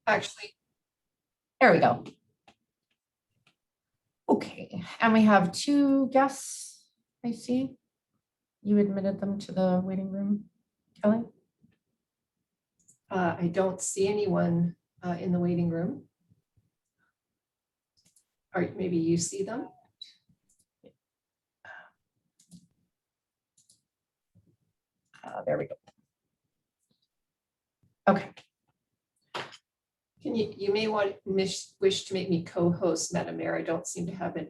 Actually, There we go. Okay, and we have two guests, I see. You admitted them to the waiting room, Kelly? I don't see anyone in the waiting room. Or maybe you see them. There we go. Okay. Can you may wish to make me co-host, Madam Mayor. I don't seem to have any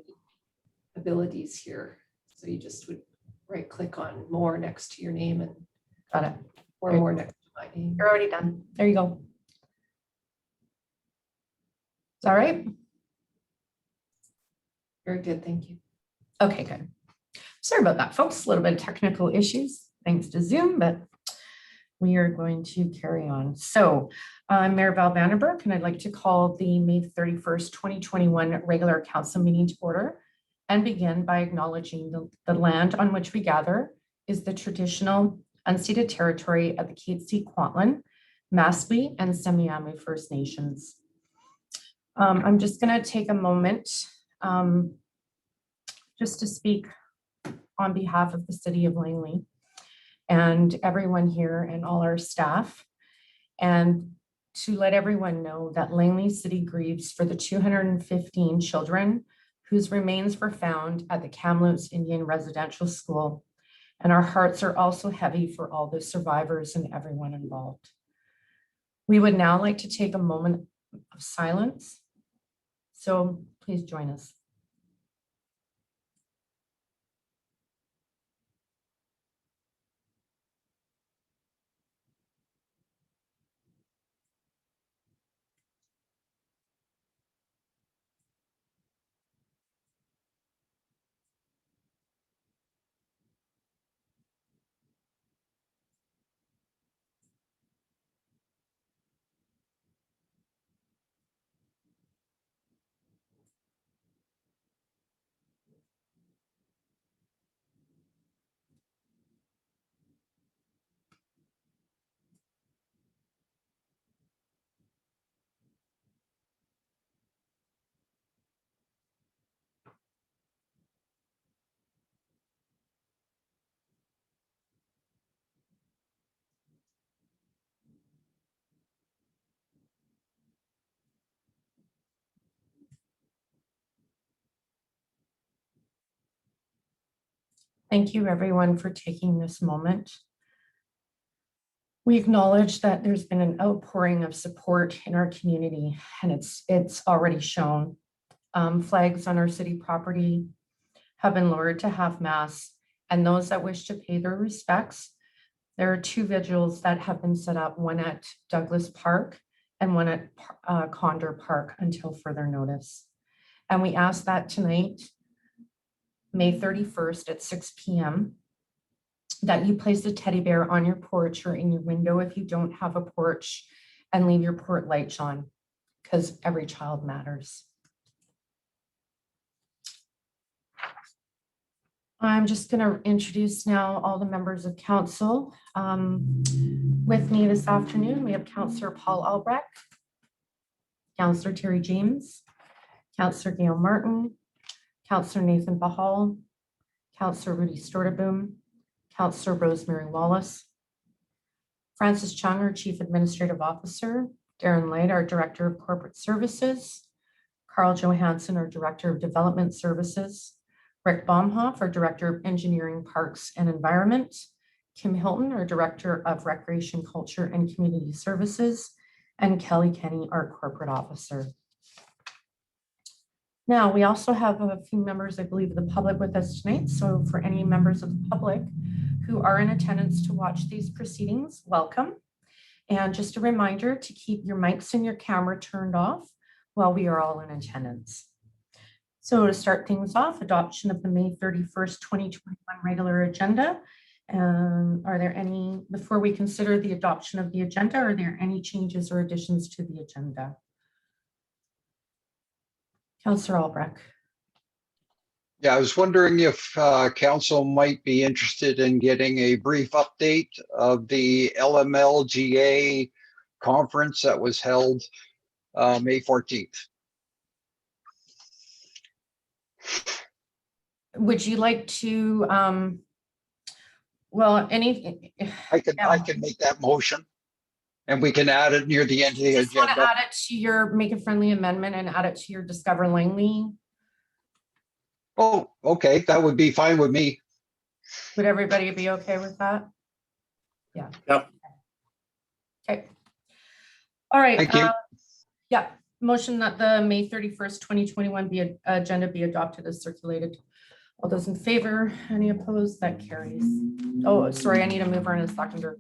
abilities here. So you just would right click on more next to your name and Got it. or more next to my name. You're already done. There you go. Is that right? Very good, thank you. Okay, good. Sorry about that, folks. A little bit of technical issues thanks to Zoom, but we are going to carry on. So I'm Mayor Val Vandenberg, and I'd like to call the May 31st, 2021 regular council meeting to order and begin by acknowledging the land on which we gather is the traditional unceded territory of the Kaitsi Kwantlen, Maswi, and Semiahmoo First Nations. I'm just going to take a moment just to speak on behalf of the city of Langley and everyone here and all our staff, and to let everyone know that Langley City grieves for the 215 children whose remains were found at the Kamloops Indian Residential School. And our hearts are also heavy for all the survivors and everyone involved. We would now like to take a moment of silence. So please join us. Thank you everyone for taking this moment. We acknowledge that there's been an outpouring of support in our community, and it's already shown. Flags on our city property have been lowered to half-mast, and those that wish to pay their respects, there are two vigils that have been set up, one at Douglas Park and one at Condor Park until further notice. And we ask that tonight, May 31st at 6 p.m., that you place the teddy bear on your porch or in your window if you don't have a porch, and leave your port lights on, because every child matters. I'm just going to introduce now all the members of council. With me this afternoon, we have Councillor Paul Albrecht, Councillor Terry James, Councillor Gail Martin, Councillor Nathan Bahal, Councillor Rudy Stortaboom, Councillor Rosemary Wallace, Francis Chung, our Chief Administrative Officer, Darren Light, our Director of Corporate Services, Carl Johansson, our Director of Development Services, Rick Baumhoff, our Director of Engineering, Parks and Environment, Kim Hilton, our Director of Recreation, Culture and Community Services, and Kelly Kenny, our Corporate Officer. Now, we also have a few members, I believe, of the public with us tonight. So for any members of the public who are in attendance to watch these proceedings, welcome. And just a reminder to keep your mics and your camera turned off while we are all in attendance. So to start things off, adoption of the May 31st, 2021 regular agenda. Are there any, before we consider the adoption of the agenda, are there any changes or additions to the agenda? Councillor Albrecht. Yeah, I was wondering if council might be interested in getting a brief update of the LMLGA conference that was held May 14th. Would you like to, well, any, I can make that motion and we can add it near the end of the just want to agenda. add it to your, make a friendly amendment and add it to your Discover Langley? Oh, okay, that would be fine with me. Would everybody be okay with that? Yeah. Yep. Okay. All right. Thank you. Yeah, motion that the May 31st, 2021 agenda be adopted as circulated. All those in favor, any opposed, that carries. Oh, sorry, I need a mover and a seconder.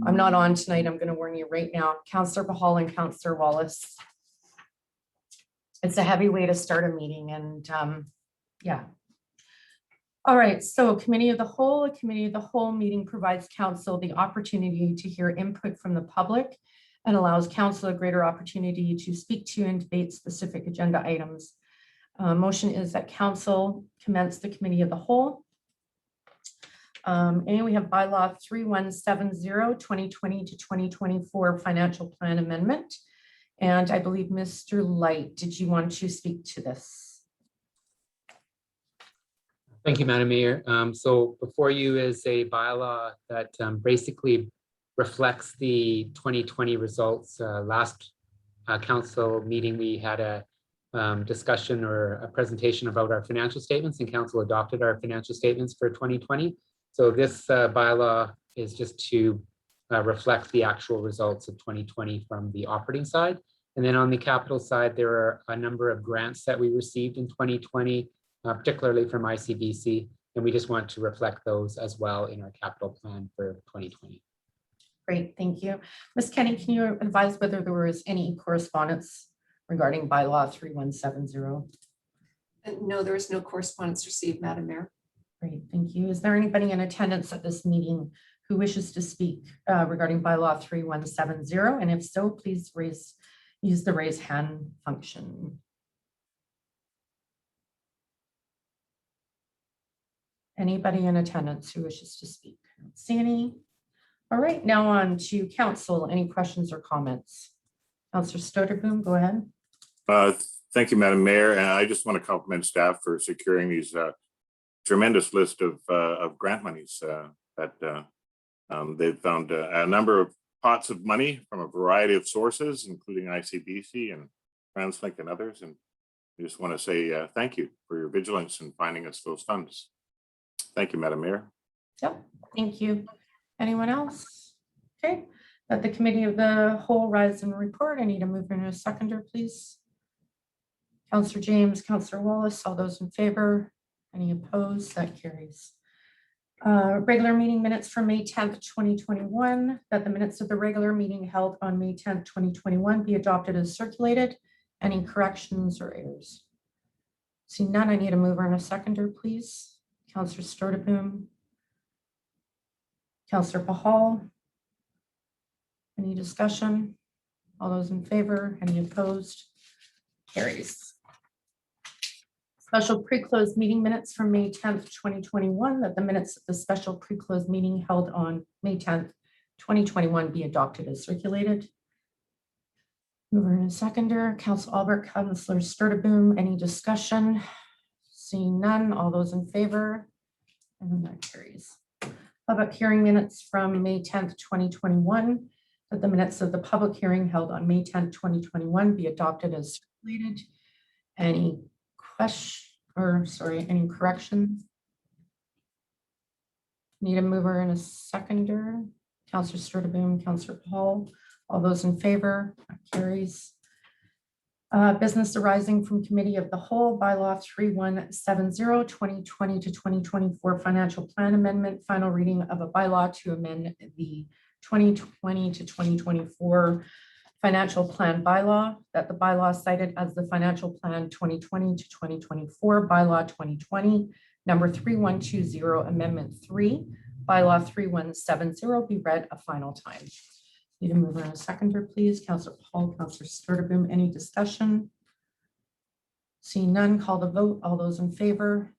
I'm not on tonight. I'm going to warn you right now. Councillor Hall and Councillor Wallace. It's a heavy way to start a meeting and yeah. All right, so committee of the whole, a committee of the whole meeting provides council the opportunity to hear input from the public and allows council a greater opportunity to speak to and debate specific agenda items. Motion is that council commence the committee of the whole. And we have bylaw 3170, 2020 to 2024 financial plan amendment. And I believe Mr. Light, did you want to speak to this? Thank you, Madam Mayor. So before you is a bylaw that basically reflects the 2020 results. Last council meeting, we had a discussion or a presentation about our financial statements, and council adopted our financial statements for 2020. So this bylaw is just to reflect the actual results of 2020 from the operating side. And then on the capital side, there are a number of grants that we received in 2020, particularly from ICBC, and we just want to reflect those as well in our capital plan for 2020. Great, thank you. Ms. Kenny, can you advise whether there was any correspondence regarding bylaw 3170? No, there was no correspondence received, Madam Mayor. Great, thank you. Is there anybody in attendance at this meeting who wishes to speak regarding bylaw 3170? And if so, please use the raise hand function. Anybody in attendance who wishes to speak? I don't see any. All right, now on to council. Any questions or comments? Councillor Stoterboom, go ahead. Thank you, Madam Mayor. And I just want to compliment staff for securing these tremendous list of grant monies that they've found a number of pots of money from a variety of sources, including ICBC and TransLink and others. And I just want to say thank you for your vigilance in finding us those funds. Thank you, Madam Mayor. Yep, thank you. Anyone else? Okay, let the committee of the whole rise and report. I need a mover and a seconder, please. Councillor James, Councillor Wallace, all those in favor? Any opposed? That carries. Regular meeting minutes for May 10th, 2021, that the minutes of the regular meeting held on May 10th, 2021 be adopted as circulated. Any corrections or errors? See none, I need a mover and a seconder, please. Councillor Stoterboom. Councillor Pahal. Any discussion? All those in favor? Any opposed? Carries. Special pre-closed meeting minutes from May 10th, 2021, that the minutes of the special pre-closed meeting held on May 10th, 2021 be adopted as circulated. Mover and a seconder, Councillor Albert, Councillor Stoterboom, any discussion? Seeing none, all those in favor? And that carries. Public hearing minutes from May 10th, 2021, that the minutes of the public hearing held on May 10th, 2021 be adopted as circulated. Any any corrections? Need a mover and a seconder. Councillor Stoterboom, Councillor Hall, all those in favor? That carries. Business arising from committee of the whole, bylaw 3170, 2020 to 2024 financial plan amendment, final reading of a bylaw to amend the 2020 to 2024 financial plan bylaw, that the bylaw cited as the financial plan 2020 to 2024 bylaw 2020 number 3120 amendment 3 bylaw 3170 be read a final time. Need a mover and a seconder, please. Councillor Paul, Councillor Stoterboom, any discussion? Seeing none, call the vote. All those in favor?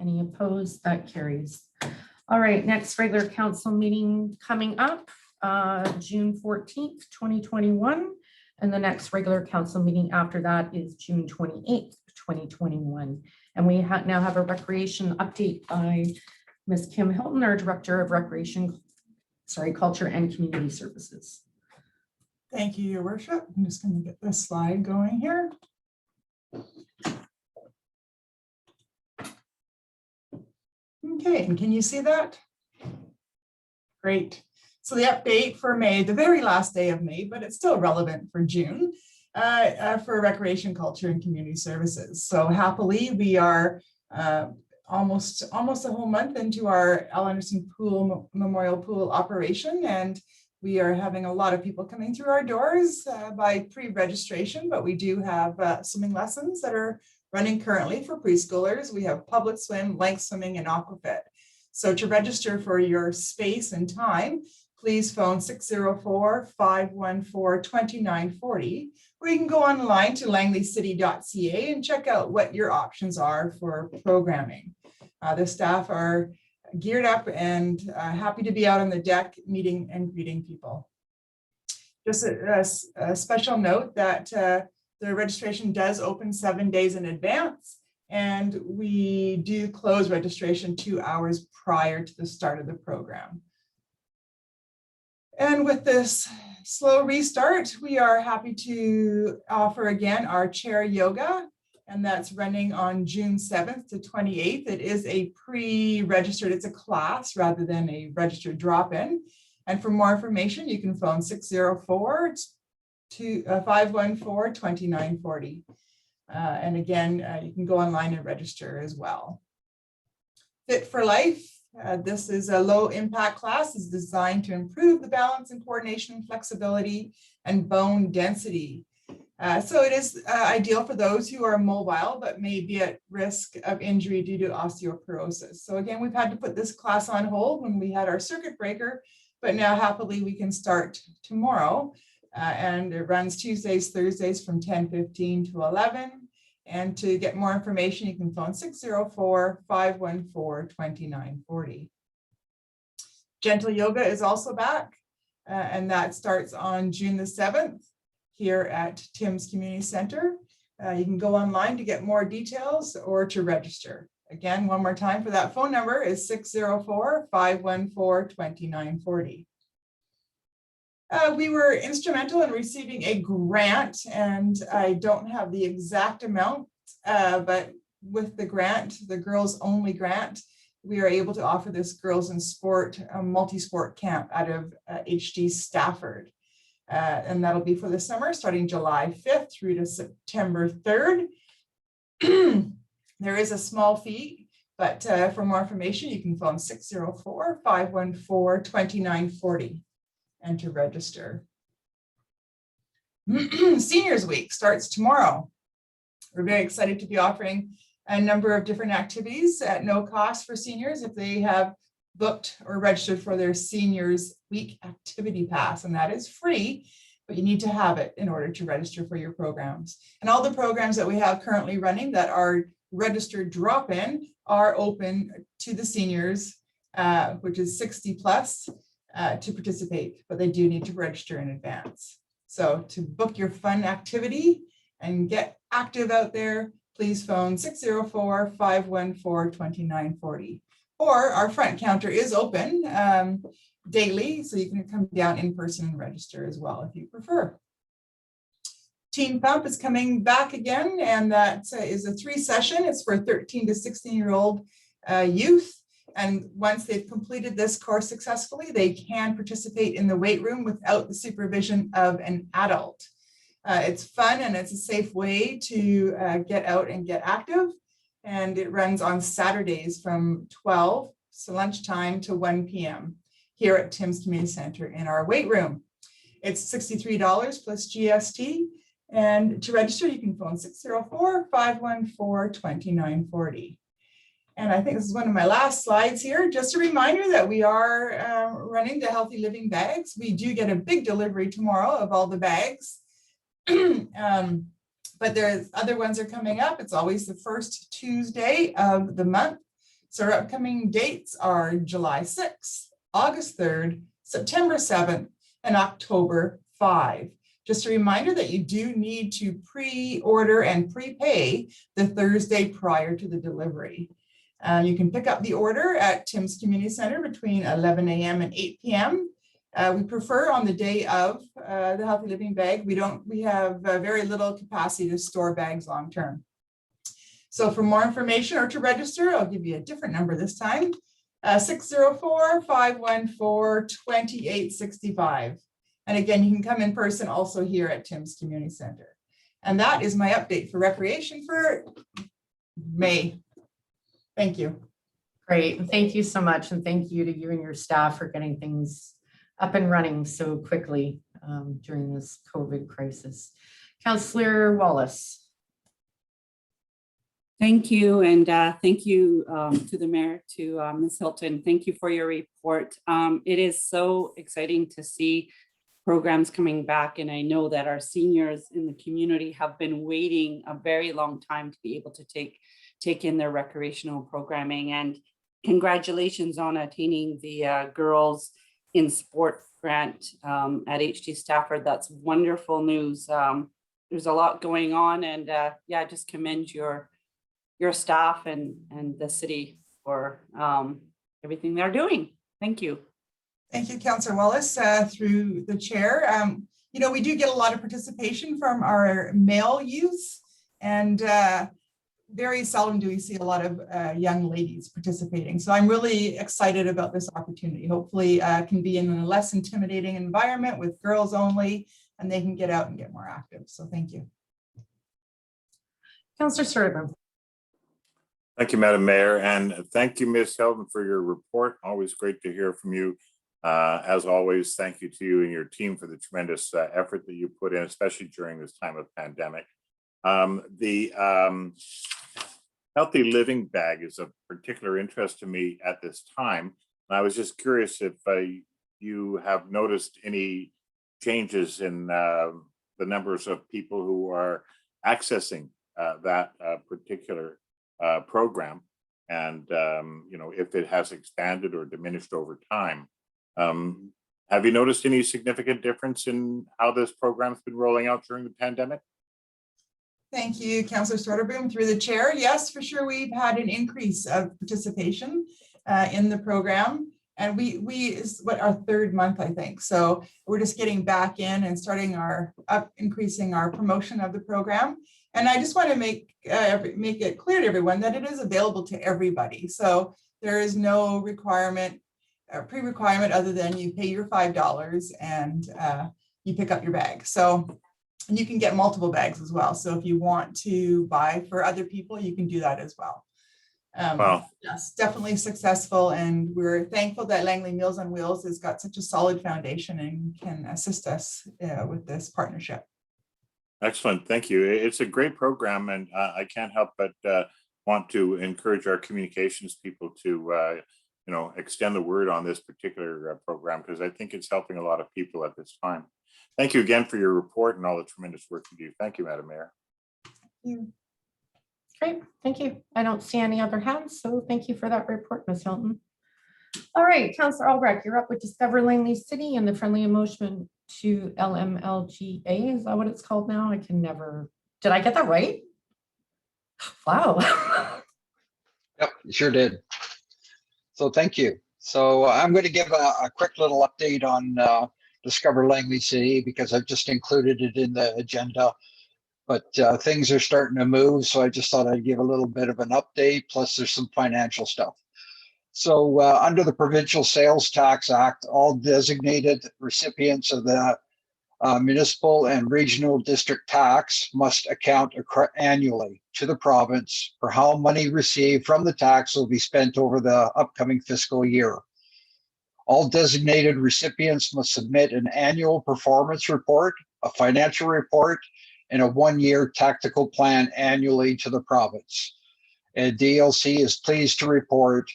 Any opposed? That carries. All right, next regular council meeting coming up, June 14th, 2021. And the next regular council meeting after that is June 28th, 2021. And we now have a recreation update by Ms. Kim Hilton, our Director of Culture and Community Services. Thank you, Your Worship. I'm just going to get this slide going here. Okay, and can you see that? Great. So the update for May, the very last day of May, but it's still relevant for June, for Recreation, Culture, and Community Services. So happily, we are almost a whole month into our L. Anderson Pool Memorial Pool operation, and we are having a lot of people coming through our doors by pre-registration, but we do have swimming lessons that are running currently for preschoolers. We have public swim, length swimming, and aquafit. So to register for your space and time, please phone 604-514-2940, or you can go online to langleycity.ca and check out what your options are for programming. The staff are geared up and happy to be out on the deck meeting and greeting people. Just a special note that the registration does open 7 days in advance, and we do close registration 2 hours prior to the start of the program. And with this slow restart, we are happy to offer again our chair yoga, and that's running on June 7th to 28th. It is a pre-registered, it's a class rather than a registered drop-in. And for more information, you can phone 604-514-2940. And again, you can go online and register as well. Fit for Life. This is a low impact class. It's designed to improve the balance and coordination, flexibility, and bone density. So it is ideal for those who are mobile but may be at risk of injury due to osteoporosis. So again, we've had to put this class on hold when we had our circuit breaker, but now happily we can start tomorrow. And it runs Tuesdays, Thursdays from 10:15 to 11. And to get more information, you can phone 604-514-2940. Gentle Yoga is also back, and that starts on June the 7th here at Tim's Community Center. You can go online to get more details or to register. Again, one more time for that phone number is 604-514-2940. We were instrumental in receiving a grant, and I don't have the exact amount, but with the grant, the Girls Only grant, we are able to offer this Girls in Sport multi-sport camp out of HD Stafford. And that'll be for the summer, starting July 5th through to September 3rd. There is a small fee, but for more information, you can phone 604-514-2940. and to register. Seniors Week starts tomorrow. We're very excited to be offering a number of different activities at no cost for seniors if they have booked or registered for their Seniors Week activity pass, and that is free, but you need to have it in order to register for your programs. And all the programs that we have currently running that are registered drop-in are open to the seniors, which is 60 plus. To participate, but they do need to register in advance. So to book your fun activity and get active out there, please phone 604-514-2940. Or our front counter is open daily, so you can come down in person and register as well if you prefer. Teen Pump is coming back again, and that is a 3-session. It's for 13 to 16-year-old youth. And once they've completed this course successfully, they can participate in the weight room without the supervision of an adult. It's fun and it's a safe way to get out and get active. And it runs on Saturdays from 12, so lunchtime, to 1 p.m. here at Tim's Community Center in our weight room. It's $63 plus GST. And to register, you can phone 604-514-2940. And I think this is one of my last slides here. Just a reminder that we are running the Healthy Living bags. We do get a big delivery tomorrow of all the bags. But there's other ones are coming up. It's always the first Tuesday of the month. So our upcoming dates are July 6th, August 3rd, September 7th, and October 5. Just a reminder that you do need to pre-order and prepay the Thursday prior to the delivery. You can pick up the order at Tim's Community Center between 11 a.m. and 8 p.m. We prefer on the day of the Healthy Living Bag. We have very little capacity to store bags long term. So for more information or to register, I'll give you a different number this time, 604-514-2865. And again, you can come in person also here at Tim's Community Center. And that is my update for recreation for May. Thank you. Great. And thank you so much. And thank you to you and your staff for getting things up and running so quickly during this COVID crisis. Councillor Wallace. Thank you, and thank you to the mayor, to Ms. Hilton. Thank you for your report. It is so exciting to see programs coming back, and I know that our seniors in the community have been waiting a very long time to be able to take in their recreational programming. And congratulations on attaining the Girls in Sport grant at HT Stafford. That's wonderful news. There's a lot going on, and yeah, I just commend your staff and the city for everything they're doing. Thank you. Thank you, Councillor Wallace, through the chair. You know, we do get a lot of participation from our male youth, and very seldom do we see a lot of young ladies participating. So I'm really excited about this opportunity. Hopefully can be in a less intimidating environment with girls only, and they can get out and get more active. So thank you. Councillor Sturtevant. Thank you, Madam Mayor, and thank you, Ms. Hilton, for your report. Always great to hear from you. As always, thank you to you and your team for the tremendous effort that you put in, especially during this time of pandemic. The Healthy Living Bag is of particular interest to me at this time. And I was just curious if you have noticed any changes in the numbers of people who are accessing that particular program, and you know, if it has expanded or diminished over time. Have you noticed any significant difference in how this program's been rolling out during the pandemic? Thank you, Councillor Soderboom, through the chair. Yes, for sure, we've had an increase of participation in the program, and we is what our third month, I think. So we're just getting back in and starting increasing our promotion of the program. And I just want to make it clear to everyone that it is available to everybody. So there is no requirement, pre-requirement, other than you pay your $5 and you pick up your bag. So, and you can get multiple bags as well. So if you want to buy for other people, you can do that as well. Wow. Yes, definitely successful. And we're thankful that Langley Meals on Wheels has got such a solid foundation and can assist us with this partnership. Excellent, thank you. It's a great program, and I can't help but want to encourage our communications people to you know, extend the word on this particular program, because I think it's helping a lot of people at this time. Thank you again for your report and all the tremendous work you do. Thank you, Madam Mayor. Thank you. Great, thank you. I don't see any other hands, so thank you for that report, Ms. Hilton. All right, Councillor Albrecht, you're up with Discover Langley City and the friendly motion to LMLGA. Is that what it's called now? I can never, did I get that right? Wow. Yep, you sure did. So thank you. So I'm going to give a quick little update on Discover Langley City, because I've just included it in the agenda. But things are starting to move, so I just thought I'd give a little bit of an update, plus there's some financial stuff. So under the Provincial Sales Tax Act, all designated recipients of the municipal and regional district tax must account annually to the province for how money received from the tax will be spent over the upcoming fiscal year. All designated recipients must submit an annual performance report, a financial report, and a one-year tactical plan annually to the province. And DLC is pleased to report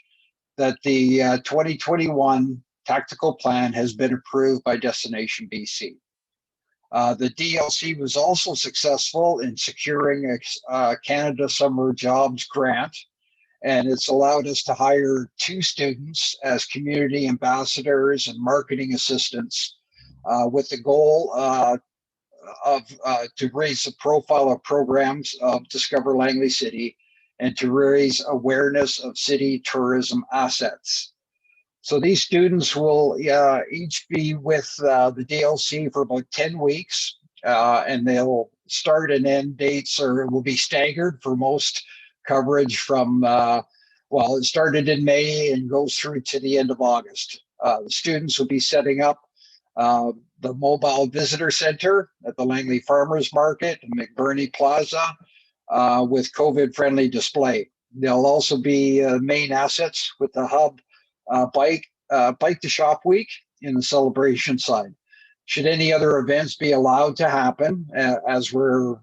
that the 2021 tactical plan has been approved by Destination BC. The DLC was also successful in securing a Canada Summer Jobs grant, and it's allowed us to hire 2 students as community ambassadors and marketing assistants with the goal to raise the profile of programs of Discover Langley City and to raise awareness of city tourism assets. So these students will each be with the DLC for about 10 weeks, and they'll start and end dates or will be staggered for most coverage from, well, it started in May and goes through to the end of August. The students will be setting up the mobile visitor center at the Langley Farmers Market and McBurney Plaza with COVID-friendly display. There'll also be main assets with the hub bike to shop week in the celebration side. Should any other events be allowed to happen as we're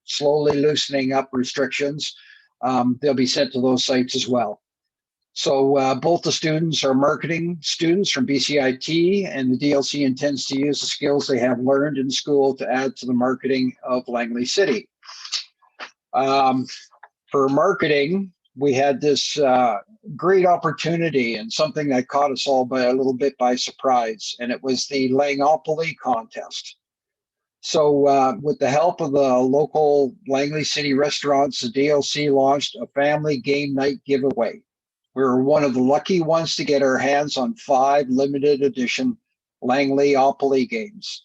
slowly loosening up restrictions, they'll be sent to those sites as well. So both the students are marketing students from BCIT, and the DLC intends to use the skills they have learned in school to add to the marketing of Langley City. For marketing, we had this great opportunity and something that caught us all by a little bit by surprise, and it was the Langopoly contest. So with the help of the local Langley City restaurants, the DLC launched a family game night giveaway. We were one of the lucky ones to get our hands on 5 limited edition Langley-opoly games.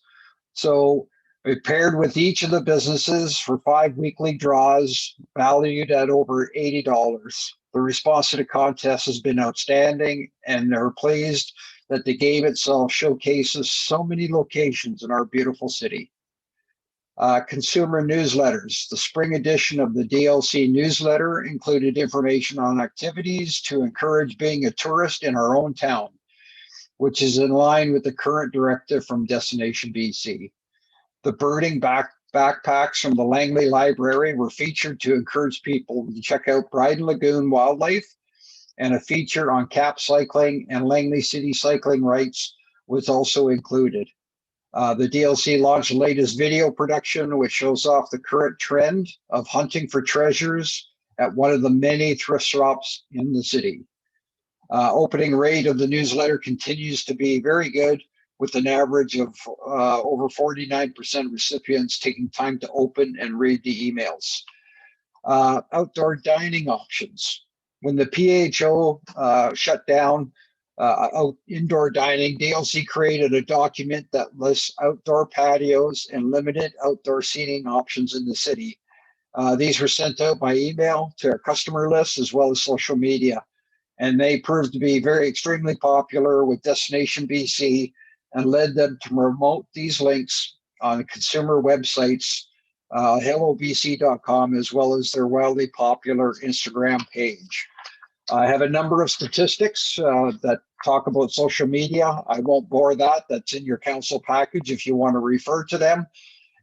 So we paired with each of the businesses for 5 weekly draws valued at over $80. The response to the contest has been outstanding, and they're pleased that the game itself showcases so many locations in our beautiful city. Consumer newsletters. The spring edition of the DLC newsletter included information on activities to encourage being a tourist in our own town, which is in line with the current directive from Destination BC. The birding backpacks from the Langley Library were featured to encourage people to check out Bryden Lagoon wildlife, and a feature on cap cycling and Langley City cycling rights was also included. The DLC launched the latest video production, which shows off the current trend of hunting for treasures at one of the many thrift shops in the city. Opening rate of the newsletter continues to be very good, with an average of over 49% recipients taking time to open and read the emails. Outdoor dining options. When the PHO shut down indoor dining, DLC created a document that lists outdoor patios and limited outdoor seating options in the city. These were sent out by email to our customer list as well as social media, and they proved to be extremely popular with Destination BC and led them to promote these links on consumer websites, hellobc.com, as well as their wildly popular Instagram page. I have a number of statistics that talk about social media. I won't bore that. That's in your council package if you want to refer to them.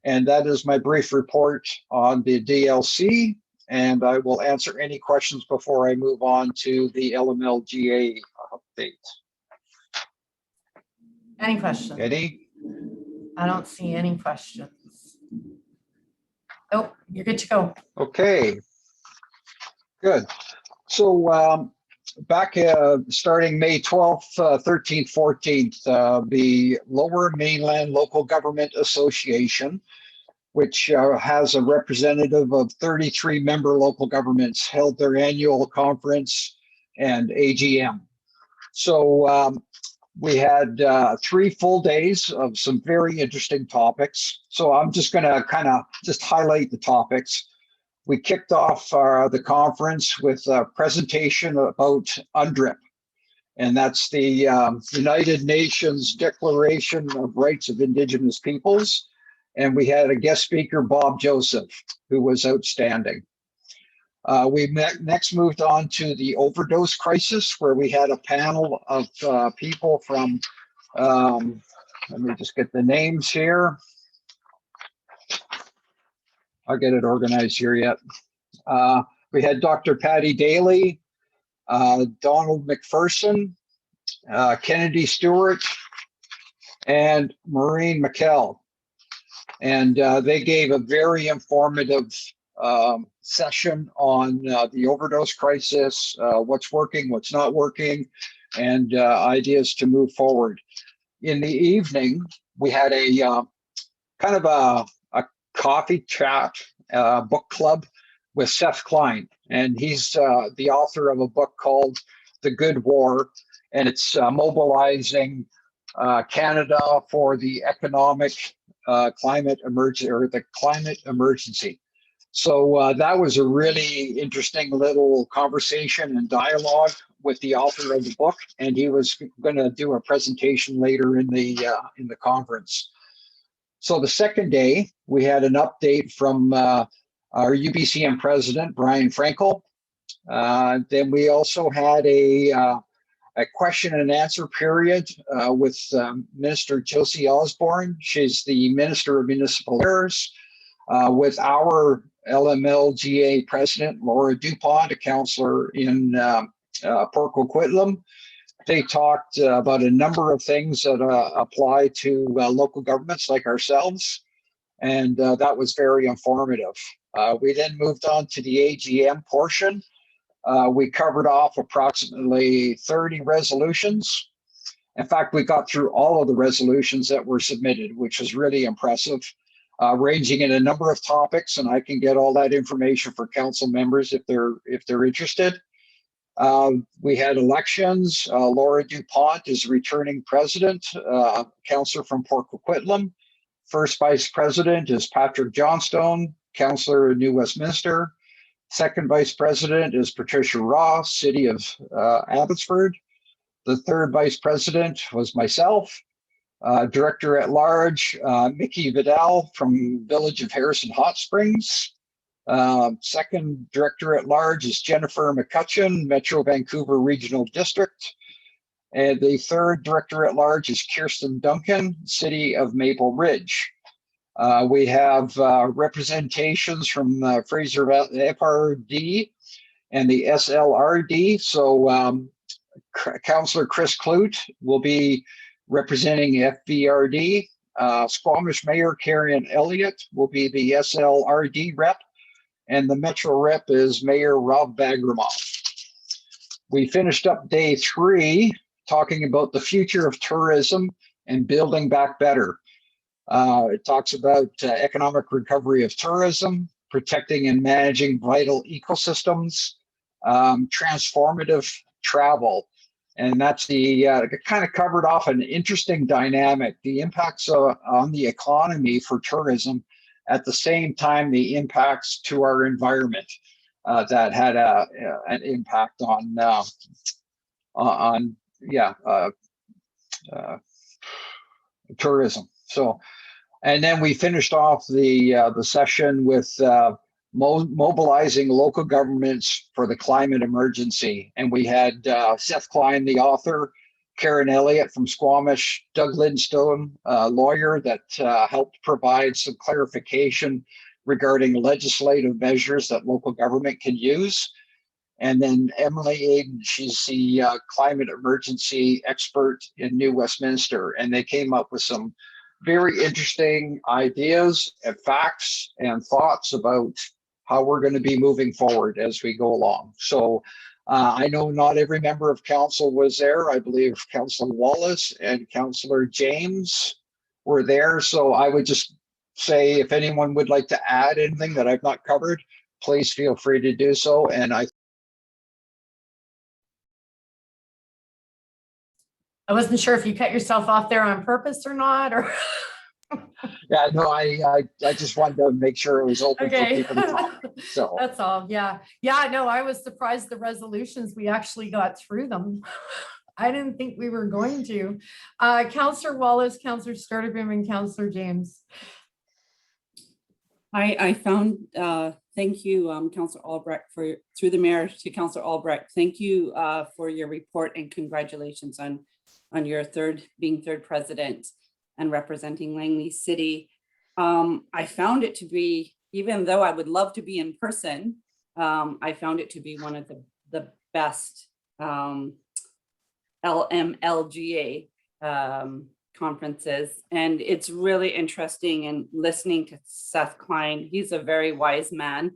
And that is my brief report on the DLC. And I will answer any questions before I move on to the LMLGA update. Any questions? Eddie? I don't see any questions. Nope, you're good to go. Okay, good. So back starting May 12th, 13th, 14th, the Lower Mainland Local Government Association, which has a representative of 33 member local governments, held their annual conference and AGM. So we had 3 full days of some very interesting topics. So I'm just going to kind of just highlight the topics. We kicked off the conference with a presentation about UNDRIP, and that's the United Nations Declaration of Rights of Indigenous Peoples. And we had a guest speaker, Bob Joseph, who was outstanding. We next moved on to the overdose crisis, where we had a panel of people from, let me just get the names here. I'll get it organized here yet. We had Dr. Patty Daly, Donald McPherson, Kennedy Stewart, and Maureen McKell. And they gave a very informative session on the overdose crisis, what's working, what's not working, and ideas to move forward. In the evening, we had a kind of a coffee chat book club with Seth Klein. And he's the author of a book called The Good War. And it's mobilizing Canada for the economic climate emergency or the climate emergency. So that was a really interesting little conversation and dialogue with the author of the book, and he was going to do a presentation later in the conference. So the second day, we had an update from our UBCM president, Brian Frankel. Then we also had a question and answer period with Minister Josie Osborne. She's the Minister of Municipal Affairs, with our LMLGA president, Laura DuPont, a councillor in Port Coquitlam. They talked about a number of things that apply to local governments like ourselves, and that was very informative. We then moved on to the AGM portion. We covered off approximately 30 resolutions. In fact, we got through all of the resolutions that were submitted, which was really impressive, ranging in a number of topics, and I can get all that information for council members if they're interested. We had elections. Laura DuPont is returning president, councillor from Port Coquitlam. First vice president is Patrick Johnstone, councillor in New Westminster. Second vice president is Patricia Ross, city of Abbotsford. The third vice president was myself. Director at large, Mickey Vidal from Village of Harrison Hot Springs. Second director at large is Jennifer McCutcheon, Metro Vancouver Regional District. And the third director at large is Kirsten Duncan, City of Maple Ridge. We have representations from Fraser FRD and the SLRD. So Councillor Chris Clute will be representing FVRD. Squamish Mayor Karen Elliott will be the SLRD rep, and the Metro rep is Mayor Rob Bagramoff. We finished up day 3 talking about the future of tourism and building back better. It talks about economic recovery of tourism, protecting and managing vital ecosystems, transformative travel. And that's the kind of covered off an interesting dynamic, the impacts on the economy for tourism, at the same time the impacts to our environment that had an impact on tourism. So, and then we finished off the session with mobilizing local governments for the climate emergency. And we had Seth Klein, the author, Karen Elliott from Squamish, Doug Lindstone, lawyer that helped provide some clarification regarding legislative measures that local government can use. And then Emily Aiden, she's the climate emergency expert in New Westminster. And they came up with some very interesting ideas and facts and thoughts about how we're going to be moving forward as we go along. So I know not every member of council was there. I believe Councillor Wallace and Councillor James were there. So I would just say if anyone would like to add anything that I've not covered, please feel free to do so. And I wasn't sure if you cut yourself off there on purpose or not, or. Yeah, no, I just wanted to make sure it was open for people to talk. So That's all. Yeah. Yeah, no, I was surprised the resolutions, we actually got through them. I didn't think we were going to. Councillor Wallace, Councillor Sturdivant, and Councillor James. I found, thank you, Councillor Albrecht, through the mayor to Councillor Albrecht. Thank you for your report, and congratulations on your being third president and representing Langley City. I found it to be, even though I would love to be in person, I found it to be one of the best LMLGA conferences. And it's really interesting, and listening to Seth Klein, he's a very wise man,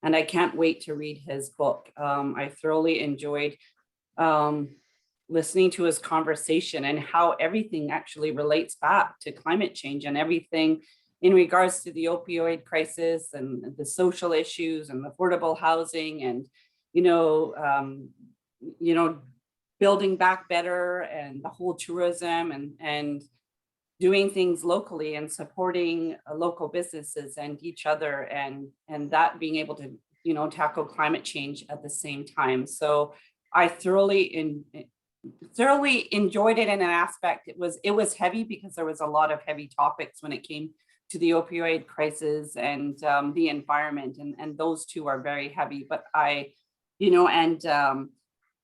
and I can't wait to read his book. I thoroughly enjoyed listening to his conversation and how everything actually relates back to climate change, and everything in regards to the opioid crisis and the social issues and affordable housing and, you know, building back better and the whole tourism and doing things locally and supporting local businesses and each other and that being able to, you know, tackle climate change at the same time. So I thoroughly enjoyed it in an aspect. It was heavy because there was a lot of heavy topics when it came to the opioid crisis and the environment, and those two are very heavy. But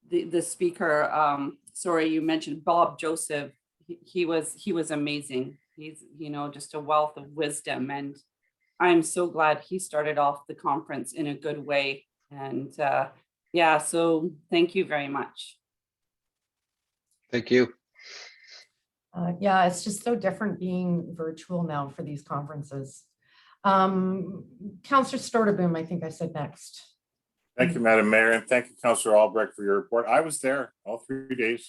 the speaker, sorry, you mentioned Bob Joseph. He was amazing. He's, you know, just a wealth of wisdom, and I'm so glad he started off the conference in a good way. And yeah, so thank you very much. Thank you. Yeah, it's just so different being virtual now for these conferences. Councillor Stortaboom, I think I said next. Thank you, Madam Mayor, and thank you, Councillor Albrecht, for your report. I was there all 3 days.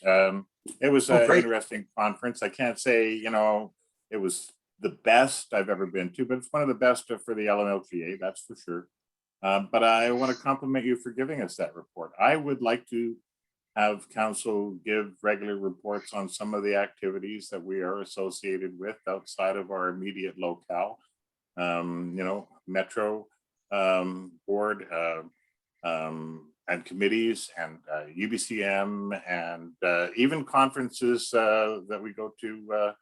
It was an interesting conference. I can't say, you know, it was the best I've ever been to, but it's one of the best for the LMLGA, that's for sure. But I want to compliment you for giving us that report. I would like to have council give regular reports on some of the activities that we are associated with outside of our immediate locale. You know, Metro board and committees and UBCM and even conferences that we go to,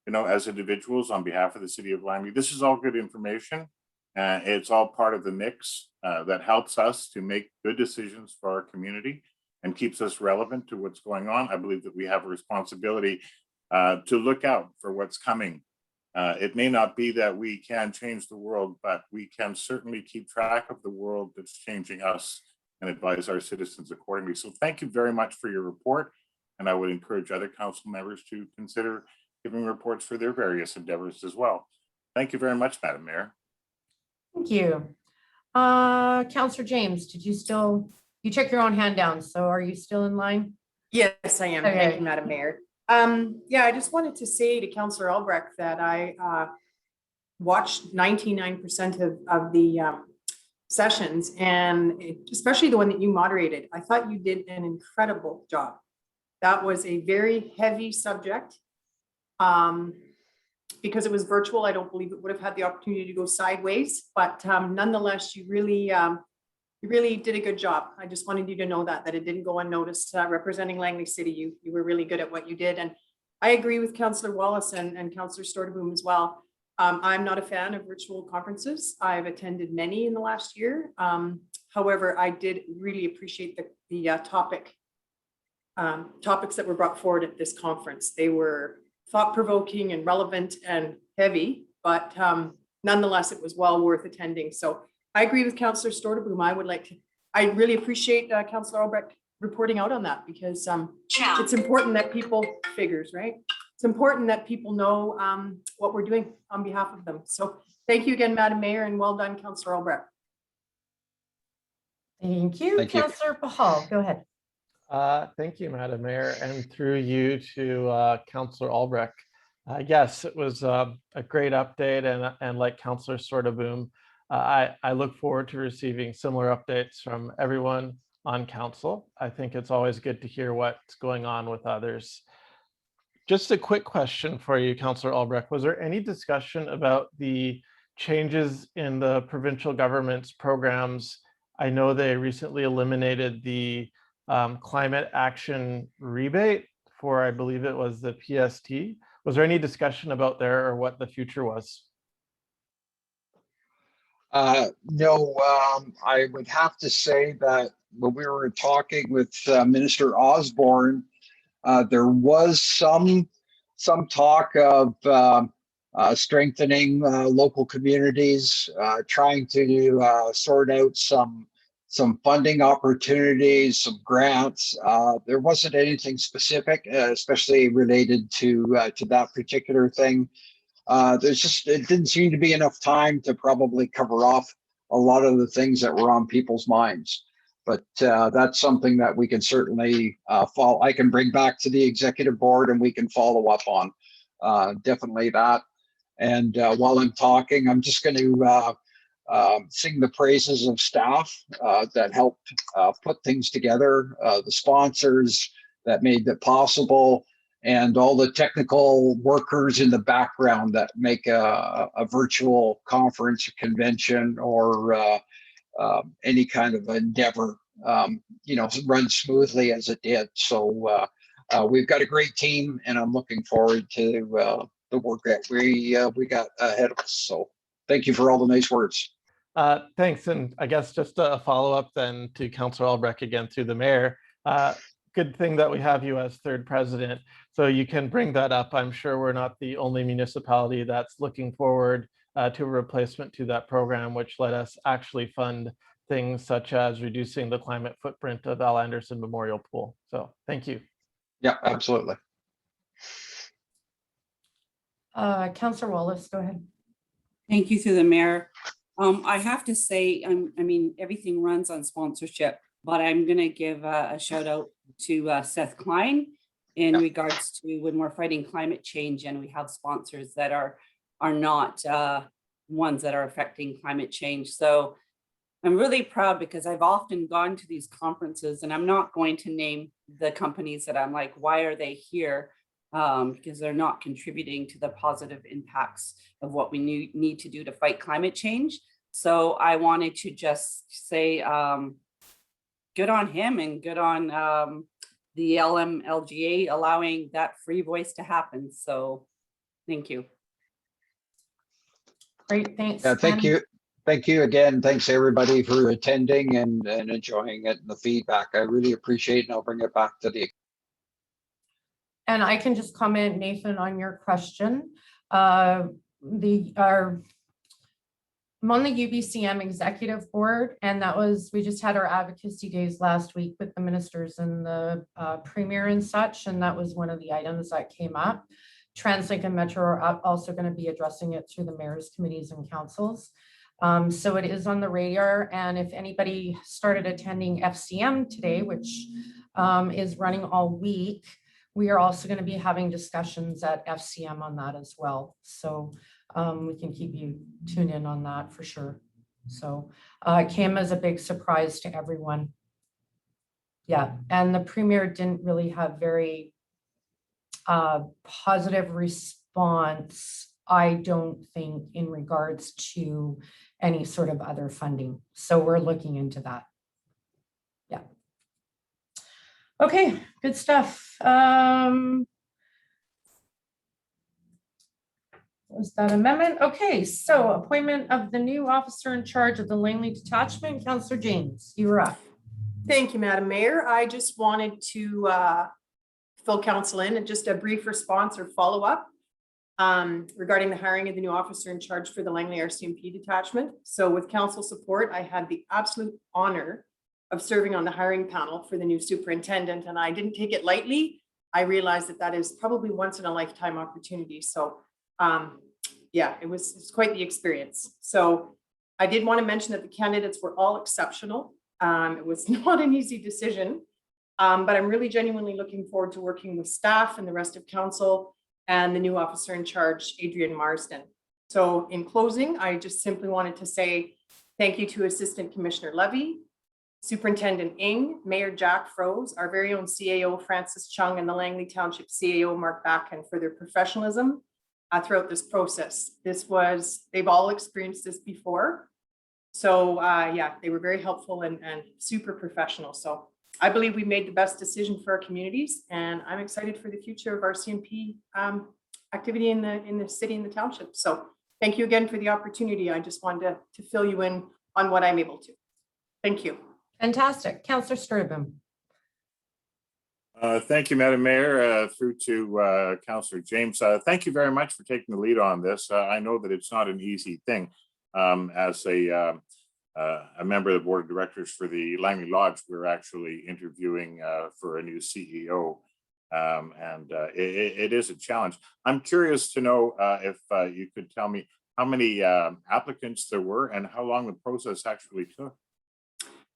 you know, as individuals on behalf of the city of Langley. This is all good information. It's all part of the mix that helps us to make good decisions for our community and keeps us relevant to what's going on. I believe that we have a responsibility to look out for what's coming. It may not be that we can change the world, but we can certainly keep track of the world that's changing us and advise our citizens accordingly. So thank you very much for your report. And I would encourage other council members to consider giving reports for their various endeavors as well. Thank you very much, Madam Mayor. Thank you. Councillor James, did you check your own hand down? So are you still in line? Yes, I am. Okay. Thank you, Madam Mayor. Yeah, I just wanted to say to Councillor Albrecht that I watched 99% of the sessions, and especially the one that you moderated. I thought you did an incredible job. That was a very heavy subject. Because it was virtual, I don't believe it would have had the opportunity to go sideways, but nonetheless, you really did a good job. I just wanted you to know that it didn't go unnoticed. Representing Langley City, you were really good at what you did. And I agree with Councillor Wallace and Councillor Stortaboom as well. I'm not a fan of virtual conferences. I've attended many in the last year. However, I did really appreciate the topics that were brought forward at this conference. They were thought-provoking and relevant and heavy, but nonetheless, it was well worth attending. So I agree with Councillor Stortaboom. I really appreciate Councillor Albrecht reporting out on that, because it's important that people figures, right? It's important that people know what we're doing on behalf of them. So thank you again, Madam Mayor, and well done, Councillor Albrecht. Thank you. Thank you. Councillor Pahal, go ahead. Thank you, Madam Mayor, and through you to Councillor Albrecht. Yes, it was a great update, and like Councillor Stortaboom, I look forward to receiving similar updates from everyone on council. I think it's always good to hear what's going on with others. Just a quick question for you, Councillor Albrecht. Was there any discussion about the changes in the provincial government's programs? I know they recently eliminated the climate action rebate for, I believe it was the PST. Was there any discussion about there or what the future was? No, I would have to say that when we were talking with Minister Osborne, there was some talk of strengthening local communities, trying to sort out some funding opportunities, some grants. There wasn't anything specific, especially related to that particular thing. It didn't seem to be enough time to probably cover off a lot of the things that were on people's minds. But that's something that we can certainly follow. I can bring back to the executive board and we can follow up on. Definitely that. And while I'm talking, I'm just going to sing the praises of staff that helped put things together, the sponsors that made it possible, and all the technical workers in the background that make a virtual conference, a convention, or any kind of endeavor, run smoothly as it did. So we've got a great team, and I'm looking forward to the work that we got ahead of us. So thank you for all the nice words. Thanks. And I guess just a follow-up then to Councillor Albrecht again through the mayor. Good thing that we have you as third president, so you can bring that up. I'm sure we're not the only municipality that's looking forward to a replacement to that program, which let us actually fund things such as reducing the climate footprint of Al Anderson Memorial Pool. So thank you. Yeah, absolutely. Councillor Wallace, go ahead. Thank you through the mayor. I have to say, I mean, everything runs on sponsorship, but I'm going to give a shout out to Seth Klein in regards to when we're fighting climate change and we have sponsors that are not ones that are affecting climate change. So I'm really proud because I've often gone to these conferences, and I'm not going to name the companies that I'm like, why are they here? Because they're not contributing to the positive impacts of what we need to do to fight climate change. So I wanted to just say good on him and good on the LMLGA allowing that free voice to happen. So thank you. Great, thanks. Yeah, thank you. Thank you again. Thanks everybody for attending and enjoying it and the feedback. I really appreciate it, and I'll bring it back to the. And I can just comment, Nathan, on your question. I'm on the UBCM executive board, and we just had our advocacy days last week with the ministers and the premier and such, and that was one of the items that came up. TransLink and Metro are also going to be addressing it through the mayor's committees and councils. So it is on the radar, and if anybody started attending FCM today, which is running all week, we are also going to be having discussions at FCM on that as well. So we can keep you tuned in on that for sure. So it came as a big surprise to everyone. Yeah, and the premier didn't really have very positive response, I don't think, in regards to any sort of other funding. So we're looking into that. Yeah. Okay, good stuff. Was that amendment? Okay, so appointment of the new officer in charge of the Langley detachment, Councillor James, you were up. Thank you, Madam Mayor. I just wanted to fill council in and just a brief response or follow-up regarding the hiring of the new officer in charge for the Langley RCMP detachment. So with council support, I had the absolute honor of serving on the hiring panel for the new superintendent, and I didn't take it lightly. I realized that is probably once in a lifetime opportunity. So yeah, it's quite the experience. So I did want to mention that the candidates were all exceptional. It was not an easy decision, but I'm really genuinely looking forward to working with staff and the rest of council and the new officer in charge, Adrian Marsden. So in closing, I just simply wanted to say thank you to Assistant Commissioner Levy, Superintendent Ng, Mayor Jack Froese, our very own CAO Francis Chung, and the Langley Township CAO Mark Backen for their professionalism throughout this process. They've all experienced this before. So yeah, they were very helpful and super professional. So I believe we made the best decision for our communities, and I'm excited for the future of our CMP activity in the city and the township. So thank you again for the opportunity. I just wanted to fill you in on what I'm able to. Thank you. Fantastic. Councillor Sturtevant. Thank you, Madam Mayor, through to Councillor James. Thank you very much for taking the lead on this. I know that it's not an easy thing. As a member of the board of directors for the Langley Lodge, we're actually interviewing for a new CEO, and it is a challenge. I'm curious to know if you could tell me how many applicants there were and how long the process actually took.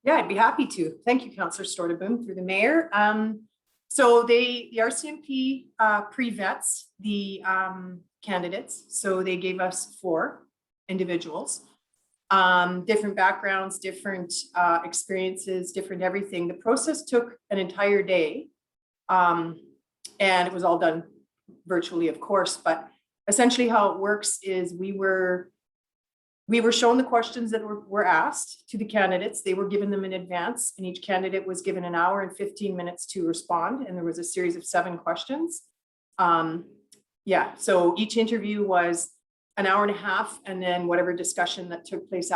Yeah, I'd be happy to. Thank you, Councillor Storteboom, through the mayor. So the RCMP pre-vets the candidates. So they gave us 4 individuals, different backgrounds, different experiences, different everything. The process took an entire day. And it was all done virtually, of course, but essentially how it works is we were shown the questions that were asked to the candidates. They were given them in advance, and each candidate was given an hour and 15 minutes to respond. And there was a series of 7 questions. Yeah, so each interview was an hour and a half, and then whatever discussion that took place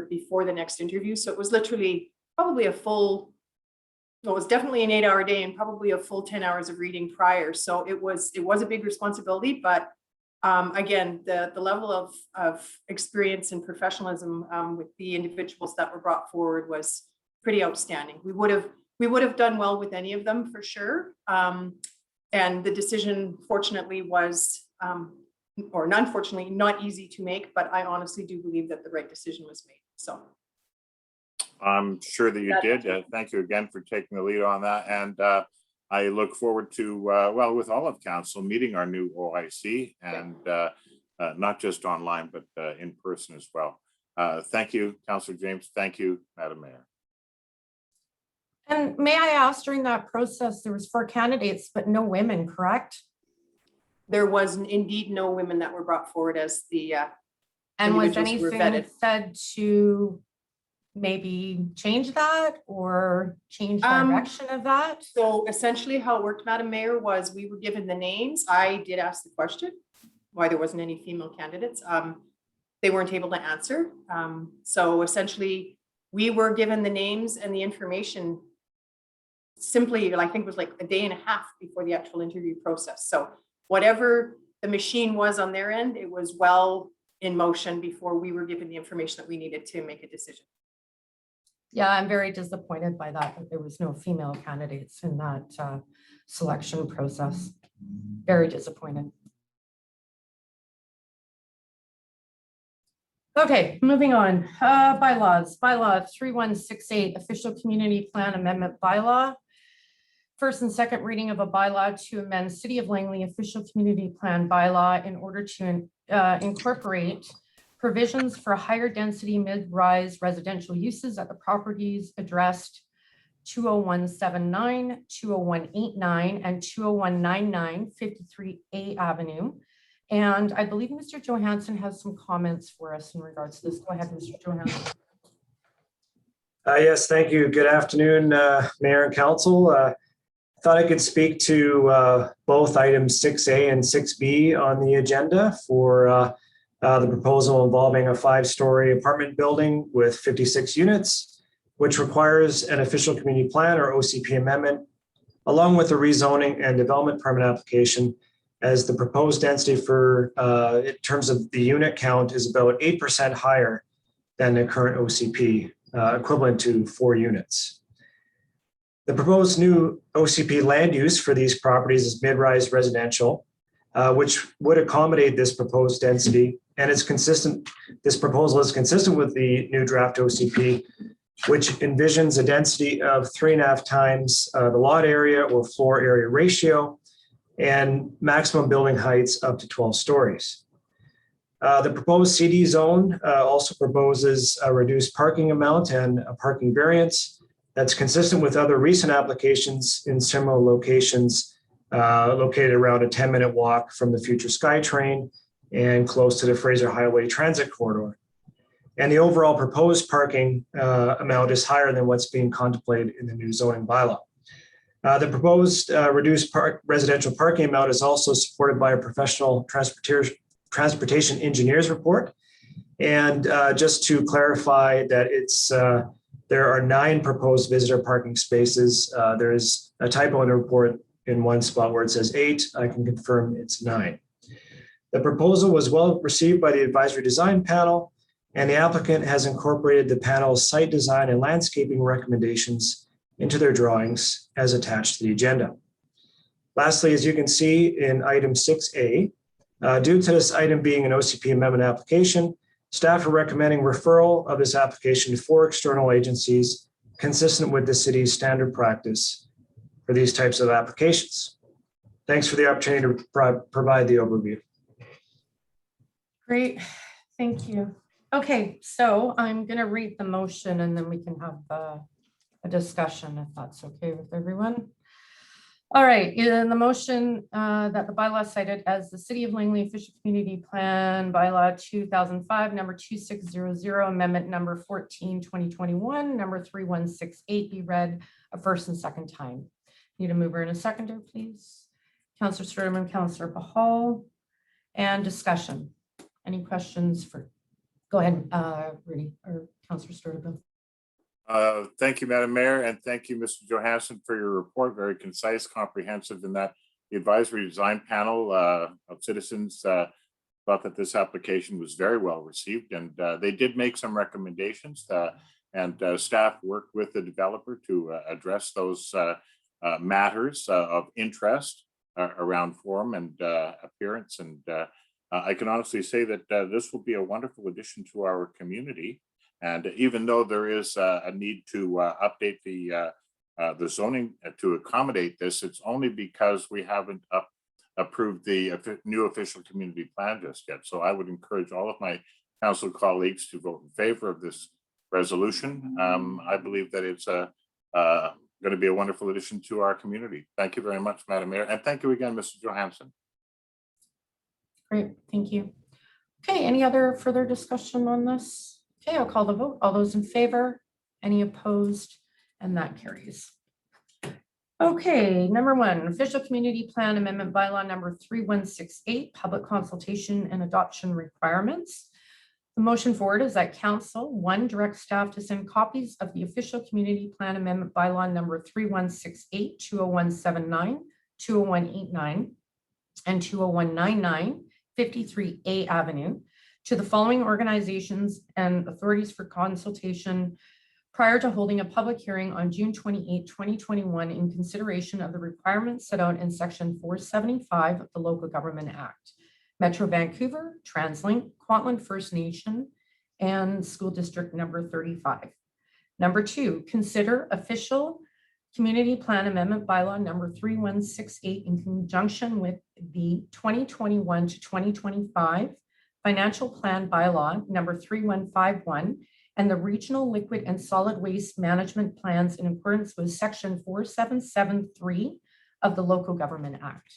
before the next interview. So it was literally probably a full, well, it was definitely an 8-hour day and probably a full 10 hours of reading prior. So it was a big responsibility, but again, the level of experience and professionalism with the individuals that were brought forward was pretty outstanding. We would have done well with any of them for sure. And the decision, fortunately, was, or unfortunately, not easy to make, but I honestly do believe that the right decision was made. So I'm sure that you did. Thank you again for taking the lead on that. And I look forward to, well, with all of council, meeting our new OIC, and not just online, but in person as well. Thank you, Councillor James. Thank you, Madam Mayor. And may I ask, during that process, there was 4 candidates, but no women, correct? there was indeed no women that were brought forward as the And was individuals who were anything vetted. said to maybe change that or change direction of that? So essentially how it worked, Madam Mayor, was we were given the names. I did ask the question why there wasn't any female candidates. They weren't able to answer. So essentially we were given the names and the information simply, I think it was like a day and a half before the actual interview process. So whatever the machine was on their end, it was well in motion before we were given the information that we needed to make a decision. Yeah, I'm very disappointed by that there was no female candidates in that selection process. Very disappointed. Okay, moving on. Bylaws. Bylaw 3168, official community plan amendment bylaw. First and second reading of a bylaw to amend City of Langley official community plan bylaw in order to incorporate provisions for higher density mid-rise residential uses at the properties addressed 20179, 20189, and 20199 53A Avenue. And I believe Mr. Johansson has some comments for us in regards to this. Go ahead, Mr. Johansson. Yes, thank you. Good afternoon, Mayor and Council. Thought I could speak to both items 6A and 6B on the agenda for the proposal involving a 5-story apartment building with 56 units, which requires an official community plan or OCP amendment, along with a rezoning and development permit application, as the proposed density for in terms of the unit count is about 8% higher than the current OCP, equivalent to 4 units. The proposed new OCP land use for these properties is mid-rise residential, which would accommodate this proposed density, and it's consistent. This proposal is consistent with the new draft OCP, which envisions a density of 3.5 times the lot area or floor area ratio, and maximum building heights up to 12 stories. The proposed CD zone also proposes a reduced parking amount and a parking variance that's consistent with other recent applications in similar locations located around a 10-minute walk from the future SkyTrain and close to the Fraser Highway Transit Corridor. And the overall proposed parking amount is higher than what's being contemplated in the new zoning bylaw. The proposed reduced residential parking amount is also supported by a professional transportation engineer's report. And just to clarify that there are 9 proposed visitor parking spaces. There is a typo in the report in one spot where it says 8. I can confirm it's 9. The proposal was well received by the advisory design panel, and the applicant has incorporated the panel's site design and landscaping recommendations into their drawings as attached to the agenda. Lastly, as you can see in item 6A, due to this item being an OCP amendment application, staff are recommending referral of this application to 4 external agencies consistent with the city's standard practice for these types of applications. Thanks for the opportunity to provide the overview. Great, thank you. Okay, so I'm going to read the motion and then we can have a discussion if that's okay with everyone. All right, in the motion that the bylaw cited as the City of Langley Official Community Plan Bylaw 2005, number 2600, amendment number 14, 2021, number 3168 be read a first and second time. Need a mover and a seconder, please. Councillor Sturman, Councillor Pahal, and discussion. Any questions for, go ahead, Rudy or Councillor Sturman. Thank you, Madam Mayor, and thank you, Mr. Johansson, for your report. Very concise, comprehensive, in that the advisory design panel of citizens thought that this application was very well received, and they did make some recommendations, and staff worked with the developer to address those matters of interest around form and appearance. And I can honestly say that this will be a wonderful addition to our community. And even though there is a need to update the zoning to accommodate this, it's only because we haven't approved the new official community plan just yet. So I would encourage all of my council colleagues to vote in favor of this resolution. I believe that it's going to be a wonderful addition to our community. Thank you very much, Madam Mayor. And thank you again, Mr. Johansson. Great, thank you. Okay, any other further discussion on this? Okay, I'll call the vote. All those in favor, any opposed, and that carries. Okay, number one, official community plan amendment bylaw number 3168, public consultation and adoption requirements. The motion forward is that council, one, direct staff to send copies of the official community plan amendment bylaw number 3168, 20179, 20189, and 20199, 53A Avenue, to the following organizations and authorities for consultation prior to holding a public hearing on June 28, 2021 in consideration of the requirements set out in section 475 of the Local Government Act. Metro Vancouver, TransLink, Kwantlen First Nation, and School District number 35. Number two, consider official community plan amendment bylaw number 3168 in conjunction with the 2021 to 2025 financial plan bylaw number 3151 and the regional liquid and solid waste management plans in accordance with section 4773 of the Local Government Act.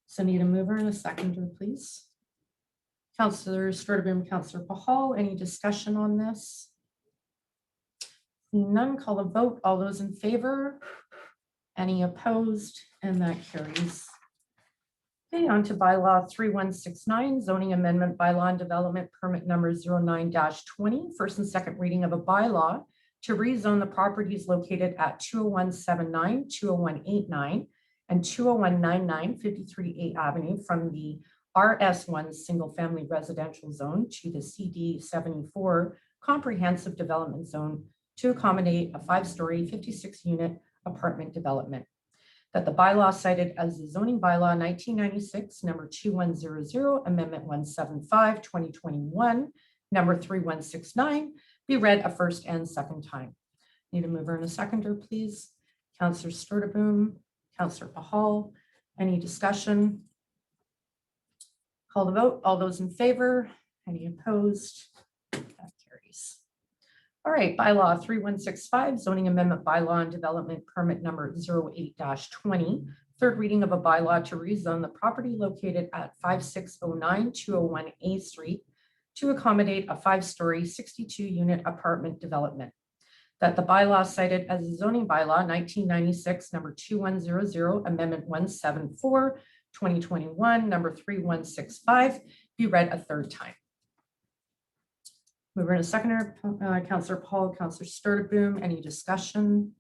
So need a mover and a seconder, please. Councillor Sturtevant, Councillor Pahal, any discussion on this? Seeing none, call a vote. All those in favor? Any opposed? And that carries. Okay, on to bylaw 3169, zoning amendment bylaw and development permit number 09-20, first and second reading of a bylaw to rezone the properties located at 20179, 20189, and 20199 53A Avenue from the RS1 single family residential zone to the CD 74 comprehensive development zone to accommodate a 5-story 56-unit apartment development. That the bylaw cited as the zoning bylaw 1996, number 2100, amendment 175, 2021, number 3169, be read a first and second time. Need a mover and a seconder, please. Councillor Sturtevant, Councillor Pahal, any discussion? Call the vote. All those in favor? Any opposed? That carries. All right, bylaw 3165, zoning amendment bylaw and development permit number 08-20, third reading of a bylaw to rezone the property located at 5609 201 A Street to accommodate a 5-story 62-unit apartment development. That the bylaw cited as a zoning bylaw 1996, number 2100, amendment 174, 2021, number 3165, be read a third time. Mover and a seconder, Councillor Paul, Councillor Sturtevant, any discussion?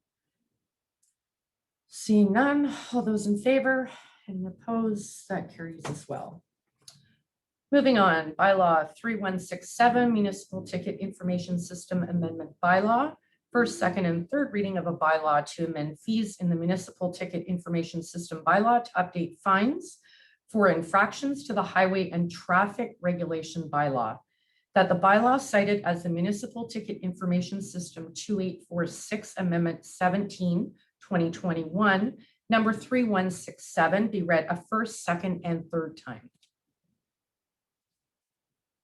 Seeing none, all those in favor, any opposed, that carries as well. Moving on, bylaw 3167, municipal ticket information system amendment bylaw. First, second, and third reading of a bylaw to amend fees in the municipal ticket information system bylaw to update fines for infractions to the highway and traffic regulation bylaw. That the bylaw cited as the municipal ticket information system 2846 amendment 17, 2021, number 3167 be read a first, second, and third time.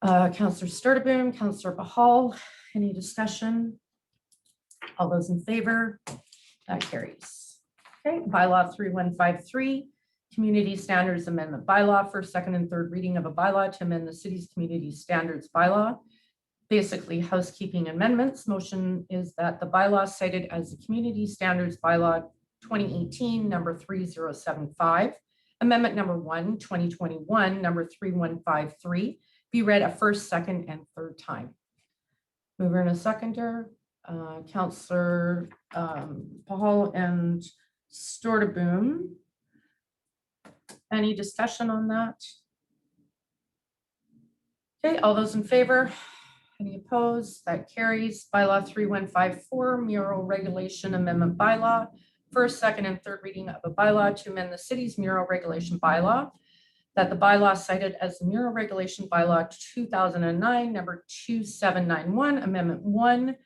Counselor Sturtevant, Counselor Bahal, any discussion? All those in favor? That carries. Okay, bylaw 3153, Community Standards Amendment Bylaw, first, second, and third reading of a bylaw to amend the city's community standards bylaw. Basically housekeeping amendments. Motion is that the bylaw cited as the Community Standards Bylaw 2018, number 3075, amendment number 1, 2021, number 3153, be read a first, second, and third time. Mover and a seconder, Counselor Pahal and Stortaboom. Any discussion on that? Okay, all those in favor? Any opposed? That carries. Bylaw 3154, mural regulation amendment bylaw, first, second, and third reading of a bylaw to amend the city's mural regulation bylaw. That the bylaw cited as the mural regulation bylaw 2009, number 2791, amendment 1,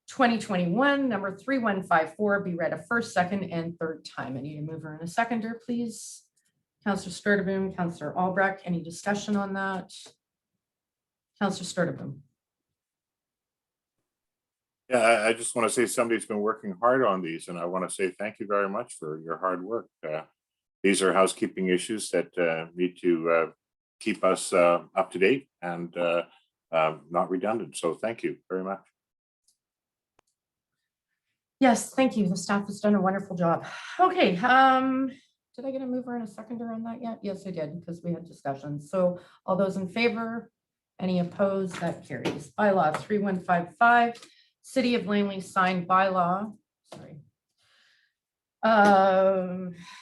2021, number 3154, be read a first, second, and third time. I need a mover and a seconder, please. Counselor Sturtevant, Counselor Albrecht, any discussion on that? Counselor Sturtevant. Yeah, I just want to say somebody's been working hard on these, and I want to say thank you very much for your hard work. These are housekeeping issues that need to keep us up to date and not redundant. So thank you very much. Yes, thank you. The staff has done a wonderful job. Okay, did I get a mover and a seconder on that yet? Yes, I did, because we had discussions. So all those in favor, any opposed, that carries. Bylaw 3155, City of Langley signed bylaw,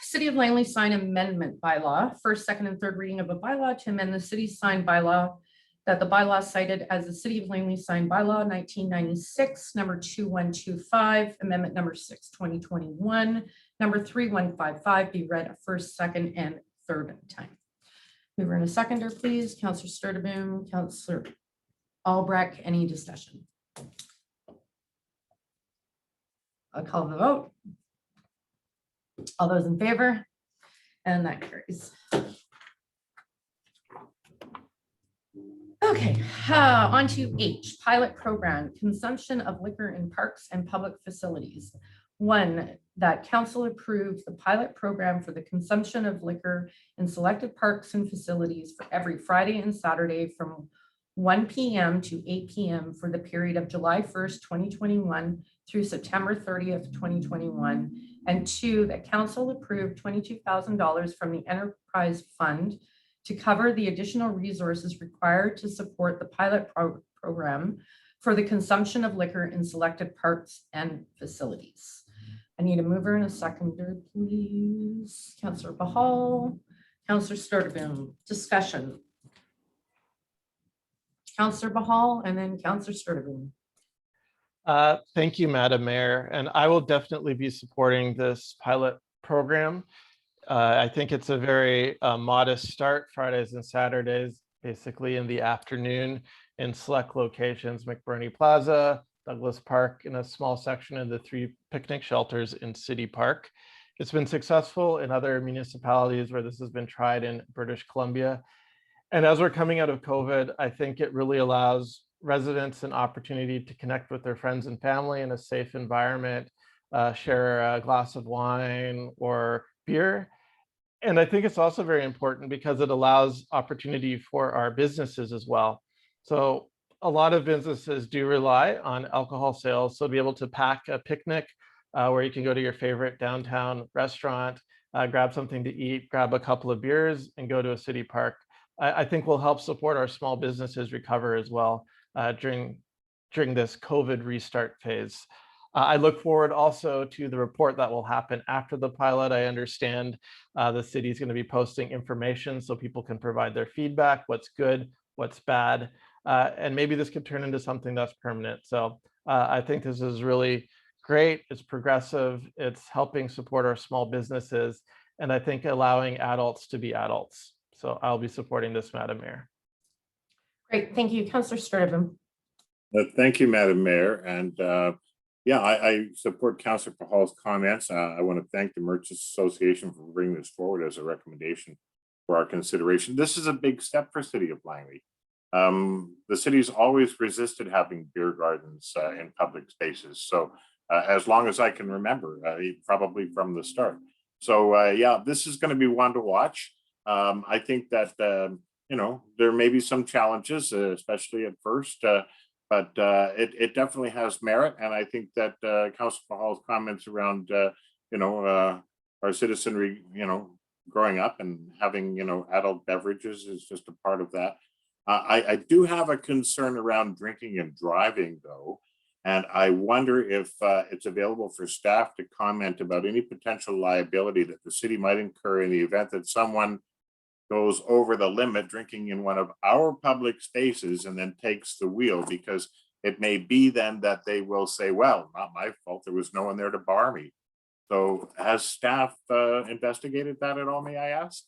City of Langley sign amendment bylaw, first, second, and third reading of a bylaw to amend the city's sign bylaw, that the bylaw cited as the City of Langley sign bylaw 1996, number 2125, amendment number 6, 2021, number 3155, be read a first, second, and third time. Mover and a seconder, please. Counselor Sturtevant, Counselor Albrecht, any discussion? I'll call the vote. All those in favor? And that carries. Okay, on to H, pilot program, consumption of liquor in parks and public facilities. 1, that council approve the pilot program for the consumption of liquor in selected parks and facilities for every Friday and Saturday from 1 p.m. to 8 p.m. for the period of July 1st, 2021 through September 30th, 2021. And 2, that council approved $22,000 from the enterprise fund to cover the additional resources required to support the pilot program for the consumption of liquor in selected parks and facilities. I need a mover and a seconder, please. Councillor Bahal, Councillor Sturtevant, discussion. Councillor Bahal and then Councillor Sturtevant. Thank you, Madam Mayor, and I will definitely be supporting this pilot program. I think it's a very modest start, Fridays and Saturdays, basically in the afternoon in select locations, McBurney Plaza, Douglas Park, in a small section of the 3 picnic shelters in City Park. It's been successful in other municipalities where this has been tried in British Columbia. And as we're coming out of COVID, I think it really allows residents an opportunity to connect with their friends and family in a safe environment, share a glass of wine or beer. And I think it's also very important because it allows opportunity for our businesses as well. So a lot of businesses do rely on alcohol sales. So to be able to pack a picnic where you can go to your favorite downtown restaurant, grab something to eat, grab a couple of beers and go to a city park, I think will help support our small businesses recover as well during this COVID restart phase. I look forward also to the report that will happen after the pilot. I understand the city is going to be posting information so people can provide their feedback, what's good, what's bad, and maybe this could turn into something that's permanent. So I think this is really great. It's progressive. It's helping support our small businesses, and I think allowing adults to be adults. So I'll be supporting this, Madam Mayor. Great, thank you. Councillor Sturtevant. Thank you, Madam Mayor. And yeah, I support Councillor Pahal's comments. I want to thank the Merchants Association for bringing this forward as a recommendation for our consideration. This is a big step for City of Langley. The city's always resisted having beer gardens in public spaces. So as long as I can remember, probably from the start. So yeah, this is going to be one to watch. I think that, you know, there may be some challenges, especially at first, but it definitely has merit. And I think that Councillor Hall's comments around, you know, our citizenry, you know, growing up and having, you know, adult beverages is just a part of that. I do have a concern around drinking and driving, though, and I wonder if it's available for staff to comment about any potential liability that the city might incur in the event that someone goes over the limit drinking in one of our public spaces and then takes the wheel, because it may be then that they will say, well, not my fault, there was no one there to bar me. So has staff investigated that at all, may I ask?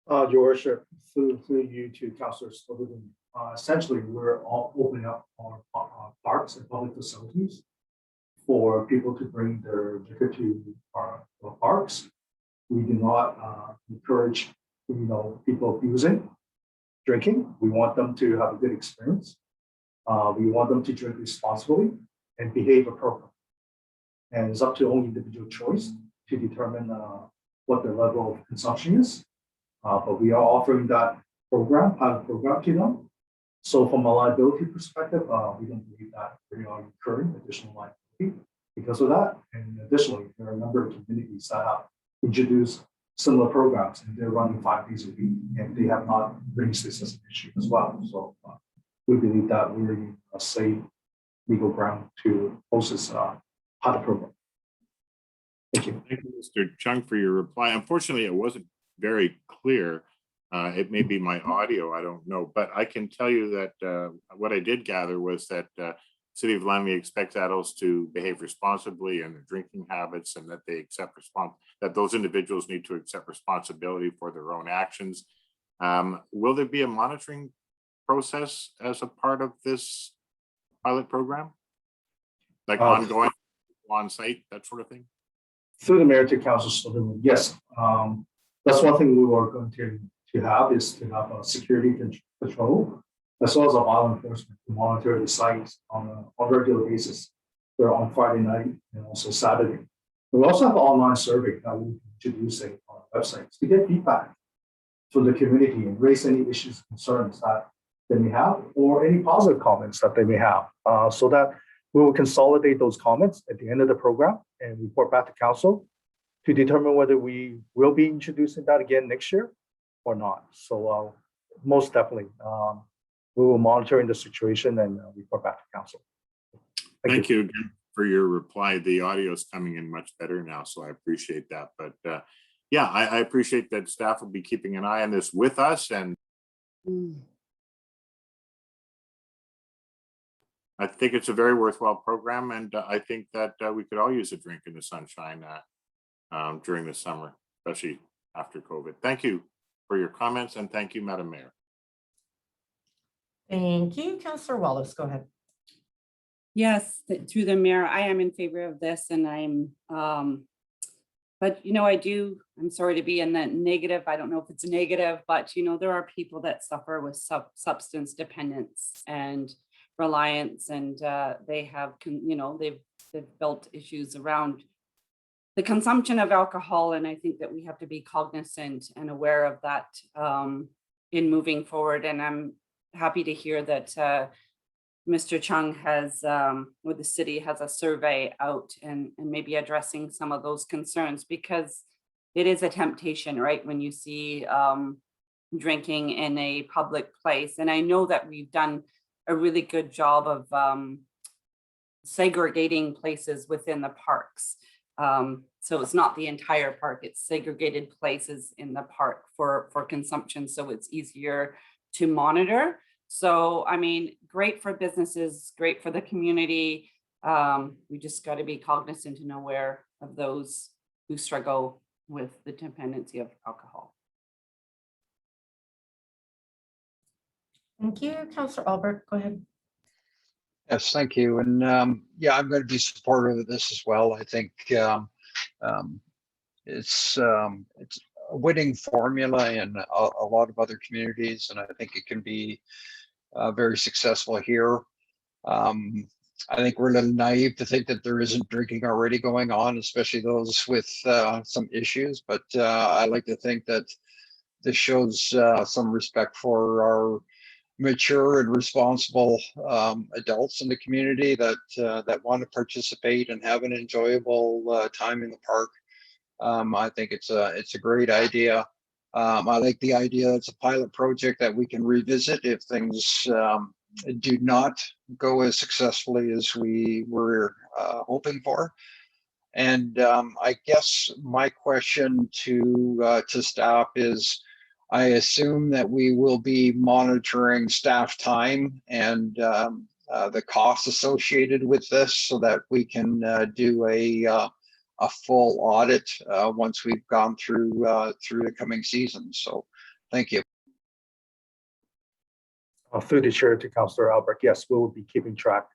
Your worship, through you to Councillor Sullivan, essentially we're all opening up our parks and public facilities for people to bring their liquor to our parks. We do not encourage, you know, people abusing drinking. We want them to have a good experience. We want them to drink responsibly and behave appropriately. And it's up to only individual choice to determine what their level of consumption is. But we are offering that pilot program to them. So from a liability perspective, we don't believe that we are incurring additional liability because of that. And additionally, there are a number of communities that have introduced similar programs and they're running 5 days a week and they have not raised this as an issue as well. So we believe that we're in a safe legal ground to host this pilot program. Thank you. Thank you, Mr. Chung, for your reply. Unfortunately, it wasn't very clear. It may be my audio, I don't know, but I can tell you that what I did gather was that City of Langley expects adults to behave responsibly in their drinking habits, and that they accept that those individuals need to accept responsibility for their own actions. Will there be a monitoring process as a part of this pilot program? Like ongoing, on site, that sort of thing? Through the mayor to Council Sullivan, yes. That's one thing we were going to have is to have a security control as well as a law enforcement to monitor the sites on a regular basis. They're on Friday night and also Saturday. We also have an online survey that we're introducing on our websites to get feedback from the community and raise any issues, concerns that they may have, or any positive comments that they may have, so that we will consolidate those comments at the end of the program and report back to council to determine whether we will be introducing that again next year or not. So most definitely, we will monitor in the situation and report back to council. Thank you again for your reply. The audio is coming in much better now, so I appreciate that. But yeah, I appreciate that staff will be keeping an eye on this with us. And I think it's a very worthwhile program. And I think that we could all use a drink in the sunshine during the summer, especially after COVID. Thank you for your comments, and thank you, Madam Mayor. Thank you. Councillor Wallace, go ahead. Yes, through the mayor, I am in favor of this, and but you know, I'm sorry to be in that negative. I don't know if it's negative, but you know, there are people that suffer with substance dependence and reliance, and they have, you know, they've built issues around the consumption of alcohol. And I think that we have to be cognizant and aware of that in moving forward. And I'm happy to hear that Mr. Chung has, or the city has a survey out and maybe addressing some of those concerns, because it is a temptation, right? When you see drinking in a public place. And I know that we've done a really good job of segregating places within the parks. So it's not the entire park, it's segregated places in the park for consumption. So it's easier to monitor. So, I mean, great for businesses, great for the community. We just got to be cognizant and aware of those who struggle with the dependency of alcohol. Thank you. Councillor Albert, go ahead. Yes, thank you. And yeah, I'm going to be supportive of this as well. I think it's winning formula in a lot of other communities, and I think it can be very successful here. I think we're a little naive to think that there isn't drinking already going on, especially those with some issues. But I like to think that this shows some respect for our mature and responsible adults in the community that that want to participate and have an enjoyable time in the park. I think it's a great idea. I like the idea it's a pilot project that we can revisit if things do not go as successfully as we were hoping for. And I guess my question to staff is, I assume that we will be monitoring staff time and the costs associated with this so that we can do a full audit once we've gone through the coming season. So thank you. Through the chair to Councillor Albrecht, yes, we will be keeping track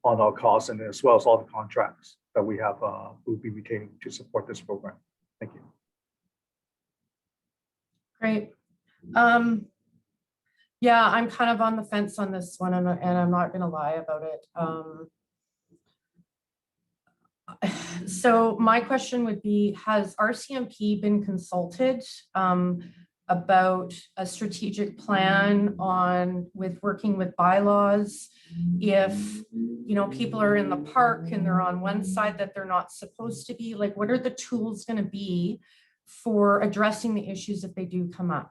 on our costs and as well as all the contracts that we have, we'll be retaining to support this program. Thank you. Great. Yeah, I'm kind of on the fence on this one, and I'm not going to lie about it. So my question would be, has RCMP been consulted about a strategic plan with working with bylaws? If, you know, people are in the park and they're on one side that they're not supposed to be, like, what are the tools going to be for addressing the issues if they do come up?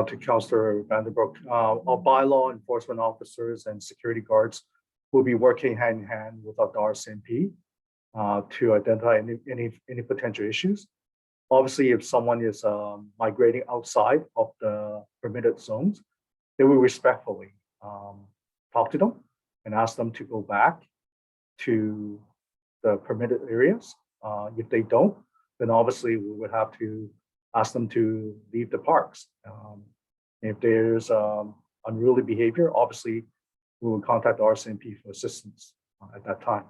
To Councillor Vanderbroek, our bylaw enforcement officers and security guards will be working hand in hand with our RCMP to identify any potential issues. Obviously, if someone is migrating outside of the permitted zones, they will respectfully talk to them and ask them to go back to the permitted areas. If they don't, then obviously we would have to ask them to leave the parks. If there's unruly behavior, obviously we will contact the RCMP for assistance at that time.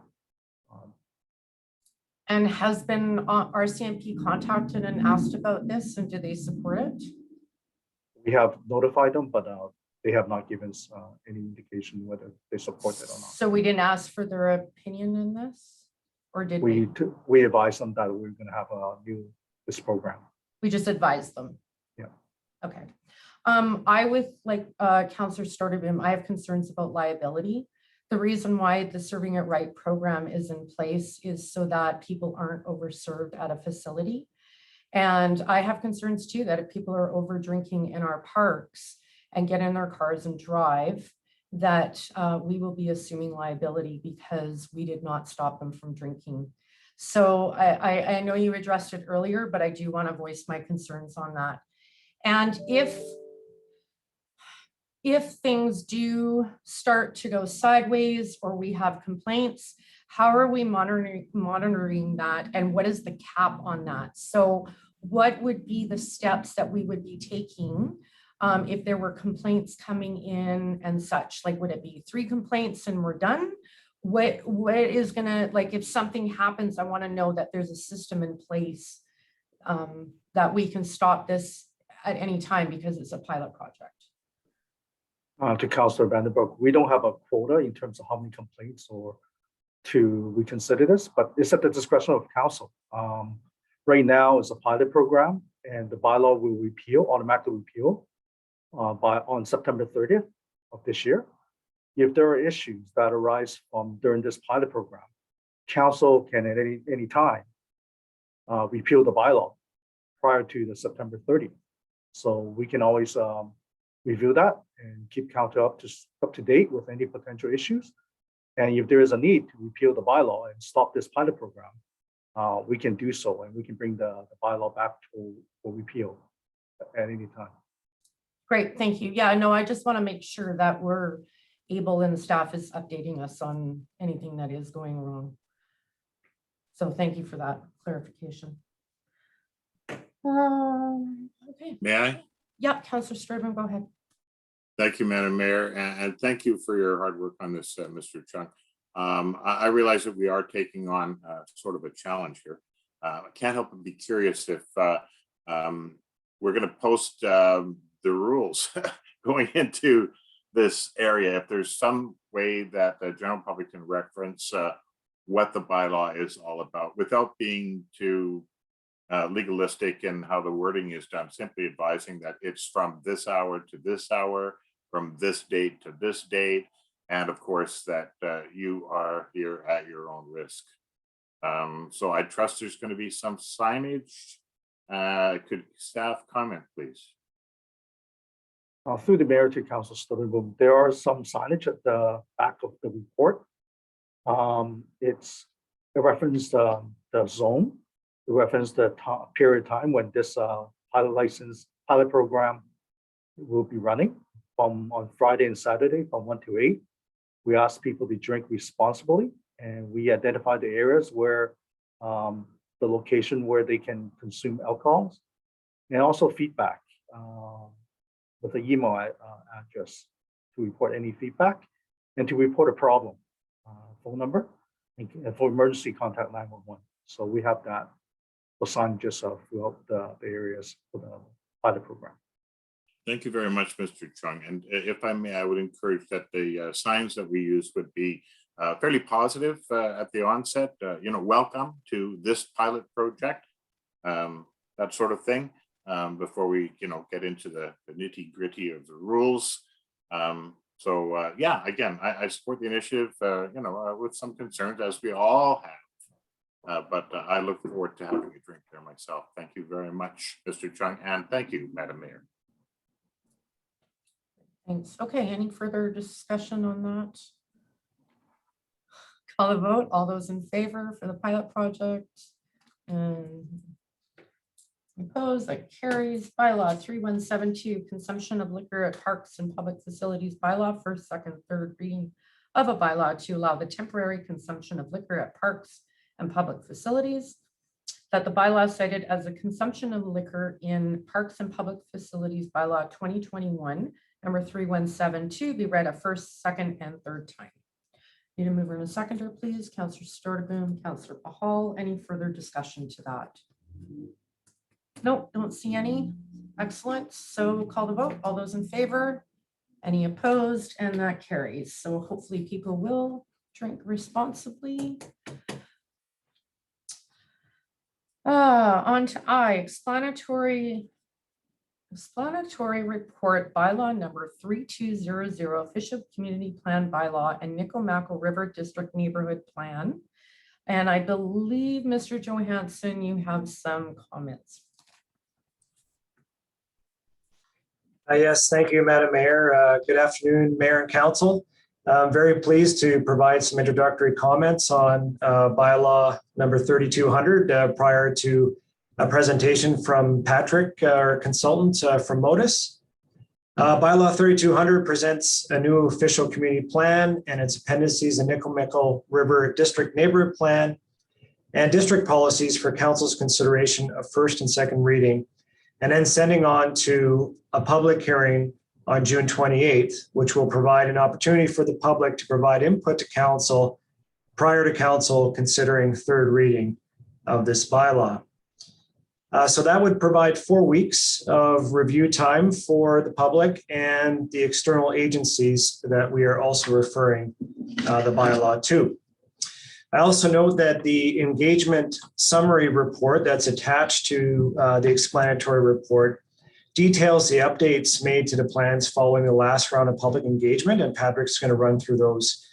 And has been RCMP contacted and asked about this, and do they support it? We have notified them, but they have not given us any indication whether they support it or not. So we didn't ask for their opinion in this, or did we? We advised them that we're going to have this program. We just advised them. Yeah. Okay. I, with like Councillor Storterboom, I have concerns about liability. The reason why the Serving It Right program is in place is so that people aren't overserved at a facility. And I have concerns too that if people are over drinking in our parks and get in their cars and drive, that we will be assuming liability because we did not stop them from drinking. So I know you addressed it earlier, but I do want to voice my concerns on that. And if things do start to go sideways or we have complaints, how are we monitoring that, and what is the cap on that? So what would be the steps that we would be taking if there were complaints coming in and such? Like, would it be 3 complaints and we're done? What is gonna, like, if something happens, I want to know that there's a system in place that we can stop this at any time because it's a pilot project. To Councillor Vanderbroek, we don't have a quota in terms of how many complaints or to reconsider this, but it's at the discretion of council. Right now it's a pilot program, and the bylaw will automatically repeal on September 30th of this year. If there are issues that arise from during this pilot program, council can at any time repeal the bylaw prior to the September 30th. So we can always review that and keep council up to date with any potential issues. And if there is a need to repeal the bylaw and stop this pilot program, we can do so, and we can bring the bylaw back for repeal at any time. Great, thank you. Yeah, no, I just want to make sure that we're able and the staff is updating us on anything that is going wrong. So thank you for that clarification. Okay. May I? Yeah, Councillor Storterboom, go ahead. Thank you, Madam Mayor, and thank you for your hard work on this, Mr. Chung. I realize that we are taking on sort of a challenge here. I can't help but be curious if we're going to post the rules going into this area, if there's some way that the general public can reference what the bylaw is all about without being too legalistic in how the wording is done, simply advising that it's from this hour to this hour, from this date to this date, and of course that you are here at your own risk. So I trust there's going to be some signage. Could staff comment, please? Through the mayor to Council Stubblebum, there are some signage at the back of the report. It references the zone, it references the period of time when this pilot program will be running on Friday and Saturday from 1 to 8. We ask people to drink responsibly, and we identify the areas where the location where they can consume alcohols, and also feedback with an email address to report any feedback and to report a problem, phone number, and for emergency contact 911. So we have that assigned just throughout the areas for the pilot program. Thank you very much, Mr. Chung. And if I may, I would encourage that the signs that we use would be fairly positive at the onset, welcome to this pilot project, that sort of thing, before we, get into the nitty gritty of the rules. Yeah, again, I support the initiative, with some concerns, as we all have. But I look forward to having a drink there myself. Thank you very much, Mr. Chung, and thank you, Madam Mayor. Thanks. Okay, any further discussion on that? Call a vote. All those in favor for the pilot project? And opposed, that carries. Bylaw 3172, consumption of liquor at parks and public facilities bylaw, first, second, third reading of a bylaw to allow the temporary consumption of liquor at parks and public facilities. That the bylaw cited as a consumption of liquor in parks and public facilities bylaw 2021, number 3172, be read a first, second, and third time. Need a mover and a seconder, please. Councillor Storteboom, Councillor Pahal. Any further discussion to that? Nope, don't see any. Excellent. So call the vote. All those in favor? Any opposed? And that carries. So hopefully people will drink responsibly. On to I, explanatory report bylaw number 3200, Fish of Community Plan bylaw and Nikomaco River District Neighborhood Plan. And I believe, Mr. Johansson, you have some comments. Yes, thank you, Madam Mayor. Good afternoon, Mayor and Council. I'm very pleased to provide some introductory comments on bylaw number 3200 prior to a presentation from Patrick, our consultant from Modus. Bylaw 3200 presents a new official community plan and its appendices, a Nikomaco River District Neighborhood Plan, and district policies for council's consideration of first and second reading, and then sending on to a public hearing on June 28th, which will provide an opportunity for the public to provide input to council prior to council considering third reading of this bylaw. So that would provide 4 weeks of review time for the public and the external agencies that we are also referring the bylaw to. I also note that the engagement summary report that's attached to the explanatory report details the updates made to the plans following the last round of public engagement, and Patrick's going to run through those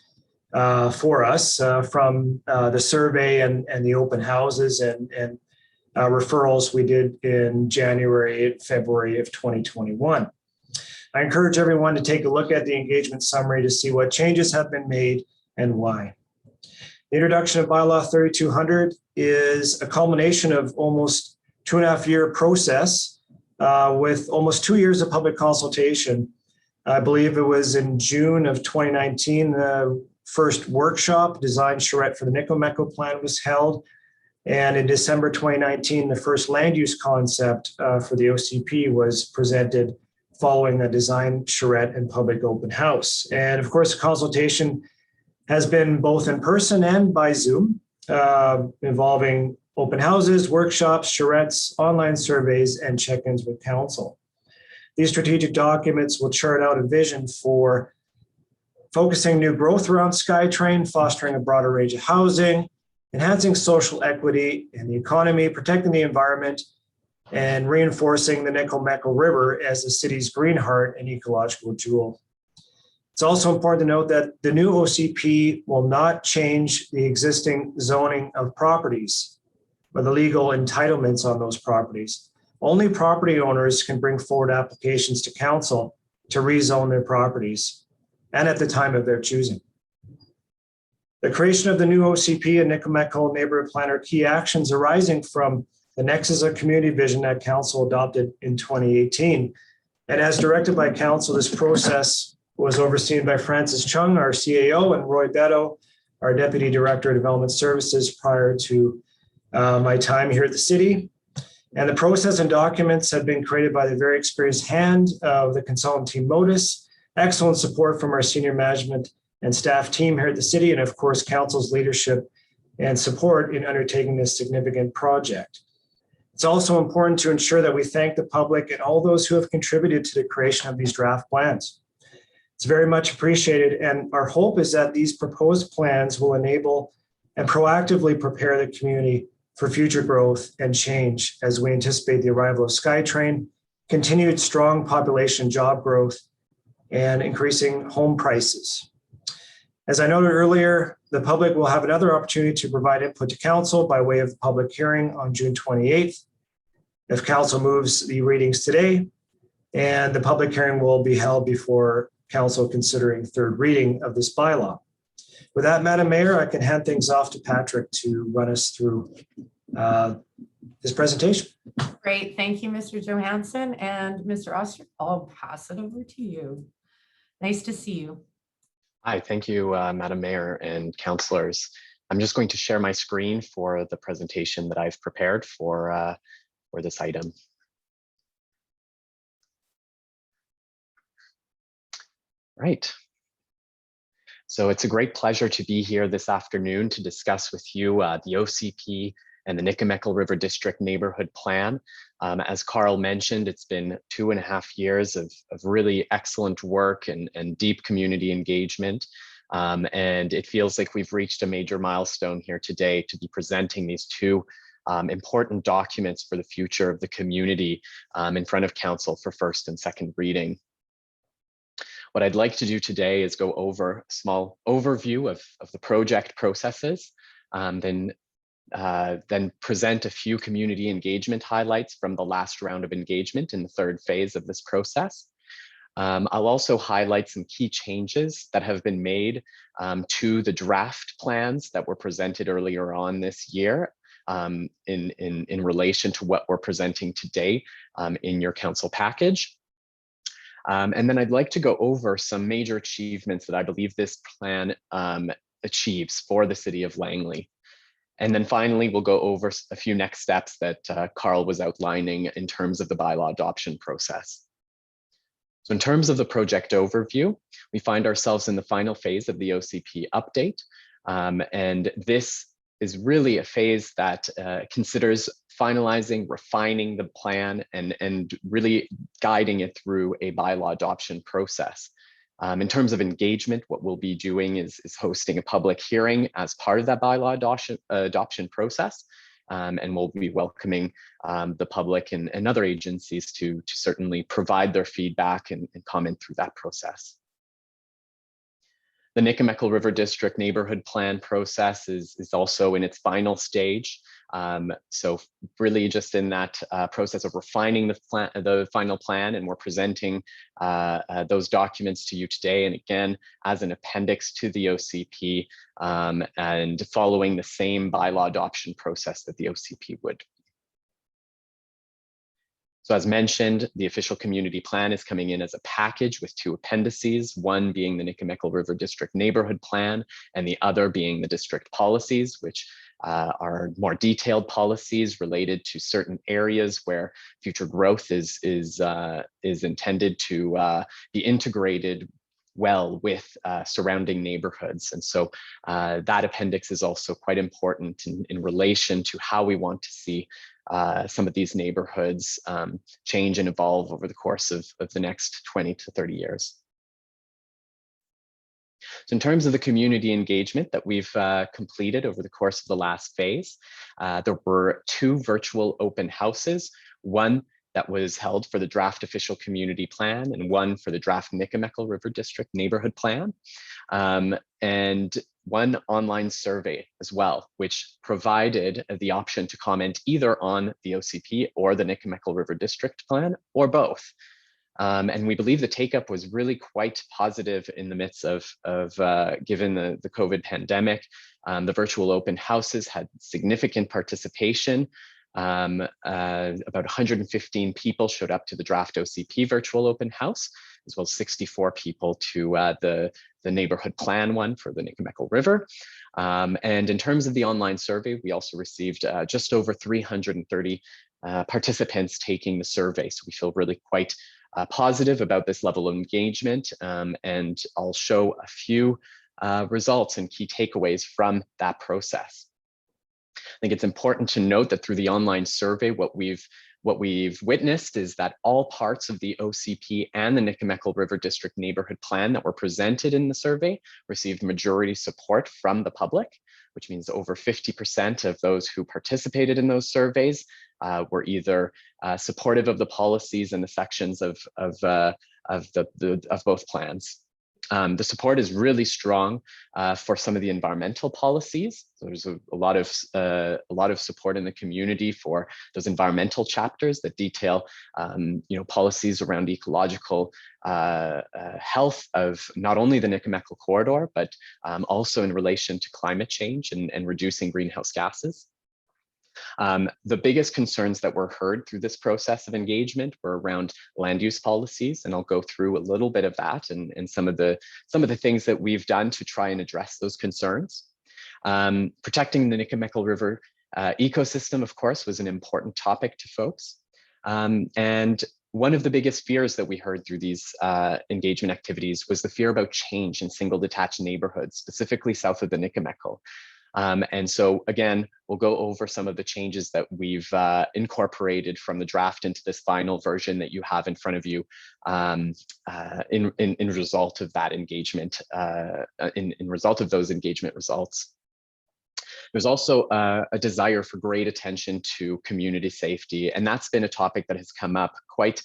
for us from the survey and the open houses and referrals we did in January and February of 2021. I encourage everyone to take a look at the engagement summary to see what changes have been made and why. The introduction of bylaw 3200 is a culmination of almost 2.5-year process with almost 2 years of public consultation. I believe it was in June of 2019, the first workshop, Design Charrette for the Nikomaco Plan, was held. And in December 2019, the first land use concept for the OCP was presented following a design charrette and public open house. And of course, the consultation has been both in person and by Zoom, involving open houses, workshops, charrettes, online surveys, and check-ins with council. These strategic documents will chart out a vision for focusing new growth around SkyTrain, fostering a broader range of housing, enhancing social equity in the economy, protecting the environment, and reinforcing the Nickel-Meckle River as the city's green heart and ecological jewel. It's also important to note that the new OCP will not change the existing zoning of properties or the legal entitlements on those properties. Only property owners can bring forward applications to council to rezone their properties, and at the time of their choosing. The creation of the new OCP and Nickel-Meckle Neighborhood Plan are key actions arising from the Nexus of Community Vision that council adopted in 2018. And as directed by council, this process was overseen by Francis Chung, our CAO, and Roy Beto, our Deputy Director of Development Services, prior to my time here at the city. And the process and documents have been created by the very experienced hand of the consultant team Modus, excellent support from our senior management and staff team here at the city, and of course, council's leadership and support in undertaking this significant project. It's also important to ensure that we thank the public and all those who have contributed to the creation of these draft plans. It's very much appreciated, and our hope is that these proposed plans will enable and proactively prepare the community for future growth and change as we anticipate the arrival of SkyTrain, continued strong population job growth, and increasing home prices. As I noted earlier, the public will have another opportunity to provide input to council by way of public hearing on June 28th. If council moves the readings today, and the public hearing will be held before council considering third reading of this bylaw. With that, Madam Mayor, I can hand things off to Patrick to run us through his presentation. Great, thank you, Mr. Johansson, and Mr. Oster, I'll pass it over to you. Nice to see you. Hi, thank you, Madam Mayor and councillors. I'm just going to share my screen for the presentation that I've prepared for this item. Right. So it's a great pleasure to be here this afternoon to discuss with you the OCP and the Nickel-Meckle River District Neighborhood Plan. As Carl mentioned, it's been 2.5 years of really excellent work and deep community engagement. And it feels like we've reached a major milestone here today to be presenting these two important documents for the future of the community in front of council for first and second reading. What I'd like to do today is go over a small overview of the project processes, then present a few community engagement highlights from the last round of engagement in the third phase of this process. I'll also highlight some key changes that have been made to the draft plans that were presented earlier on this year in relation to what we're presenting today in your council package. And then I'd like to go over some major achievements that I believe this plan achieves for the city of Langley. And then finally, we'll go over a few next steps that Carl was outlining in terms of the bylaw adoption process. So in terms of the project overview, we find ourselves in the final phase of the OCP update. And this is really a phase that considers finalizing, refining the plan, and really guiding it through a bylaw adoption process. In terms of engagement, what we'll be doing is hosting a public hearing as part of that bylaw adoption process. And we'll be welcoming the public and other agencies to certainly provide their feedback and comment through that process. The Nickel-Meckle River District Neighborhood Plan process is also in its final stage. So really just in that process of refining the final plan, and we're presenting those documents to you today. And again, as an appendix to the OCP and following the same bylaw adoption process that the OCP would. So as mentioned, the official community plan is coming in as a package with two appendices, one being the Nickel-Meckle River District Neighborhood Plan, and the other being the district policies, which are more detailed policies related to certain areas where future growth is intended to be integrated well with surrounding neighborhoods. And so that appendix is also quite important in relation to how we want to see some of these neighborhoods change and evolve over the course of the next 20 to 30 years. So in terms of the community engagement that we've completed over the course of the last phase, there were 2 virtual open houses, one that was held for the draft official community plan and one for the draft Nikamekkal River District neighborhood plan, and one online survey as well, which provided the option to comment either on the OCP or the Nikamekkal River District plan or both. And we believe the take-up was really quite positive in the midst of given the COVID pandemic. The virtual open houses had significant participation. About 115 people showed up to the draft OCP virtual open house, as well as 64 people to the neighborhood plan one for the Nikamekkal River. And in terms of the online survey, we also received just over 330 participants taking the survey. So we feel really quite positive about this level of engagement, and I'll show a few results and key takeaways from that process. I think it's important to note that through the online survey, what we've witnessed is that all parts of the OCP and the Nikamekkal River District neighborhood plan that were presented in the survey received majority support from the public, which means over 50% of those who participated in those surveys were either supportive of the policies and the sections of both plans. The support is really strong for some of the environmental policies. So there's a lot of support in the community for those environmental chapters that detail, policies around ecological health of not only the Nikamekkal corridor, but also in relation to climate change and reducing greenhouse gases. The biggest concerns that were heard through this process of engagement were around land use policies, and I'll go through a little bit of that and some of the things that we've done to try and address those concerns. Protecting the Nikamekkal River ecosystem, of course, was an important topic to folks. And one of the biggest fears that we heard through these engagement activities was the fear about change in single detached neighborhoods, specifically south of the Nikamekkal. And so again, we'll go over some of the changes that we've incorporated from the draft into this final version that you have in front of you in result of that engagement, in result of those engagement results. There's also a desire for great attention to community safety, and that's been a topic that has come up quite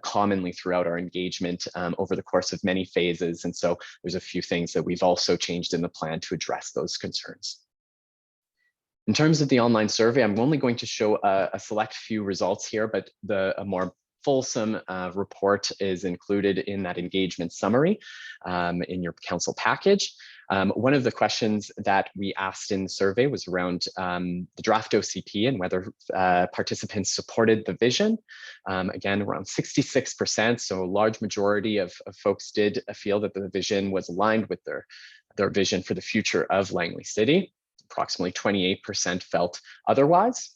commonly throughout our engagement over the course of many phases. And so there's a few things that we've also changed in the plan to address those concerns. In terms of the online survey, I'm only going to show a select few results here, but a more fulsome report is included in that engagement summary in your council package. One of the questions that we asked in the survey was around the draft OCP and whether participants supported the vision. Again, around 66%, so a large majority of folks did feel that the vision was aligned with their vision for the future of Langley City. Approximately 28% felt otherwise.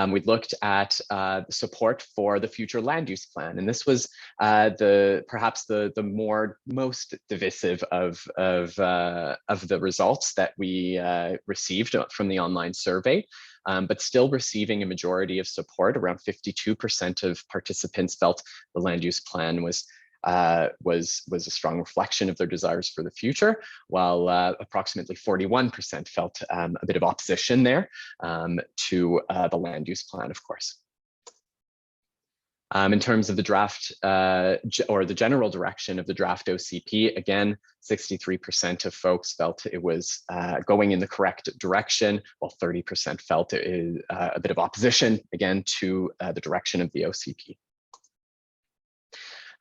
We looked at support for the future land use plan, and this was perhaps the most divisive of the results that we received from the online survey, but still receiving a majority of support. Around 52% of participants felt the land use plan was a strong reflection of their desires for the future, while approximately 41% felt a bit of opposition there to the land use plan, of course. In terms of the draft or the general direction of the draft OCP, again, 63% of folks felt it was going in the correct direction, while 30% felt a bit of opposition, again, to the direction of the OCP.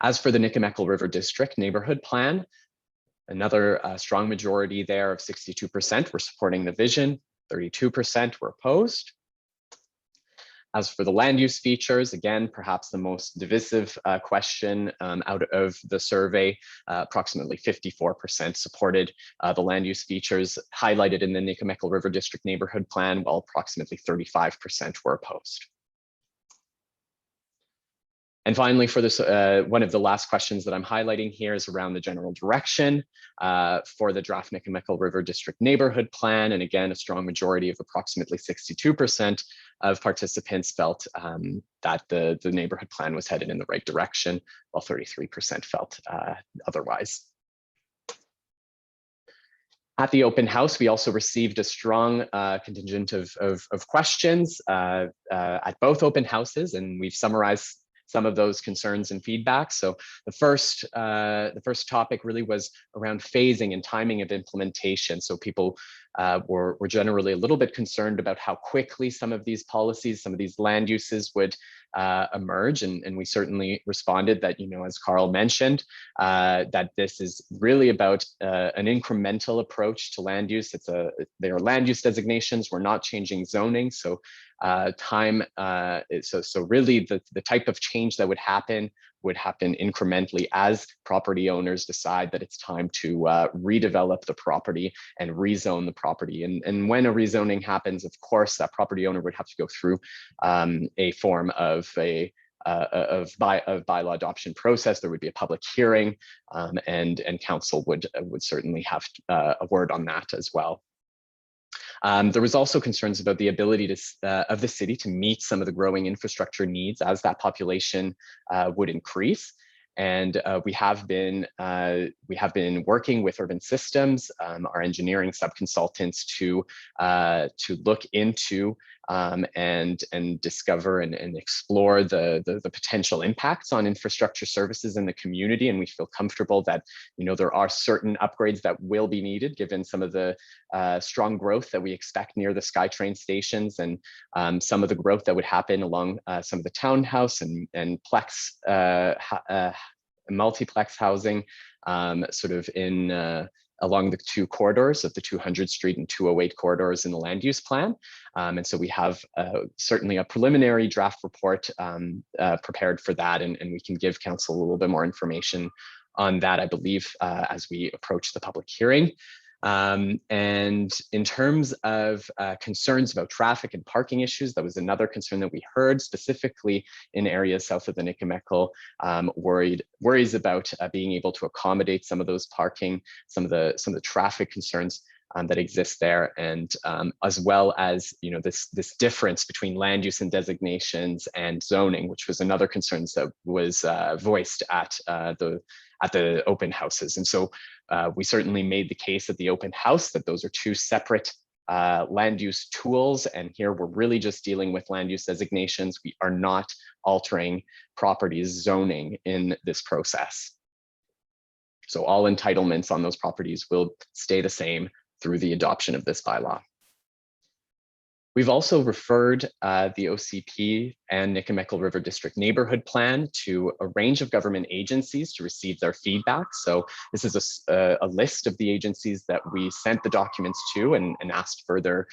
As for the Nikamekkal River District neighborhood plan, another strong majority there of 62% were supporting the vision, 32% were opposed. As for the land use features, again, perhaps the most divisive question out of the survey, approximately 54% supported the land use features highlighted in the Nikamekkal River District neighborhood plan, while approximately 35% were opposed. And finally, for this, one of the last questions that I'm highlighting here is around the general direction for the draft Nikomekel River District Neighborhood Plan. And again, a strong majority of approximately 62% of participants felt that the neighborhood plan was headed in the right direction, while 33% felt otherwise. At the open house, we also received a strong contingent of questions at both open houses, and we've summarized some of those concerns and feedback. So the first topic really was around phasing and timing of implementation. So people were generally a little bit concerned about how quickly some of these policies, some of these land uses would emerge, and we certainly responded that, as Carl mentioned, that this is really about an incremental approach to land use. They are land use designations. We're not changing zoning, so so really the type of change that would happen incrementally as property owners decide that it's time to redevelop the property and rezone the property. And when a rezoning happens, of course, that property owner would have to go through a form of bylaw adoption process. There would be a public hearing, and council would certainly have a word on that as well. There was also concerns about the ability of the city to meet some of the growing infrastructure needs as that population would increase. And we have been working with Urban Systems, our engineering subconsultants, to look into and discover and explore the potential impacts on infrastructure services in the community. And we feel comfortable that there are certain upgrades that will be needed given some of the strong growth that we expect near the SkyTrain stations, and some of the growth that would happen along some of the townhouse and plex multiplex housing, sort of along the two corridors of the 200 Street and 208 corridors in the land use plan. And so we have certainly a preliminary draft report prepared for that, and we can give council a little bit more information on that, I believe, as we approach the public hearing. And in terms of concerns about traffic and parking issues, that was another concern that we heard, specifically in areas south of the Nikomekel, worries about being able to accommodate some of those parking, some of the traffic concerns that exist there, and as well as this difference between land use and designations and zoning, which was another concern that was voiced at the open houses. And so we certainly made the case at the open house that those are two separate land use tools. And here we're really just dealing with land use designations. We are not altering properties zoning in this process. So all entitlements on those properties will stay the same through the adoption of this bylaw. We've also referred the OCP and Nikomekel River District Neighborhood Plan to a range of government agencies to receive their feedback. So this is a list of the agencies that we sent the documents to and asked for their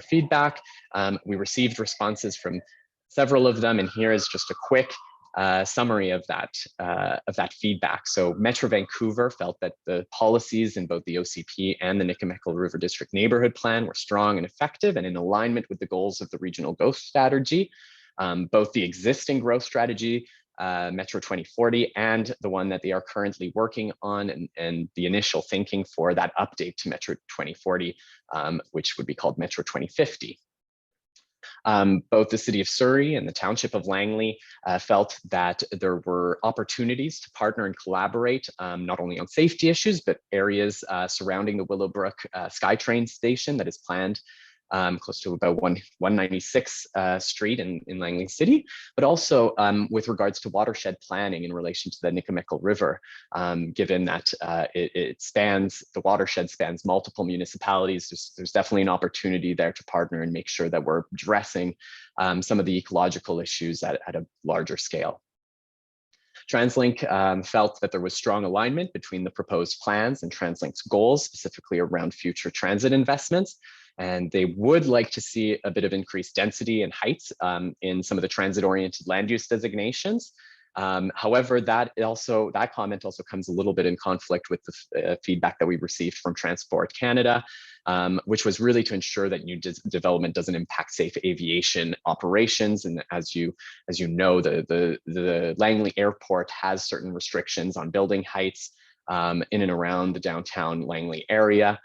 feedback. We received responses from several of them, and here is just a quick summary of that feedback. So Metro Vancouver felt that the policies in both the OCP and the Nikomekel River District Neighborhood Plan were strong and effective and in alignment with the goals of the regional growth strategy. Both the existing growth strategy, Metro 2040, and the one that they are currently working on, and the initial thinking for that update to Metro 2040, which would be called Metro 2050. Both the City of Surrey and the Township of Langley felt that there were opportunities to partner and collaborate, not only on safety issues, but areas surrounding the Willowbrook SkyTrain station that is planned close to about 196th Street in Langley City, but also with regards to watershed planning in relation to the Nikomekel River, given that the watershed spans multiple municipalities. There's definitely an opportunity there to partner and make sure that we're addressing some of the ecological issues at a larger scale. TransLink felt that there was strong alignment between the proposed plans and TransLink's goals, specifically around future transit investments. And they would like to see a bit of increased density and heights in some of the transit-oriented land use designations. However, that comment also comes a little bit in conflict with the feedback that we received from Transport Canada, which was really to ensure that new development doesn't impact safe aviation operations. And as you know, the Langley Airport has certain restrictions on building heights in and around the downtown Langley area,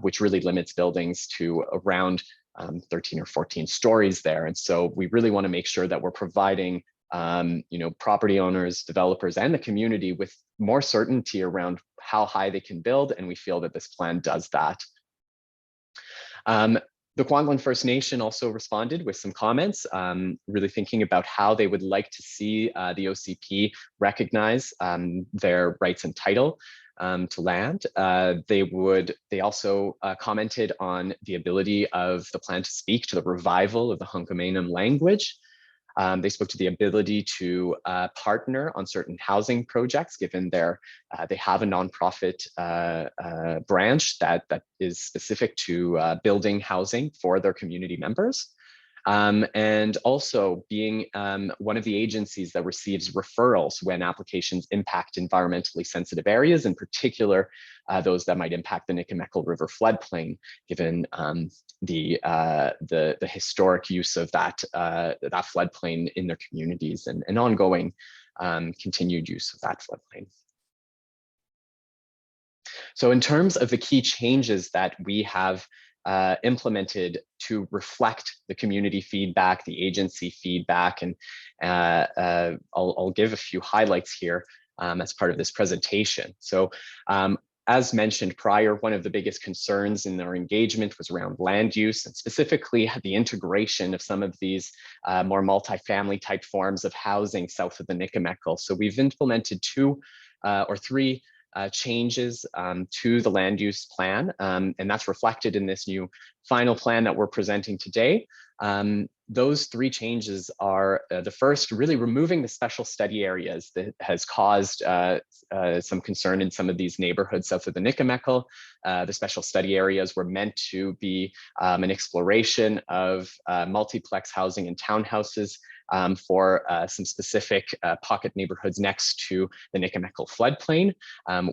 which really limits buildings to around 13 or 14 stories there. And so we really want to make sure that we're providing property owners, developers, and the community with more certainty around how high they can build. And we feel that this plan does that. The Kwanglen First Nation also responded with some comments, really thinking about how they would like to see the OCP recognize their rights and title to land. They also commented on the ability of the plan to speak to the revival of the Hunkaminam language. They spoke to the ability to partner on certain housing projects, given they have a nonprofit branch that is specific to building housing for their community members. And also being one of the agencies that receives referrals when applications impact environmentally sensitive areas, in particular those that might impact the Nikamekkal River floodplain, given the historic use of that floodplain in their communities and ongoing continued use of that floodplain. So in terms of the key changes that we have implemented to reflect the community feedback, the agency feedback, and I'll give a few highlights here as part of this presentation. So as mentioned prior, one of the biggest concerns in our engagement was around land use, and specifically the integration of some of these more multifamily type forms of housing south of the Nikamekkal. So we've implemented 2 or 3 changes to the land use plan, and that's reflected in this new final plan that we're presenting today. Those 3 changes are the first, really removing the special study areas that has caused some concern in some of these neighborhoods south of the Nikamekkal. The special study areas were meant to be an exploration of multiplex housing and townhouses for some specific pocket neighborhoods next to the Nikamekkal floodplain.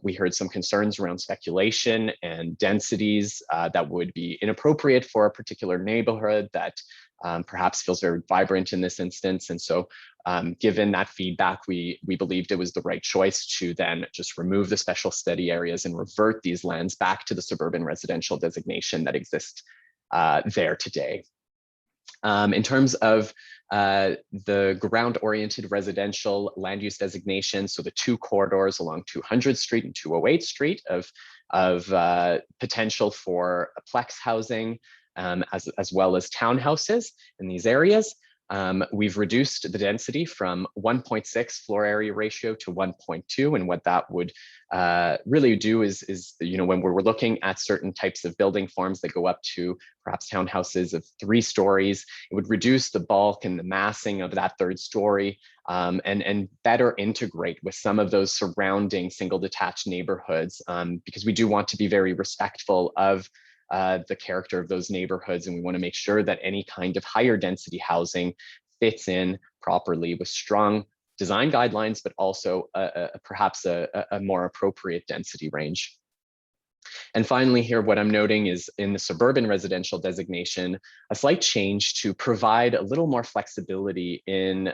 We heard some concerns around speculation and densities that would be inappropriate for a particular neighborhood that perhaps feels very vibrant in this instance. And so given that feedback, we believed it was the right choice to then just remove the special study areas and revert these lands back to the suburban residential designation that exists there today. In terms of the ground-oriented residential land use designation, so the 2 corridors along 200 Street and 208 Street of potential for plex housing, as well as townhouses in these areas. We've reduced the density from 1.6 floor area ratio to 1.2, and what that would really do is when we're looking at certain types of building forms that go up to perhaps townhouses of 3 stories, it would reduce the bulk and the massing of that 3rd story and better integrate with some of those surrounding single detached neighborhoods, because we do want to be very respectful of the character of those neighborhoods, and we want to make sure that any kind of higher density housing fits in properly with strong design guidelines, but also perhaps a more appropriate density range. And finally here, what I'm noting is in the suburban residential designation, a slight change to provide a little more flexibility in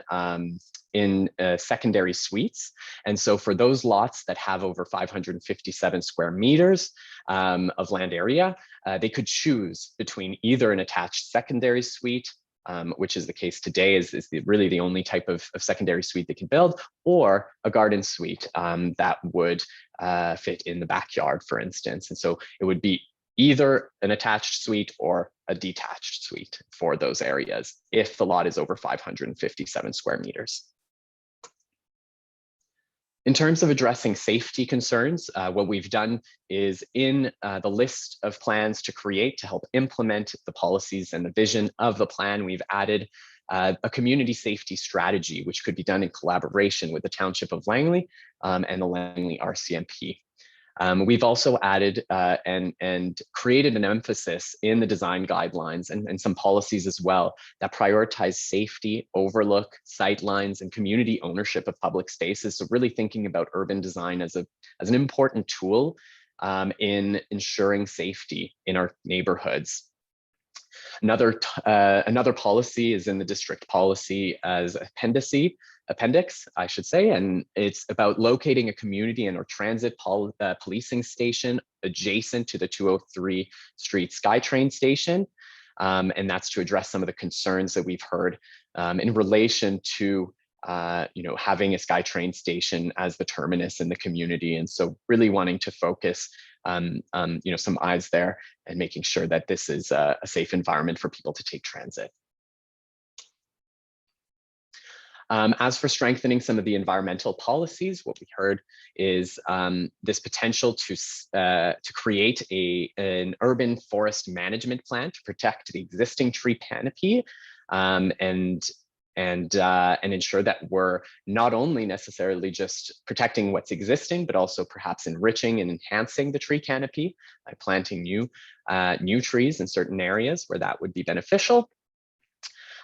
secondary suites. And so for those lots that have over 557 square meters of land area, they could choose between either an attached secondary suite, which is the case today, is really the only type of secondary suite they can build, or a garden suite that would fit in the backyard, for instance. And so it would be either an attached suite or a detached suite for those areas if the lot is over 557 square meters. In terms of addressing safety concerns, what we've done is in the list of plans to create to help implement the policies and the vision of the plan, we've added a community safety strategy, which could be done in collaboration with the Township of Langley and the Langley RCMP. We've also added and created an emphasis in the design guidelines and some policies as well that prioritize safety, overlook, sightlines, and community ownership of public spaces. So really thinking about urban design as an important tool in ensuring safety in our neighborhoods. Another policy is in the district policy as appendix, I should say, and it's about locating a community and or transit policing station adjacent to the 203 Street SkyTrain station. And that's to address some of the concerns that we've heard in relation to having a SkyTrain station as the terminus in the community. And so really wanting to focus some eyes there and making sure that this is a safe environment for people to take transit. As for strengthening some of the environmental policies, what we heard is this potential to create an urban forest management plan to protect the existing tree canopy and ensure that we're not only necessarily just protecting what's existing, but also perhaps enriching and enhancing the tree canopy by planting new trees in certain areas where that would be beneficial.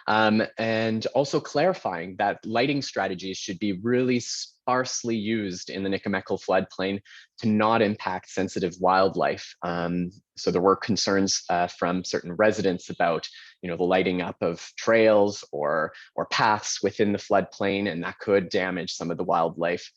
And also clarifying that lighting strategies should be really sparsely used in the Nikamekkal floodplain to not impact sensitive wildlife. So there were concerns from certain residents about, the lighting up of trails or paths within the floodplain, and that could damage some of the wildlife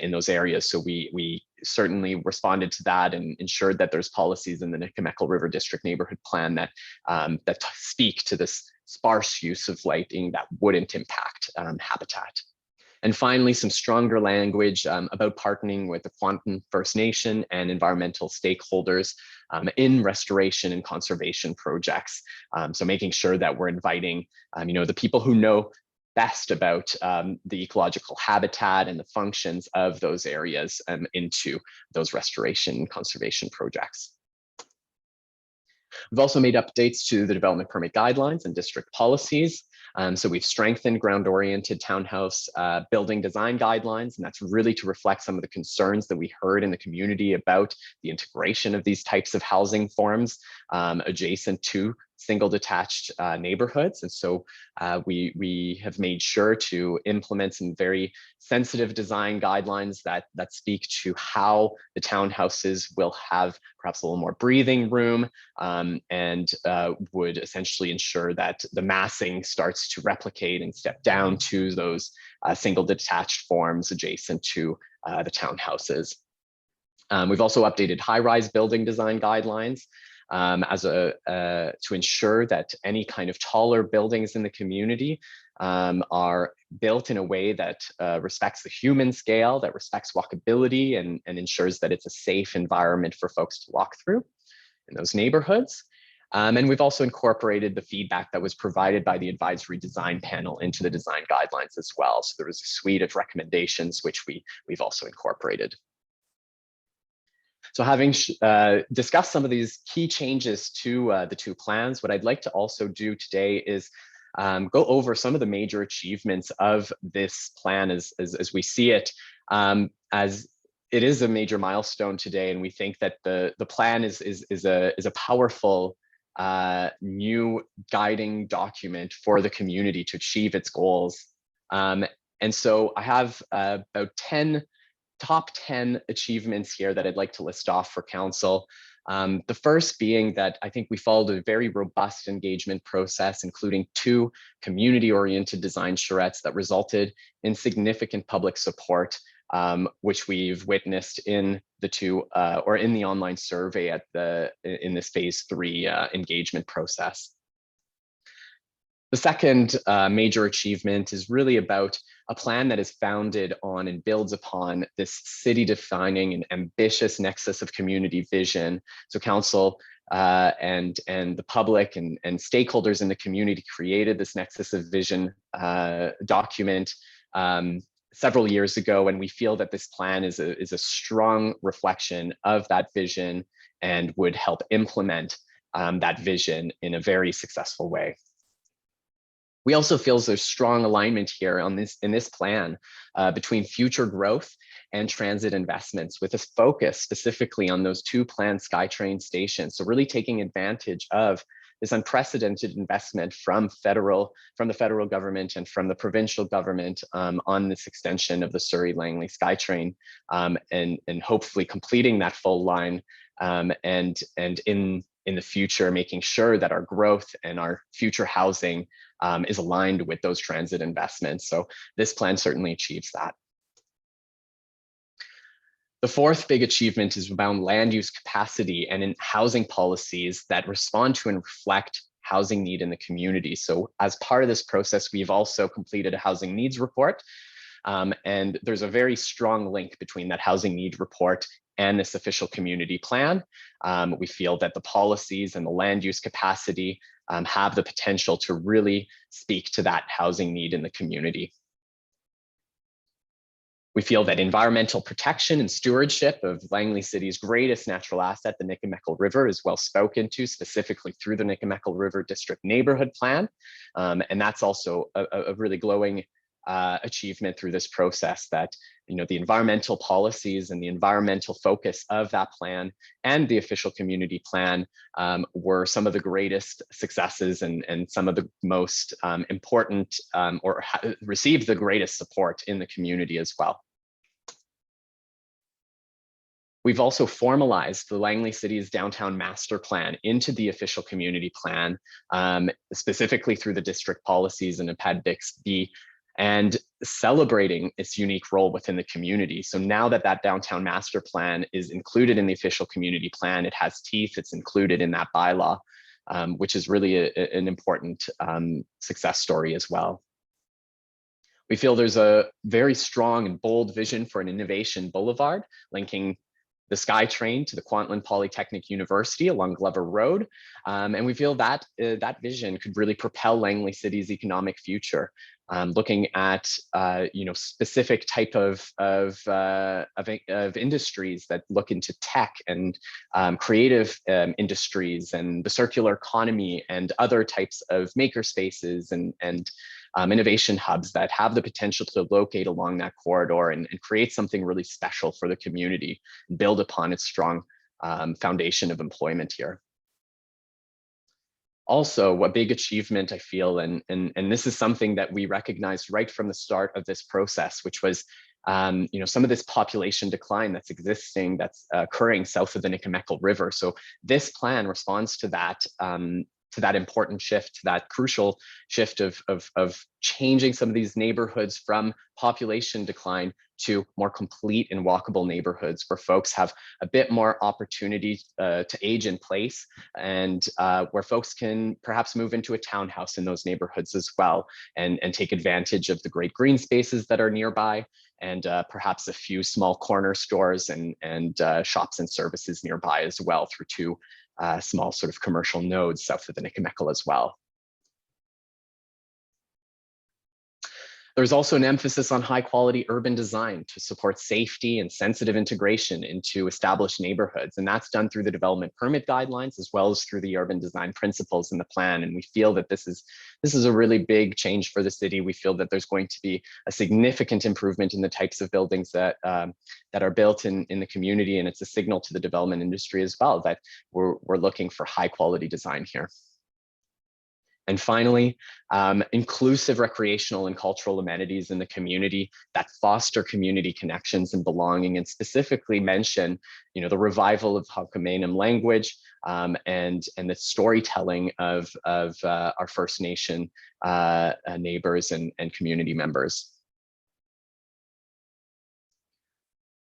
in those areas. So we certainly responded to that and ensured that there's policies in the Nikamekkal River District Neighborhood Plan that speak to this sparse use of lighting that wouldn't impact habitat. And finally, some stronger language about partnering with the Kwanton First Nation and environmental stakeholders in restoration and conservation projects. So making sure that we're inviting, the people who know best about the ecological habitat and the functions of those areas into those restoration and conservation projects. We've also made updates to the development permit guidelines and district policies. So we've strengthened ground-oriented townhouse building design guidelines, and that's really to reflect some of the concerns that we heard in the community about the integration of these types of housing forms adjacent to single detached neighborhoods. And so we have made sure to implement some very sensitive design guidelines that speak to how the townhouses will have perhaps a little more breathing room and would essentially ensure that the massing starts to replicate and step down to those single detached forms adjacent to the townhouses. We've also updated high-rise building design guidelines to ensure that any kind of taller buildings in the community are built in a way that respects the human scale, that respects walkability and ensures that it's a safe environment for folks to walk through in those neighborhoods. And we've also incorporated the feedback that was provided by the advisory design panel into the design guidelines as well. So there was a suite of recommendations which we've also incorporated. So having discussed some of these key changes to the two plans, what I'd like to also do today is go over some of the major achievements of this plan as we see it, as it is a major milestone today. And we think that the plan is a powerful new guiding document for the community to achieve its goals. And so I have about top 10 achievements here that I'd like to list off for council. The first being that I think we followed a very robust engagement process, including 2 community-oriented design charrettes that resulted in significant public support, which we've witnessed in the in the online survey in this phase 3 engagement process. The second major achievement is really about a plan that is founded on and builds upon this city-defining and ambitious nexus of community vision. So council and the public and stakeholders in the community created this nexus of vision document several years ago, and we feel that this plan is a strong reflection of that vision and would help implement that vision in a very successful way. We also feel there's strong alignment here in this plan between future growth and transit investments with a focus specifically on those two planned SkyTrain stations. So really taking advantage of this unprecedented investment from the federal government and from the provincial government on this extension of the Surrey-Langley SkyTrain, and hopefully completing that full line, and in the future, making sure that our growth and our future housing is aligned with those transit investments. So this plan certainly achieves that. The fourth big achievement is around land use capacity and in housing policies that respond to and reflect housing need in the community. So as part of this process, we've also completed a housing needs report. And there's a very strong link between that housing need report and this official community plan. We feel that the policies and the land use capacity have the potential to really speak to that housing need in the community. We feel that environmental protection and stewardship of Langley City's greatest natural asset, the Nikamekkal River, is well spoken to, specifically through the Nikamekkal River District Neighborhood Plan. And that's also a really glowing achievement through this process, that the environmental policies and the environmental focus of that plan and the official community plan were some of the greatest successes and some of the most important or received the greatest support in the community as well. We've also formalized the Langley City's downtown master plan into the official community plan, specifically through the district policies and Appendix B, and celebrating its unique role within the community. So now that that downtown master plan is included in the official community plan, it has teeth, it's included in that bylaw, which is really an important success story as well. We feel there's a very strong and bold vision for an innovation boulevard linking the SkyTrain to the Kwantlen Polytechnic University along Glover Road. And we feel that that vision could really propel Langley City's economic future. Looking at specific type of industries that look into tech and creative industries and the circular economy and other types of maker spaces and innovation hubs that have the potential to locate along that corridor and create something really special for the community, build upon its strong foundation of employment here. Also, a big achievement, I feel, and this is something that we recognized right from the start of this process, which was some of this population decline that's occurring south of the Nikamekkal River. So this plan responds to that important shift, to that crucial shift of changing some of these neighborhoods from population decline to more complete and walkable neighborhoods where folks have a bit more opportunity to age in place, and where folks can perhaps move into a townhouse in those neighborhoods as well, and take advantage of the great green spaces that are nearby, and perhaps a few small corner stores and shops and services nearby as well, through two small sort of commercial nodes south of the Nikamekkal as well. There's also an emphasis on high quality urban design to support safety and sensitive integration into established neighborhoods. And that's done through the development permit guidelines as well as through the urban design principles in the plan. And we feel that this is a really big change for the city. We feel that there's going to be a significant improvement in the types of buildings that are built in the community. And it's a signal to the development industry as well that we're looking for high quality design here. And finally, inclusive recreational and cultural amenities in the community that foster community connections and belonging, and specifically mention, the revival of Halkamenam language and the storytelling of our First Nation neighbors and community members.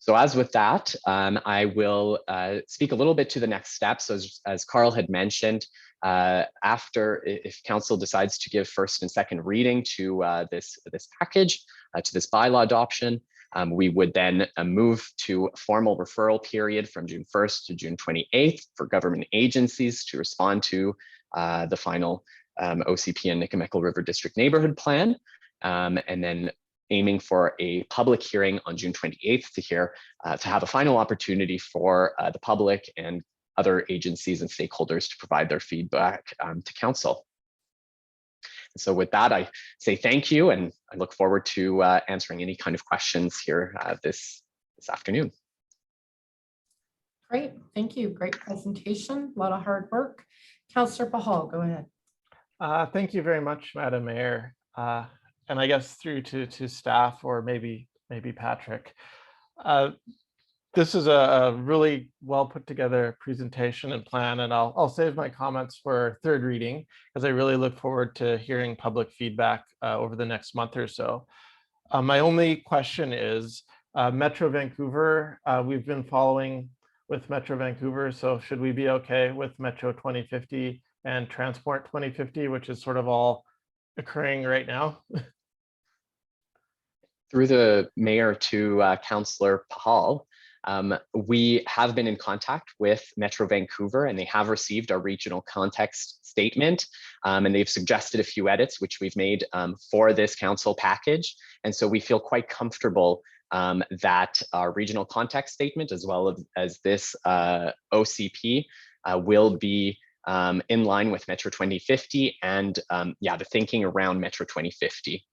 So as with that, I will speak a little bit to the next steps. As Carl had mentioned, if council decides to give first and second reading to this package, to this bylaw adoption, we would then move to a formal referral period from June 1st to June 28th for government agencies to respond to the final OCP and Nikamekkal River District Neighborhood Plan, and then aiming for a public hearing on June 28th to have a final opportunity for the public and other agencies and stakeholders to provide their feedback to council. And so with that, I say thank you, and I look forward to answering any kind of questions here this this afternoon. Great, thank you. Great presentation, a lot of hard work. Councillor Pahal, go ahead. Thank you very much, Madam Mayor. And I guess through to staff, or maybe Patrick. This is a really well put together presentation and plan, and I'll save my comments for third reading because I really look forward to hearing public feedback over the next month or so. My only question is Metro Vancouver. We've been following with Metro Vancouver, so should we be okay with Metro 2050 and Transport 2050, which is sort of all occurring right now? Through the mayor to Councillor Pahal, we have been in contact with Metro Vancouver, and they have received our regional context statement, and they've suggested a few edits, which we've made for this council package. And so we feel quite comfortable that our regional context statement, as well as this OCP, will be in line with Metro 2050 and yeah, the thinking around Metro 2050.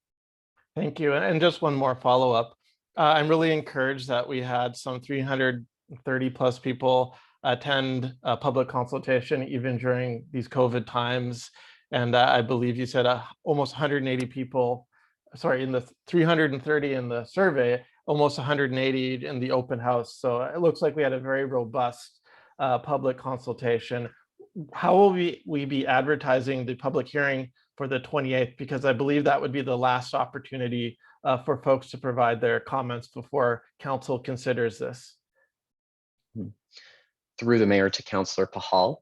Thank you. And just one more follow-up. I'm really encouraged that we had some 330 plus people attend a public consultation, even during these COVID times. And I believe you said almost 180 people, sorry, in the 330 in the survey, almost 180 in the open house. So it looks like we had a very robust public consultation. How will we be advertising the public hearing for the 28th? Because I believe that would be the last opportunity for folks to provide their comments before council considers this. Through the mayor to Councillor Pahal,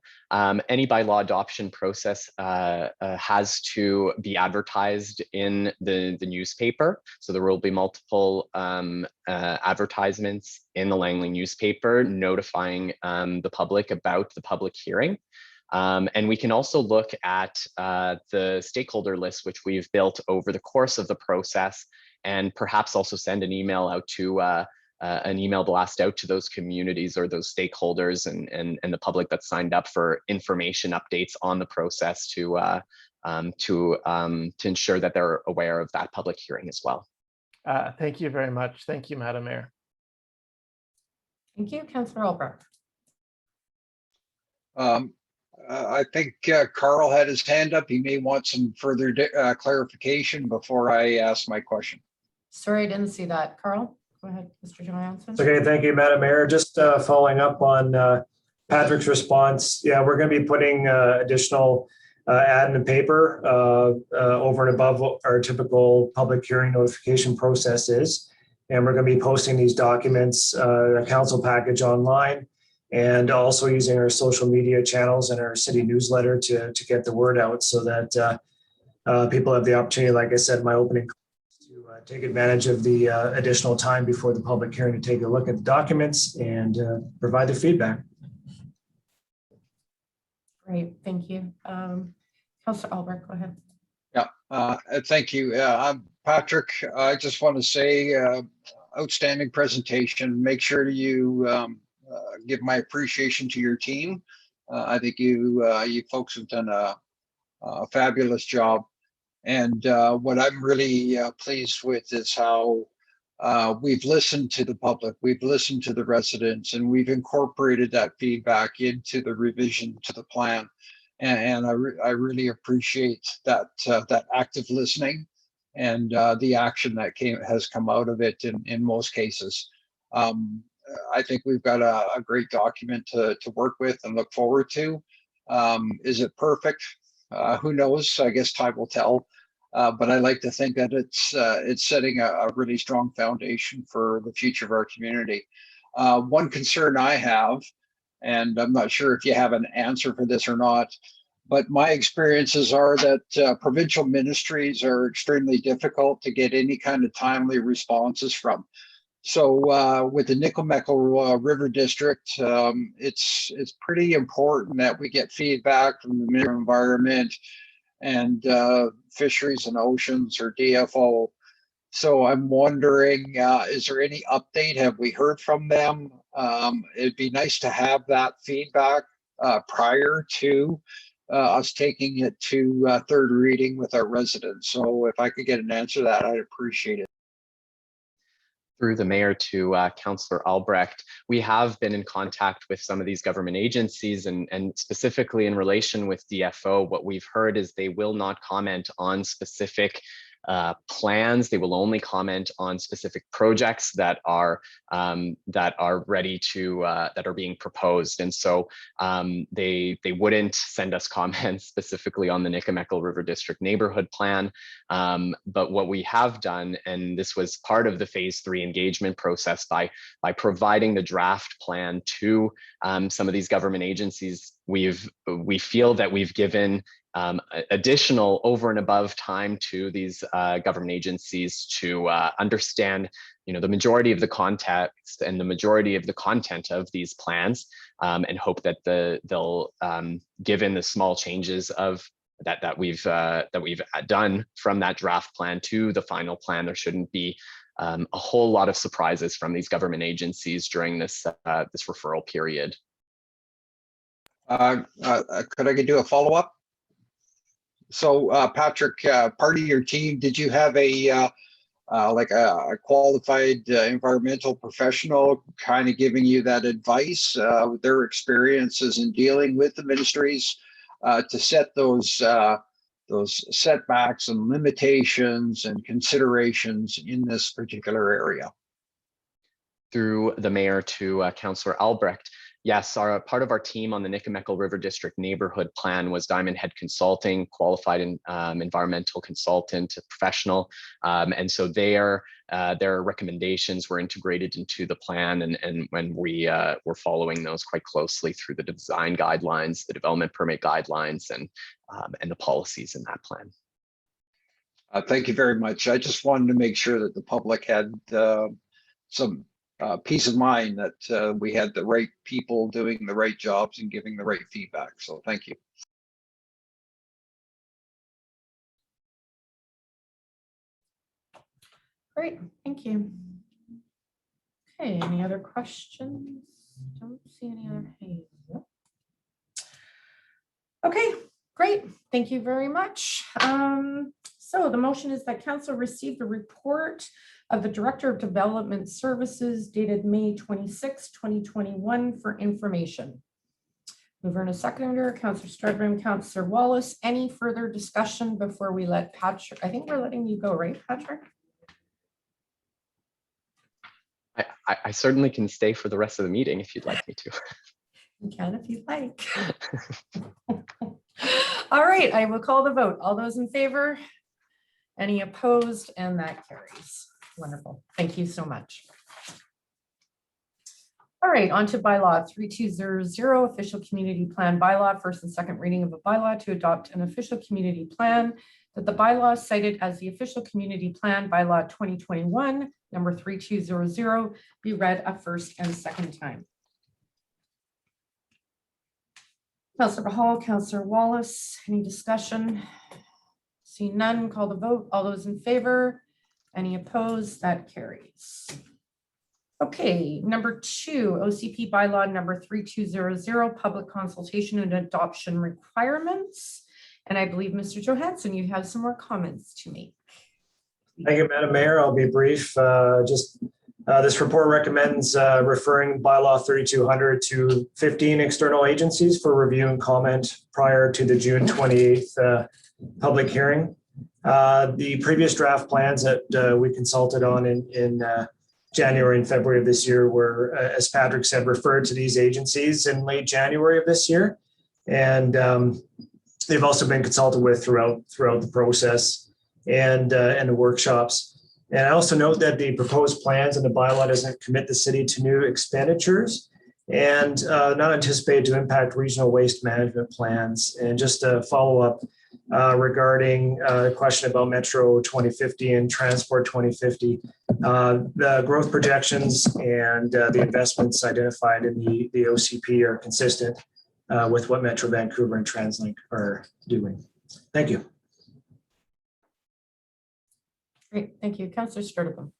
any bylaw adoption process has to be advertised in the newspaper. So there will be multiple advertisements in the Langley newspaper notifying the public about the public hearing. And we can also look at the stakeholder list, which we've built over the course of the process, and perhaps also send an email out to an email blast out to those communities or those stakeholders and the public that signed up for information updates on the process to ensure that they're aware of that public hearing as well. Thank you very much. Thank you, Madam Mayor. Thank you, Councillor Albrecht. I think Carl had his hand up. He may want some further clarification before I ask my question. Sorry, I didn't see that. Carl, go ahead, Mr. Johansson. Okay, thank you, Madam Mayor. Just following up on Patrick's response. Yeah, we're going to be putting additional ad in the paper over and above what our typical public hearing notification process is. And we're going to be posting these documents, a council package online, and also using our social media channels and our city newsletter to get the word out so that people have the opportunity, like I said in my opening, to take advantage of the additional time before the public hearing to take a look at the documents and provide their feedback. Great, thank you. Councillor Albrecht, go ahead. Yeah, thank you. Patrick, I just want to say outstanding presentation. Make sure you give my appreciation to your team. I think you folks have done a fabulous job. And what I'm really pleased with is how we've listened to the public, we've listened to the residents, and we've incorporated that feedback into the revision to the plan. And I really appreciate that that active listening and the action that has come out of it in most cases. I think we've got a great document to work with and look forward to. Is it perfect? Who knows? I guess time will tell. But I like to think that it's setting a really strong foundation for the future of our community. One concern I have, and I'm not sure if you have an answer for this or not, but my experiences are that provincial ministries are extremely difficult to get any kind of timely responses from. So with the Nikomeco River District, it's pretty important that we get feedback from the Ministry of Environment and Fisheries and Oceans, or DFO. So I'm wondering, is there any update? Have we heard from them? It'd be nice to have that feedback prior to us taking it to third reading with our residents. So if I could get an answer to that, I'd appreciate it. Through the mayor to Councillor Albrecht, we have been in contact with some of these government agencies, and specifically in relation with DFO, what we've heard is they will not comment on specific plans. They will only comment on specific projects that are ready to that are being proposed, and so they wouldn't send us comments specifically on the Nikamekel River District Neighborhood Plan. But what we have done, and this was part of the phase 3 engagement process, by providing the draft plan to some of these government agencies, we feel that we've given additional over and above time to these government agencies to understand, the majority of the context and the majority of the content of these plans, and hope that they'll, given the small changes of that we've done from that draft plan to the final plan, there shouldn't be a whole lot of surprises from these government agencies during this this referral period. Could I do a follow-up? So Patrick, part of your team, did you have a like a qualified environmental professional kind of giving you that advice, their experiences in dealing with the ministries to set those setbacks and limitations and considerations in this particular area? Through the mayor to Councillor Albrecht, yes, part of our team on the Nikamekel River District Neighborhood Plan was Diamond Head Consulting, qualified environmental consultant, professional, and so their recommendations were integrated into the plan, and when we were following those quite closely through the design guidelines, the development permit guidelines, and the policies in that plan. Thank you very much. I just wanted to make sure that the public had some peace of mind that we had the right people doing the right jobs and giving the right feedback. So thank you. Great, thank you. Okay, any other questions? Don't see any other hands. Okay, great. Thank you very much. So the motion is that council receive the report of the Director of Development Services dated May 26, 2021 for information. Mover and a seconder, Councillor Stradbrim, Councillor Wallace. Any further discussion before we let Patrick? I think we're letting you go, right, Patrick? I certainly can stay for the rest of the meeting if you'd like me to. You can if you'd like. All right, I will call the vote. All those in favor? Any opposed? And that carries. Wonderful. Thank you so much. All right, on to bylaw 3200, official community plan bylaw, first and second reading of a bylaw to adopt an official community plan, that the bylaw cited as the official community plan bylaw 2021 number 3200 be read a first and second time. Councillor Hall, Councillor Wallace, any discussion? See none, call the vote. All those in favor? Any opposed? That carries. Okay, number 2, OCP bylaw number 3200, public consultation and adoption requirements. And I believe, Mr. Johansson, you have some more comments to make. Thank you, Madam Mayor. I'll be brief. This report recommends referring bylaw 3200 to 15 external agencies for review and comment prior to the June 28th public hearing. The previous draft plans that we consulted on in January and February of this year were, as Patrick said, referred to these agencies in late January of this year. And they've also been consulted with throughout the process and the workshops. And I also note that the proposed plans and the bylaw doesn't commit the city to new expenditures and not anticipated to impact regional waste management plans. And just a follow up regarding the question about Metro 2050 and Transport 2050, the growth projections and the investments identified in the OCP are consistent with what Metro Vancouver and TransLink are doing. Thank you. Great, thank you. Councillor Sturdivant.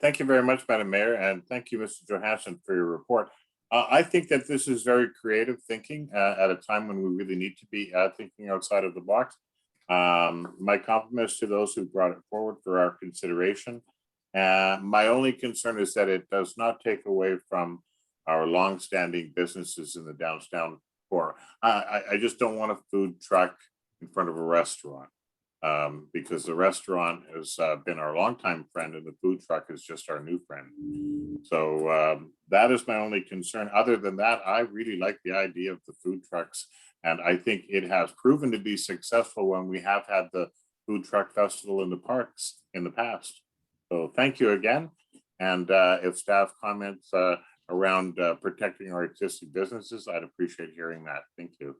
Thank you very much, Madam Mayor, and thank you, Mr. Johansson, for your report. I think that this is very creative thinking at a time when we really need to be thinking outside of the box. My compliments to those who brought it forward for our consideration. My only concern is that it does not take away from our longstanding businesses in the downtown core. I just don't want a food truck in front of a restaurant, because the restaurant has been our longtime friend and the food truck is just our new friend. So that is my only concern. Other than that, I really like the idea of the food trucks. And I think it has proven to be successful when we have had the food truck festival in the parks in the past. So thank you again. And if staff comments around protecting our existing businesses, I'd appreciate hearing that. Thank you.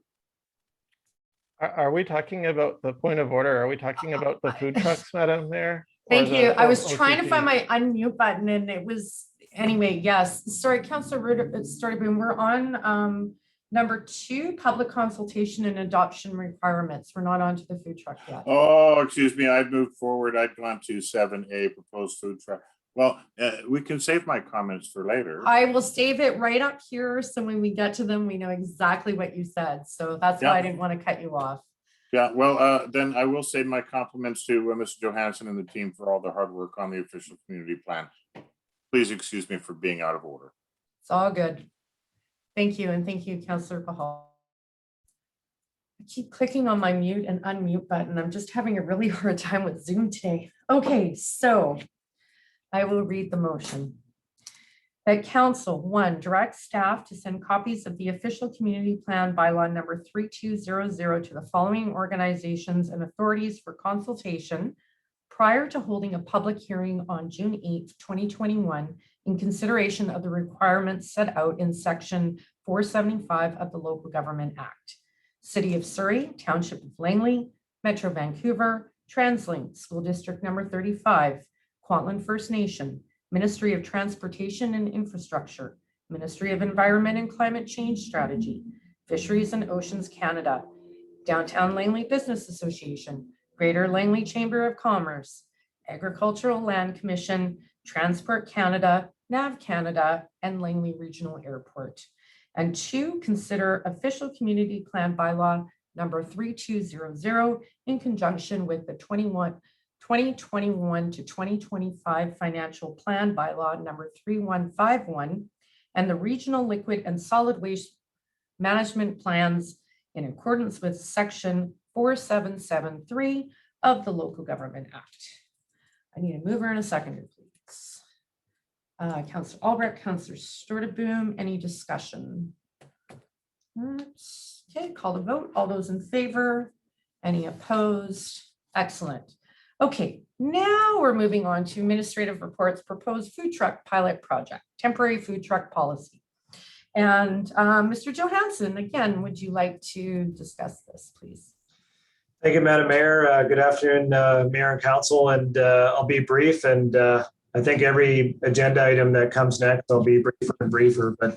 Are we talking about the point of order? Are we talking about the food trucks, Madam Mayor? Thank you. I was trying to OCP? find my unmute button and it was, anyway, yes. Sorry, Councillor Stordeboom, we're on number 2, public consultation and adoption requirements. We're not on to the food truck yet. Oh, excuse me. I'd moved forward. I'd gone to 7A, proposed food truck. Well, we can save my comments for later. I will save it right up here. So when we get to them, we know exactly what you said. So that's why I didn't want to cut you off. Yeah, well, then I will say my compliments to Mr. Johansson and the team for all the hard work on the official community plan. Please excuse me for being out of order. It's all good. Thank you. And thank you, Councillor Pahal. I keep clicking on my mute and unmute button. I'm just having a really hard time with Zoom today. Okay, so I will read the motion. That council, 1, direct staff to send copies of the official community plan bylaw number 3200 to the following organizations and authorities for consultation prior to holding a public hearing on June 8th, 2021, in consideration of the requirements set out in section 475 of the Local Government Act. City of Surrey, Township of Langley, Metro Vancouver, TransLink, School District number 35, Kwantlen First Nation, Ministry of Transportation and Infrastructure, Ministry of Environment and Climate Change Strategy, Fisheries and Oceans Canada, Downtown Langley Business Association, Greater Langley Chamber of Commerce, Agricultural Land Commission, Transport Canada, NAV Canada, and Langley Regional Airport. And 2, consider official community plan bylaw number 3200 in conjunction with the 2021 to 2025 financial plan bylaw number 3151 and the regional liquid and solid waste management plans in accordance with section 4773 of the Local Government Act. I need a mover and a seconder, please. Councillor Albrecht, Councillor Stordeboom, any discussion? Okay, call the vote. All those in favor? Any opposed? Excellent. Okay, now we're moving on to administrative reports, proposed food truck pilot project, temporary food truck policy. And Mr. Johansson, again, would you like to discuss this, please? Thank you, Madam Mayor. Good afternoon, Mayor and Council, and I'll be brief. And I think every agenda item that comes next, I'll be briefer and briefer. But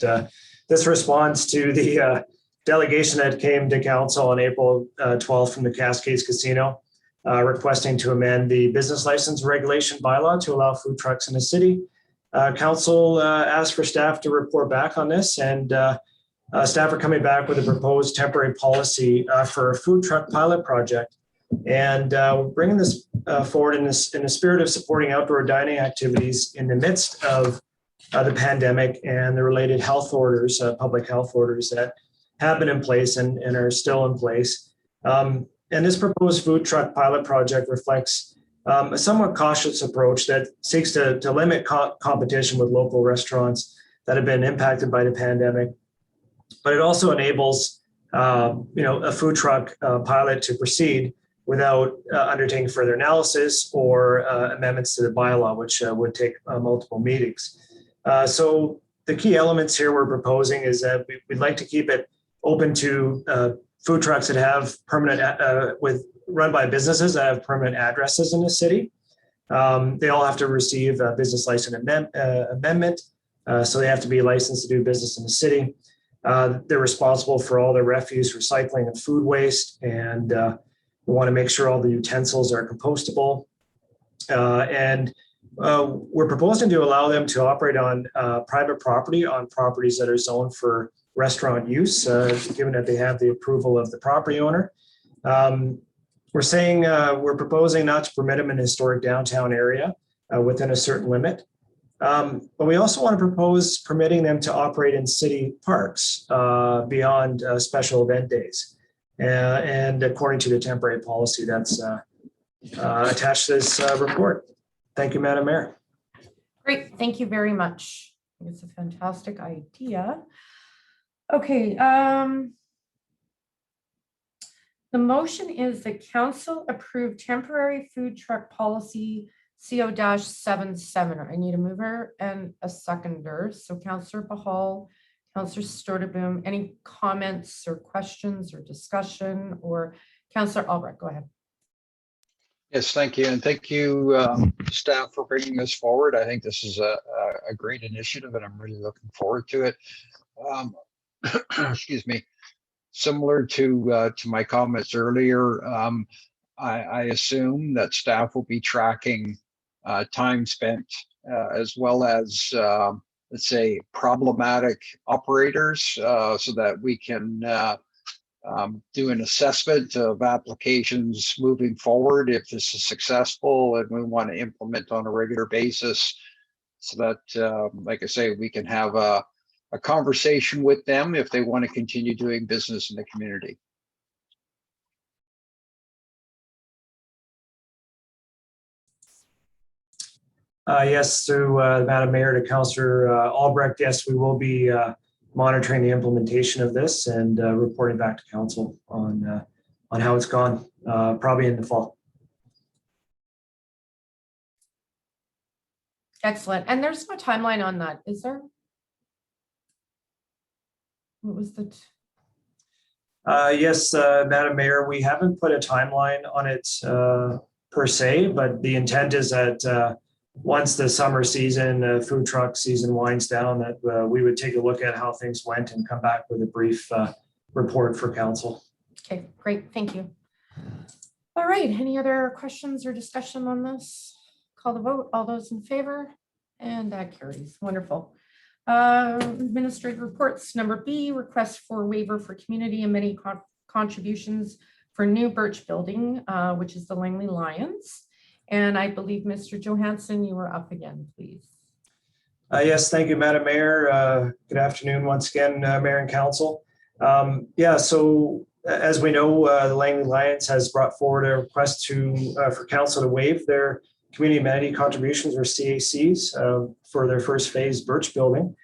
this responds to the delegation that came to Council on April 12th from the Cascades Casino, requesting to amend the business license regulation bylaw to allow food trucks in the city. Council asked for staff to report back on this, and staff are coming back with a proposed temporary policy for a food truck pilot project. And bringing this forward in the spirit of supporting outdoor dining activities in the midst of the pandemic and the related health orders, public health orders that have been in place and are still in place. And this proposed food truck pilot project reflects a somewhat cautious approach that seeks to limit competition with local restaurants that have been impacted by the pandemic. But it also enables a food truck pilot to proceed without undertaking further analysis or amendments to the bylaw, which would take multiple meetings. So the key elements here we're proposing is that we'd like to keep it open to food trucks that have permanent, run by businesses that have permanent addresses in the city. They all have to receive a business license amendment, so they have to be licensed to do business in the city. They're responsible for all their refuse, recycling, and food waste, and we want to make sure all the utensils are compostable. And we're proposing to allow them to operate on private property, on properties that are zoned for restaurant use, given that they have the approval of the property owner. We're proposing not to permit them in the historic downtown area, within a certain limit. But we also want to propose permitting them to operate in city parks beyond special event days. And according to the temporary policy that's attached to this report. Thank you, Madam Mayor. Great, thank you very much. I think it's a fantastic idea. Okay, the motion is that council approve temporary food truck policy CO-77. I need a mover and a seconder. So Councillor Bahal, Councillor Storteboom, any comments or questions or discussion, or Councillor Albrecht, go ahead. Yes, thank you. And thank you, staff, for bringing this forward. I think this is a great initiative and I'm really looking forward to it. Excuse me. Similar to my comments earlier, I assume that staff will be tracking time spent as well as, let's say, problematic operators so that we can do an assessment of applications moving forward if this is successful and we want to implement on a regular basis so that, like I say, we can have a conversation with them if they want to continue doing business in the community. Yes, through Madam Mayor to Councillor Albrecht, yes, we will be monitoring the implementation of this and reporting back to council on how it's gone, probably in the fall. Excellent. And there's no timeline on that, is there? What was the? Yes, Madam Mayor, we haven't put a timeline on it per se, but the intent is that once the summer season, food truck season winds down, that we would take a look at how things went and come back with a brief report for council. Okay, great. Thank you. All right. Any other questions or discussion on this? Call the vote. All those in favor? And that carries. Wonderful. Administrative reports. Number B, request for waiver for community and many contributions for new Birch building, which is the Langley Lions. And I believe Mr. Johansson, you were up again, please. Yes, thank you, Madam Mayor. Good afternoon once again, Mayor and Council. Yeah, so as we know, the Langley Lions has brought forward a request for Council to waive their community amenity contributions, or CACs, for their first phase Birch building.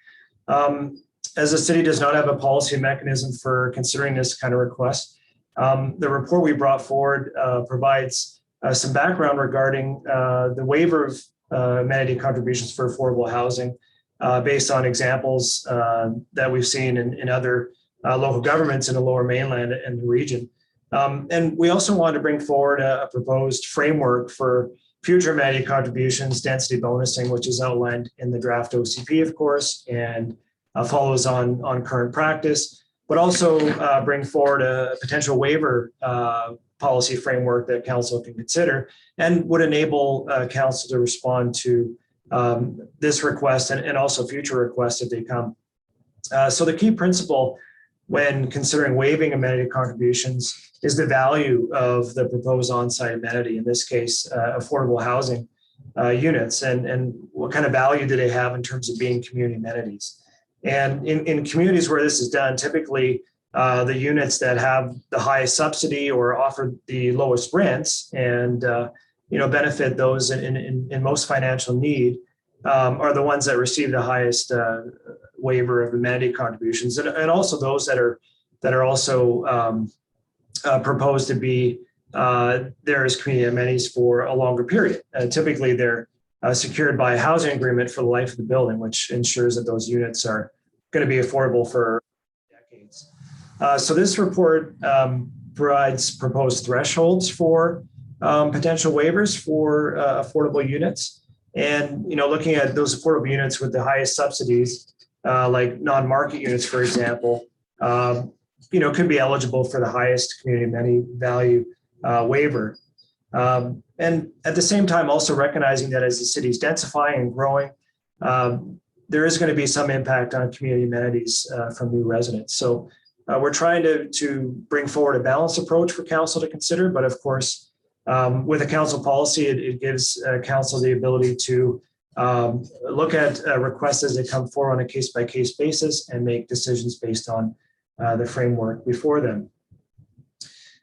As the city does not have a policy mechanism for considering this kind of request, the report we brought forward provides some background regarding the waiver of amenity contributions for affordable housing based on examples that we've seen in other local governments in the Lower Mainland and the region. And we also wanted to bring forward a proposed framework for future amenity contributions, density bonusing, which is outlined in the draft OCP, of course, and follows on current practice, but also bring forward a potential waiver policy framework that council can consider and would enable council to respond to this request and also future requests if they come. So the key principle when considering waiving amenity contributions is the value of the proposed on-site amenity, in this case, affordable housing units, and what kind of value do they have in terms of being community amenities. And in communities where this is done, typically the units that have the highest subsidy or offer the lowest rents and benefit those in most financial need are the ones that receive the highest waiver of amenity contributions, and also those that are also proposed to be there as community amenities for a longer period. Typically, they're secured by a housing agreement for the life of the building, which ensures that those units are going to be affordable for decades. So this report provides proposed thresholds for potential waivers for affordable units. And, looking at those affordable units with the highest subsidies, like non-market units, for example, could be eligible for the highest community amenity value waiver. And at the same time, also recognizing that as the city is densifying and growing, there is going to be some impact on community amenities from new residents. So we're trying to bring forward a balanced approach for council to consider, but of course, With a council policy, it gives council the ability to look at requests as they come forward on a case-by-case basis and make decisions based on the framework before them.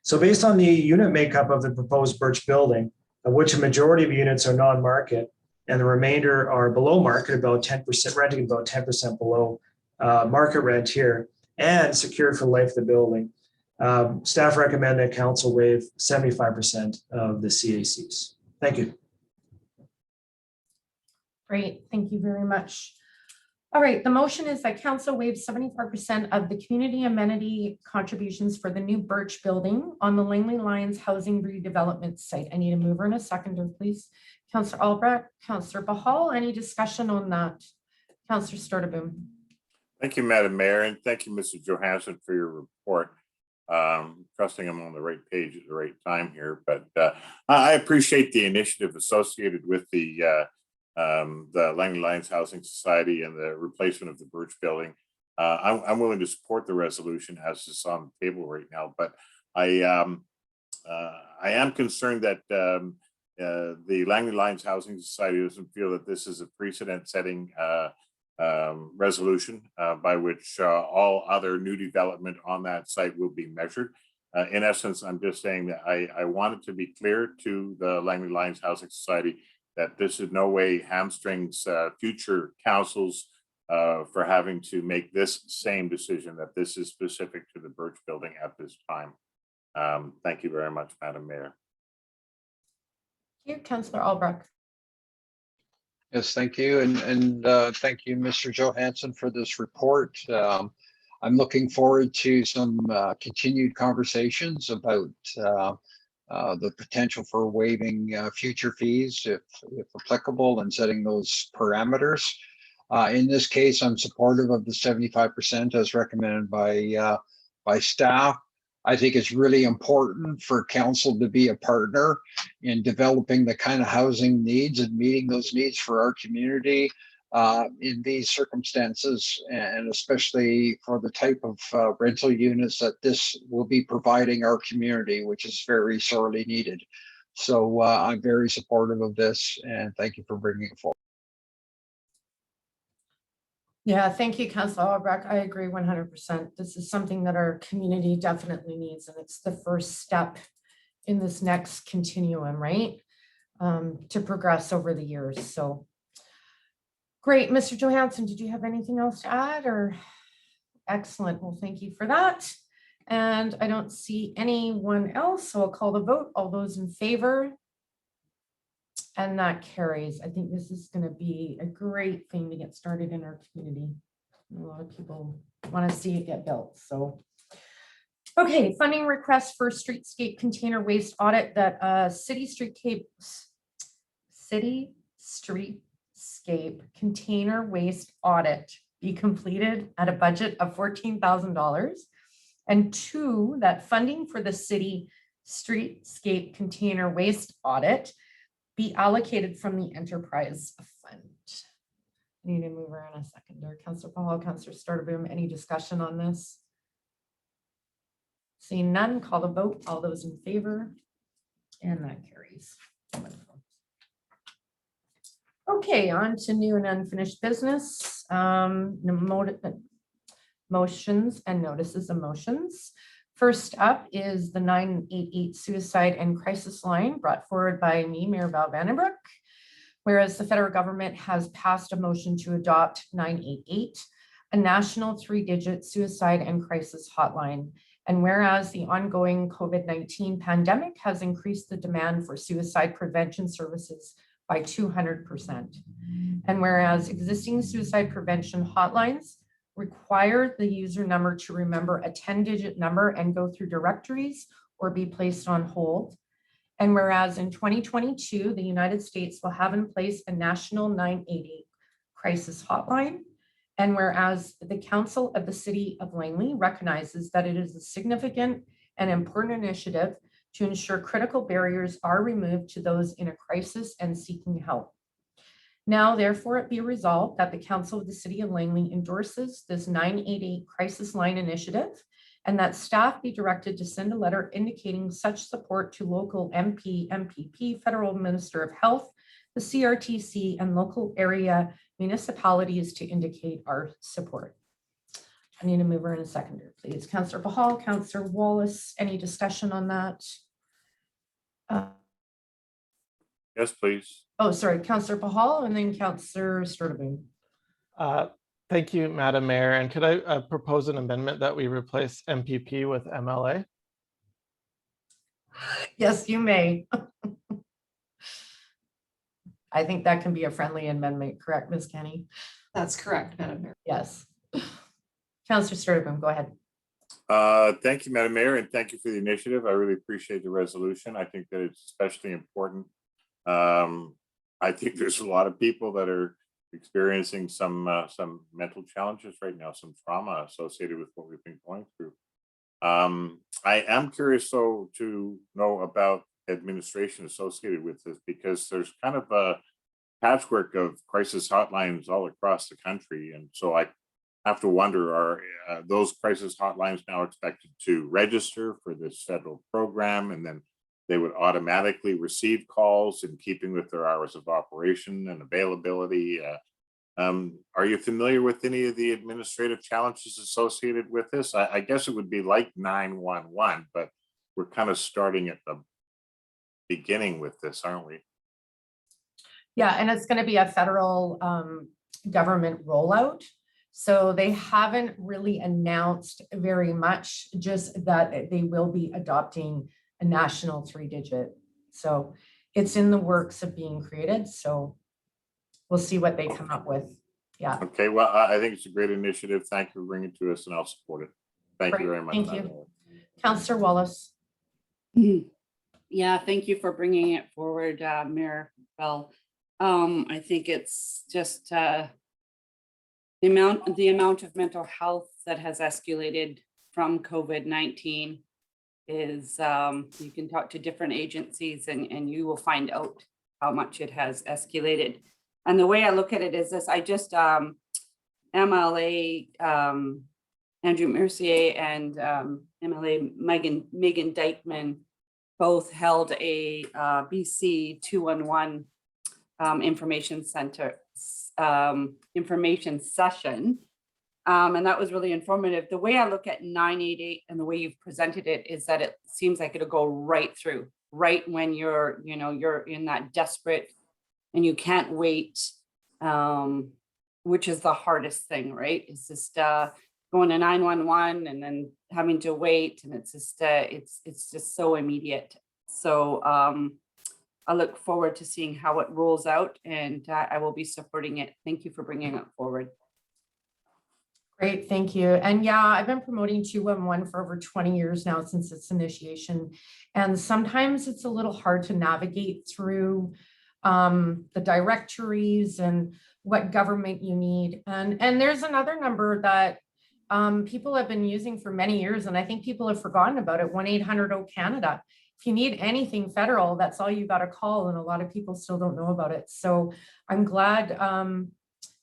So based on the unit makeup of the proposed Birch building, of which a majority of units are non-market and the remainder are below market, about 10%, renting about 10% below market rent here, and secured for the life of the building, staff recommend that council waive 75% of the CACs. Thank you. Great, thank you very much. All right, the motion is that council waives 75% of the community amenity contributions for the new Birch building on the Langley Lions housing redevelopment site. I need a mover and a seconder, please. Councillor Albrecht, Councillor Bahal, any discussion on that? Councillor Storteboom. Thank you, Madam Mayor, and thank you, Mrs. Johansson, for your report. Trusting I'm on the right page at the right time here, but I appreciate the initiative associated with the Langley Lions Housing Society and the replacement of the Birch building. I'm willing to support the resolution as is on the table right now, but I am concerned that the Langley Lions Housing Society doesn't feel that this is a precedent-setting resolution by which all other new development on that site will be measured. In essence, I'm just saying that I want it to be clear to the Langley Lions Housing Society that this in no way hamstrings future councils for having to make this same decision, that this is specific to the Birch building at this time. Thank you very much, Madam Mayor. Thank you, Councillor Albrecht. Yes, thank you. And thank you, Mr. Johansson, for this report. I'm looking forward to some continued conversations about the potential for waiving future fees if applicable and setting those parameters. In this case, I'm supportive of the 75% as recommended by staff. I think it's really important for council to be a partner in developing the kind of housing needs and meeting those needs for our community in these circumstances, and especially for the type of rental units that this will be providing our community, which is very sorely needed. So I'm very supportive of this, and thank you for bringing it forward. Yeah, thank you, Councillor Albrecht. I agree 100%. This is something that our community definitely needs, and it's the first step in this next continuum, right? To progress over the years. So great. Mr. Johansson, did you have anything else to add? Or excellent. Well, thank you for that. And I don't see anyone else, so I'll call the vote. All those in favor? And that carries. I think this is going to be a great thing to get started in our community. A lot of people want to see it get built. So, okay, funding request for streetscape container waste audit that city streetscape container waste audit be completed at a budget of $14,000. And 2, that funding for the city streetscape container waste audit be allocated from the enterprise fund. I need to move around a second there. Councillor Paul, Councillor Storteboom, any discussion on this? Seeing none, call the vote. All those in favor? And that carries. Wonderful. Okay, on to new and unfinished business. Motions and notices of motions. First up is the 988 suicide and crisis line brought forward by me, Mayor Val Vandenbroek. Whereas the federal government has passed a motion to adopt 988, a national 3-digit suicide and crisis hotline. And whereas the ongoing COVID-19 pandemic has increased the demand for suicide prevention services by 200%. And whereas existing suicide prevention hotlines require the user number to remember a 10-digit number and go through directories or be placed on hold. And whereas in 2022, the United States will have in place a national 988 crisis hotline. And whereas the Council of the City of Langley recognizes that it is a significant and important initiative to ensure critical barriers are removed to those in a crisis and seeking help. Now, therefore, it be resolved that the Council of the City of Langley endorses this 988 crisis line initiative and that staff be directed to send a letter indicating such support to local MP, MPP, Federal Minister of Health, the CRTC, and local area municipalities to indicate our support. I need a mover and a seconder, please. Councillor Pahal, Councillor Wallace, any discussion on that? Yes, please. Oh, sorry, Councillor Pahal and then Councillor Sturdivant. Thank you, Madam Mayor. And could I propose an amendment that we replace MPP with MLA? Yes, you may. I think that can be a friendly amendment, correct, Ms. Kenny? That's correct, Madam Mayor. Yes. Councillor Sturdivant, go ahead. Thank you, Madam Mayor, and thank you for the initiative. I really appreciate the resolution. I think that it's especially important. I think there's a lot of people that are experiencing some mental challenges right now, some trauma associated with what we've been going through. I am curious, though, to know about administration associated with this, because there's kind of a patchwork of crisis hotlines all across the country. And so I have to wonder, are those crisis hotlines now expected to register for this federal program, and then they would automatically receive calls in keeping with their hours of operation and availability? Are you familiar with any of the administrative challenges associated with this? I guess it would be like 911, but we're kind of starting at the beginning with this, aren't we? Yeah, and it's going to be a federal government rollout. So they haven't really announced very much, just that they will be adopting a national 3-digit. So it's in the works of being created. So we'll see what they come up with. Yeah. Okay, well, I think it's a great initiative. Thank you for bringing it to us, and I'll support it. Thank you very much. Thank you. Councillor Wallace. Yeah, thank you for bringing it forward, Mayor Bell. I think it's just the amount of mental health that has escalated from COVID-19 is, you can talk to different agencies and you will find out how much it has escalated. And the way I look at it is this: I just MLA Andrew Mercier and MLA Megan Dykeman both held a BC 211 information session. And that was really informative. The way I look at 988 and the way you've presented it is that it seems like it'll go right through, right when you're in that desperate and you can't wait, which is the hardest thing, right? It's just going to 911 and then having to wait, and it's just so immediate. So I look forward to seeing how it rolls out, and I will be supporting it. Thank you for bringing it forward. Great, thank you. And yeah, I've been promoting 211 for over 20 years now since its initiation. And sometimes it's a little hard to navigate through the directories and what government you need. And there's another number that people have been using for many years, and I think people have forgotten about it, 1-800-O-Canada. If you need anything federal, that's all you got to call, and a lot of people still don't know about it. So I'm glad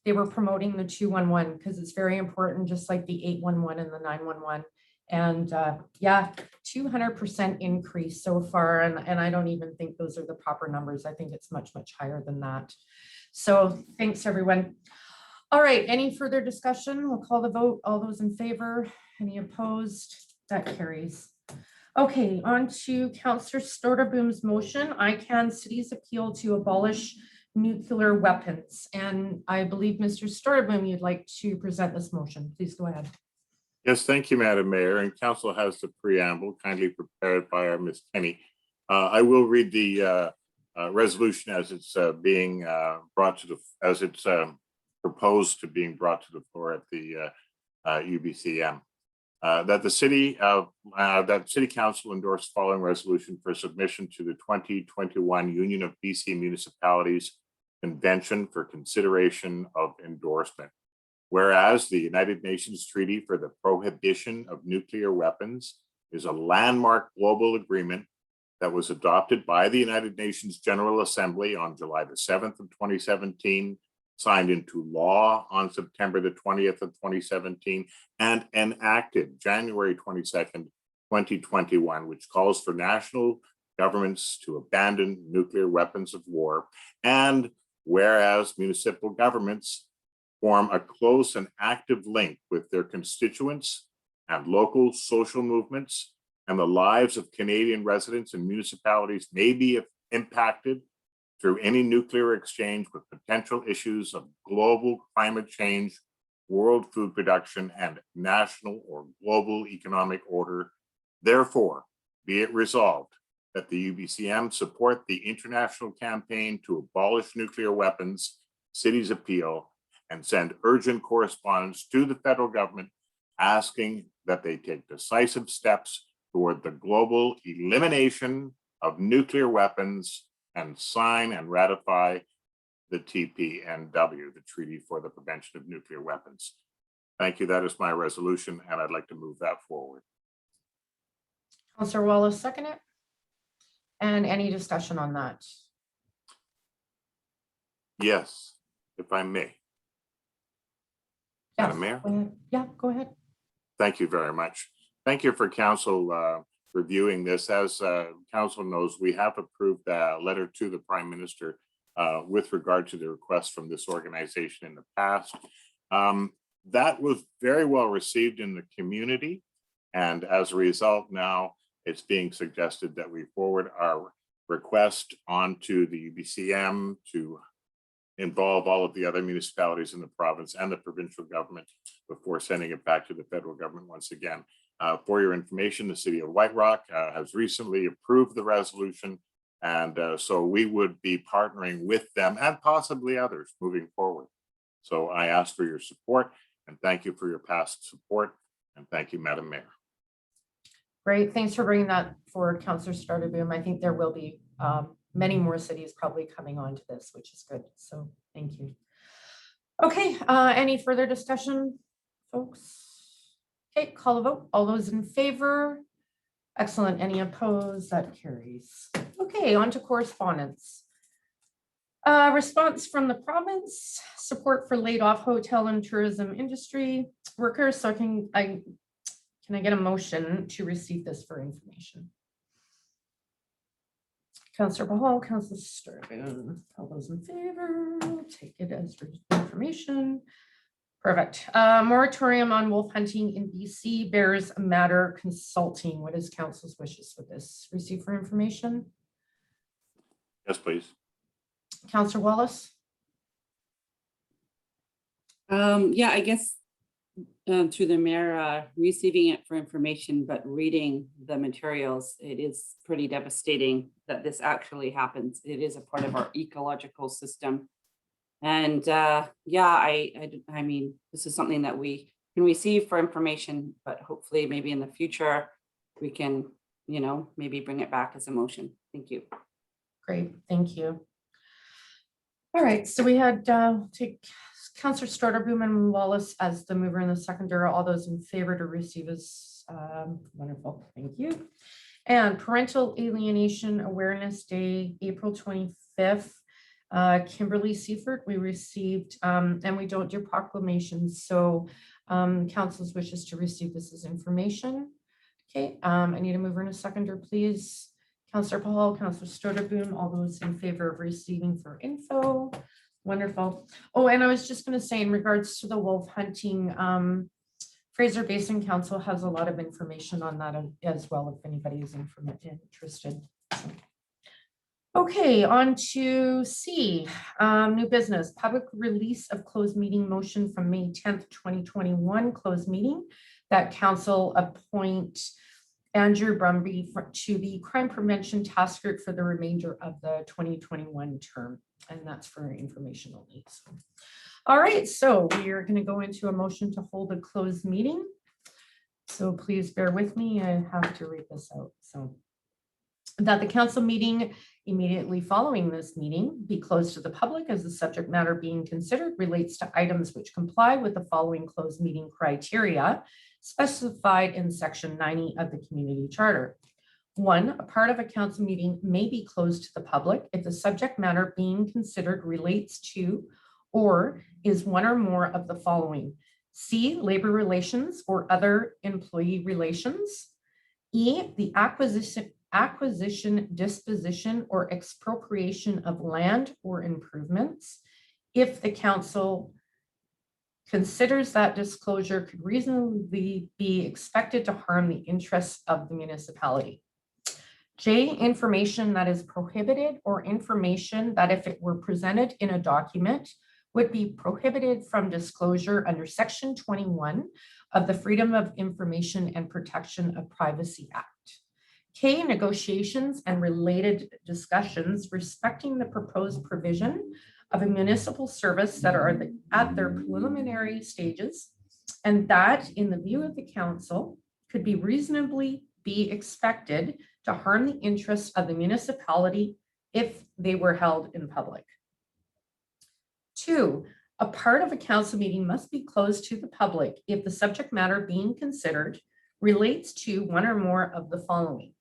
they were promoting the 211, because it's very important, just like the 811 and the 911. And yeah, 200% increase so far. And I don't even think those are the proper numbers. I think it's much, much higher than that. So thanks, everyone. All right, any further discussion? We'll call the vote. All those in favor? Any opposed? That carries. Okay, on to Councillor Stordeboom's motion. ICANN City's appeal to abolish nuclear weapons. And I believe, Mr. Stordeboom, you'd like to present this motion. Please go ahead. Yes, thank you, Madam Mayor. And Council has the preamble kindly prepared by our Ms. Kenny. I will read the resolution as it's being brought to as it's proposed to being brought to the floor at the UBCM. That the City Council endorsed following resolution for submission to the 2021 Union of BC Municipalities Convention for consideration of endorsement. Whereas the United Nations Treaty for the Prohibition of Nuclear Weapons is a landmark global agreement that was adopted by the United Nations General Assembly on July the 7th of 2017, signed into law on September the 20th of 2017 and enacted January 22nd, 2021, which calls for national governments to abandon nuclear weapons of war. And whereas municipal governments form a close and active link with their constituents and local social movements, and the lives of Canadian residents and municipalities may be impacted through any nuclear exchange with potential issues of global climate change, world food production, and national or global economic order. Therefore, be it resolved that the UBCM support the international campaign to abolish nuclear weapons, cities appeal, and send urgent correspondence to the federal government asking that they take decisive steps toward the global elimination of nuclear weapons and sign and ratify the TPNW, the Treaty for the Prevention of Nuclear Weapons. Thank you. That is my resolution, and I'd like to move that forward. Councillor Wallace, second it. And any discussion on that? Yes, if I may. Yes, Madam Mayor? go ahead. Yeah, go ahead. Thank you very much. Thank you for council reviewing this. As council knows, we have approved a letter to the Prime Minister with regard to the request from this organization in the past. That was very well received in the community. And as a result, now it's being suggested that we forward our request onto the UBCM to involve all of the other municipalities in the province and the provincial government before sending it back to the federal government once again. For your information, the city of White Rock has recently approved the resolution, and so we would be partnering with them and possibly others moving forward. So I ask for your support, and thank you for your past support, and thank you, Madam Mayor. Great, thanks for bringing that forward, Councillor Starterboom. I think there will be many more cities probably coming on to this, which is good. So thank you. Okay, any further discussion, folks? Okay, call a vote. All those in favor? Excellent. Any opposed? That carries. Okay, on to correspondence. Response from the province, support for laid off hotel and tourism industry workers. So can I get a motion to receive this for information? Councillor Bahal, Councillor Starboon, all those in favor, take it as information. Perfect. Moratorium on wolf hunting in BC bears matter consulting. What is council's wishes for this? Receive for information. Yes, please. Councillor Wallace. Yeah, I guess through the mayor, receiving it for information, but reading the materials, it is pretty devastating that this actually happens. It is a part of our ecological system. And yeah, I mean, this is something that we can receive for information, but hopefully maybe in the future, we can, you know, maybe bring it back as a motion. Thank you. Great, thank you. All right, so we had take Councillor Starterboom and Wallace as the mover and the seconder. All those in favor to receive is wonderful, thank you. And Parental Alienation Awareness Day, April 25th. Kimberly Seifert, we received, and we don't do proclamations, so council's wishes to receive this as information. Okay, I need a mover and a seconder, please. Councillor Paul, Councillor Starterboom, all those in favor of receiving for info. Wonderful. Oh, and I was just going to say in regards to the wolf hunting, Fraser Basin Council has a lot of information on that as well, if anybody is interested. So. Okay, on to C, new business, public release of closed meeting motion from May 10th, 2021, closed meeting that council appoint Andrew Brumby to the Crime Prevention Task Group for the remainder of the 2021 term. And that's for information only. So. All right, so we are going to go into a motion to hold a closed meeting. So please bear with me, I have to read this out. So that the council meeting immediately following this meeting be closed to the public as the subject matter being considered relates to items which comply with the following closed meeting criteria specified in section 90 of the community charter. 1, a part of a council meeting may be closed to the public if the subject matter being considered relates to or is one or more of the following: C, labor relations or other employee relations; E, the acquisition, disposition, or expropriation of land or improvements, if the council considers that disclosure could reasonably be expected to harm the interests of the municipality. J, information that is prohibited or information that, if it were presented in a document, would be prohibited from disclosure under Section 21 of the Freedom of Information and Protection of Privacy Act. K, negotiations and related discussions respecting the proposed provision of a municipal service that are at their preliminary stages, and that, in the view of the council, could be reasonably be expected to harm the interests of the municipality if they were held in public. 2, a part of a council meeting must be closed to the public if the subject matter being considered relates to one or more of the following.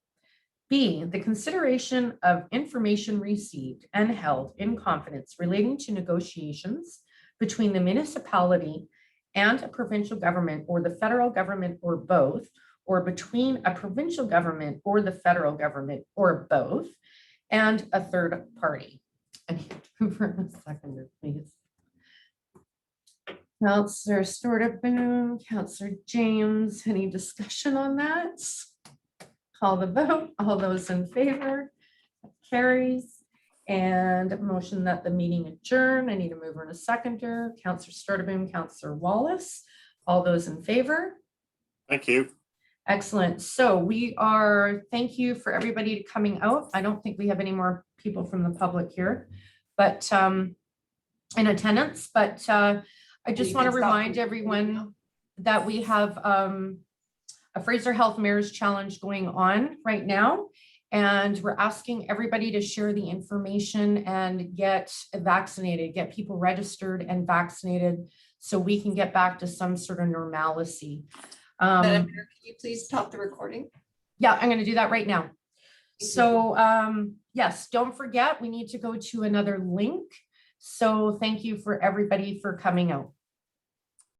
B, the consideration of information received and held in confidence relating to negotiations between the municipality and a provincial government or the federal government or both, or between a provincial government or the federal government or both, and a third party. I need to move for a second, please. Councillor Stewart-Boone, Councillor James, any discussion on that? Call the vote. All those in favor? Carries. And motion that the meeting adjourn. I need a mover and a seconder. Councillor Stewart-Boone, Councillor Wallace. All those in favor? Thank you. Excellent. So thank you for everybody coming out. I don't think we have any more people from the public here, but in attendance, but I just want to remind everyone that we have a Fraser Health Mayor's Challenge going on right now. And we're asking everybody to share the information and get vaccinated, get people registered and vaccinated so we can get back to some sort of normalcy. Madam Mayor, can you please stop the recording? Yeah, I'm going to do that right now. So yes, don't forget, we need to go to another link. So thank you for everybody for coming out.